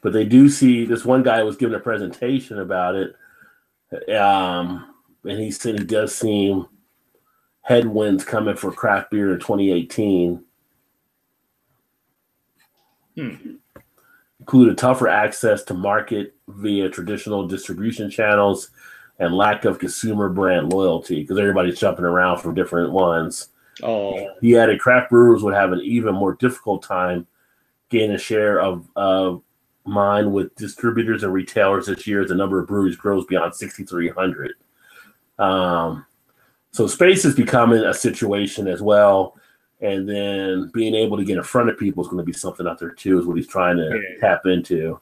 But they do see this one guy was giving a presentation about it. And he said he does see headwinds coming for craft beer in 2018. Included tougher access to market via traditional distribution channels and lack of consumer brand loyalty because everybody's jumping around from different ones. Oh, he added craft brewers would have an even more difficult time gaining a share of mine with distributors and retailers this year as the number of breweries grows beyond 6,300. So space is becoming a situation as well. And then being able to get in front of people is going to be something out there too, is what he's trying to tap into.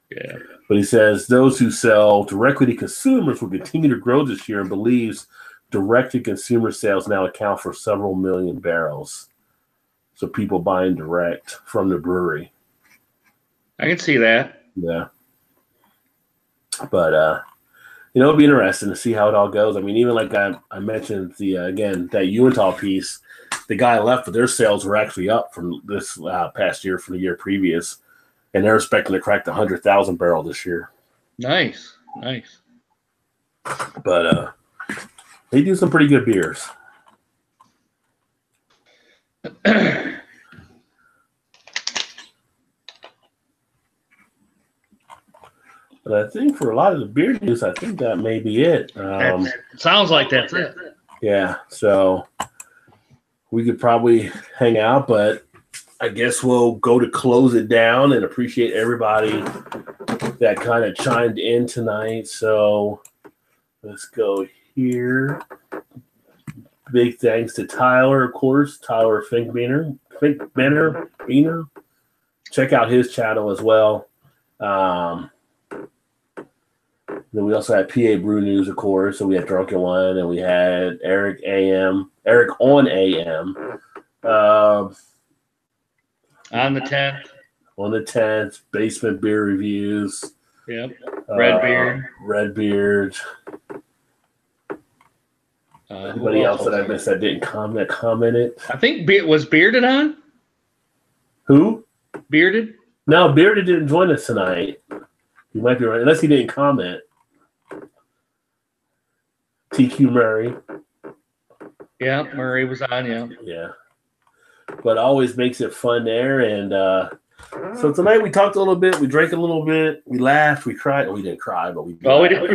Yeah. But he says those who sell directly to consumers will continue to grow this year and believes direct-to-consumer sales now account for several million barrels. So people buying direct from the brewery. I can see that. Yeah. But, it'll be interesting to see how it all goes. I mean, even like I mentioned, again, that Uintah piece, the guy left, but their sales were actually up from this past year from the year previous. And they're expecting to crack the 100,000 barrel this year. Nice. But they do some pretty good beers. But I think for a lot of the beer news, I think that may be it. Sounds like that's it. Yeah, so we could probably hang out, but I guess we'll go to close it down and appreciate everybody that kind of chimed in tonight. So let's go here. Big thanks to Tyler, of course, Tyler Finkbeiner. Check out his channel as well. Then we also had PA Brew News, of course. So we had Drunken One, and we had Eric on AM. On the 10th. On the 10th, Basement Beer Reviews. Yep. Redbeard. Anybody else that I missed that didn't commented? I think was Bearded on? Who? Bearded? No, Bearded didn't join us tonight. You might be right, unless he didn't comment. TQ Murray. Yeah, Murray was on, yeah. Yeah. But always makes it fun there. And so tonight we talked a little bit. We drank a little bit. We laughed. We cried. We didn't cry, but we didn't. Yeah, we didn't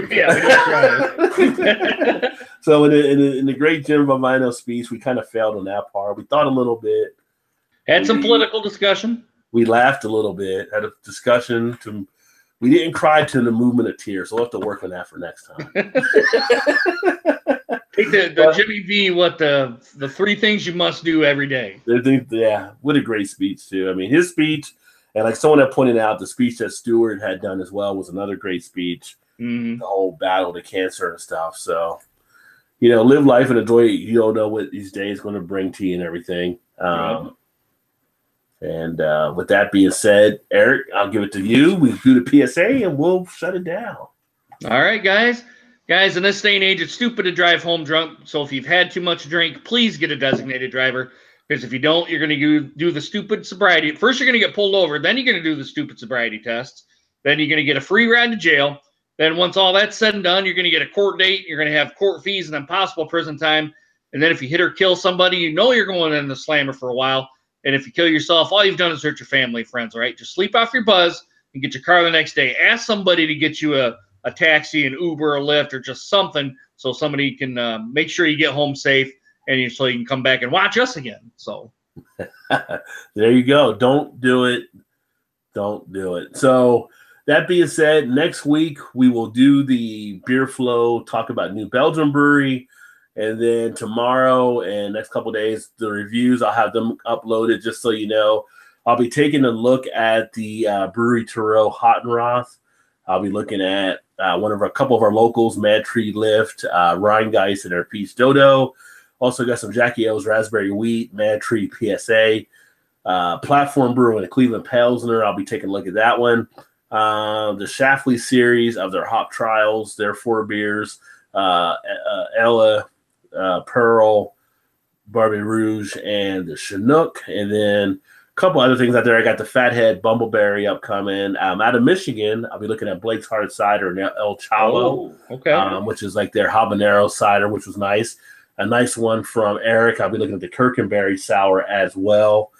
cry. So in the great Jim Bovino speech, we kind of failed on that part. We thought a little bit. Had some political discussion. We laughed a little bit. Had a discussion. We didn't cry to the movement of tears. So we'll have to work on that for next time. Take the Jimmy V, what the 3 things you must do every day. Yeah, what a great speech, too. I mean, his speech, and like someone had pointed out, the speech that Stewart had done as well was another great speech. Mm-hmm. The whole battle to cancer and stuff. So, live life and enjoy it. You don't know what these days going to bring to you and everything. And with that being said, Eric, I'll give it to you. We do the PSA and we'll shut it down. All right, guys. Guys, in this day and age, it's stupid to drive home drunk. So if you've had too much to drink, please get a designated driver. Because if you don't, you're going to do the stupid sobriety. First, you're going to get pulled over. Then you're going to do the stupid sobriety tests. Then you're going to get a free ride to jail. Then once all that's said and done, you're going to get a court date. You're going to have court fees and then possible prison time. And then if you hit or kill somebody, you're going in the slammer for a while. And if you kill yourself, all you've done is hurt your family, friends, all right? Just sleep off your buzz and get your car the next day. Ask somebody to get you a taxi, an Uber, a Lyft, or just something so somebody can make sure you get home safe and so you can come back and watch us again. So there you go. Don't do it. Don't do it. So that being said, next week we will do the Beer Flow, talk about New Belgium Brewery. And then tomorrow and next couple of days, the reviews, I'll have them uploaded just so you know. I'll be taking a look at the Brewery Tureau Hot and Roth. I'll be looking at a couple of our locals, Mad Tree Lift, Rheingeist, and their Peach Dodo. Also got some Jackie O's Raspberry Wheat, Mad Tree PSA, Platform Brew, and a Cleveland Pilsner. I'll be taking a look at that one. The Schlafly series of their hop trials, their 4 beers, Ella, Pearl, Barbie Rouge, and the Chinook. And then a couple other things out there. I got the Fathead Bumbleberry upcoming. Out of Michigan, I'll be looking at Blake's Hard Cider and El Chavo, which is like their habanero cider, which was nice. A nice one from Eric. I'll be looking at the Kirkenberry Sour as well.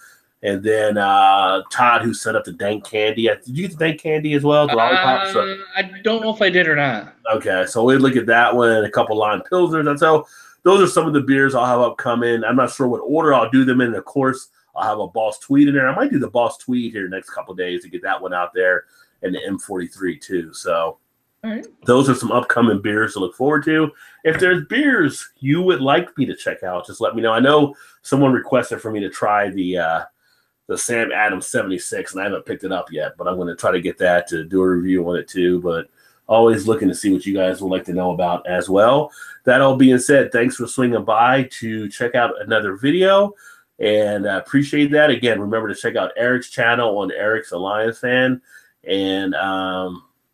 And then Todd, who set up the Dank Candy. Did you get the Dank Candy as well? I don't know if I did or not. Okay, so we'll look at that one, a couple Lime Pilsners. And so those are some of the beers I'll have upcoming. I'm not sure what order I'll do them in. Of course, I'll have a Boss Tweed in there. I might do the Boss Tweed here next couple of days to get that one out there, and the M43 too. So All right. Those are some upcoming beers to look forward to. If there's beers you would like me to check out, just let me know. I know someone requested for me to try the Sam Adams 76, and I haven't picked it up yet, but I'm going to try to get that to do a review on it too. But always looking to see what you guys would like to know about as well. That all being said, thanks for swinging by to check out another video, and appreciate that. Again, remember to check out Eric's channel on Eric's Alliance Fan, and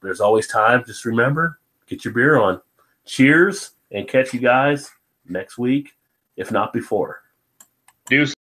there's always time. Just remember, get your beer on. Cheers, and catch you guys next week, if not before. Deuce.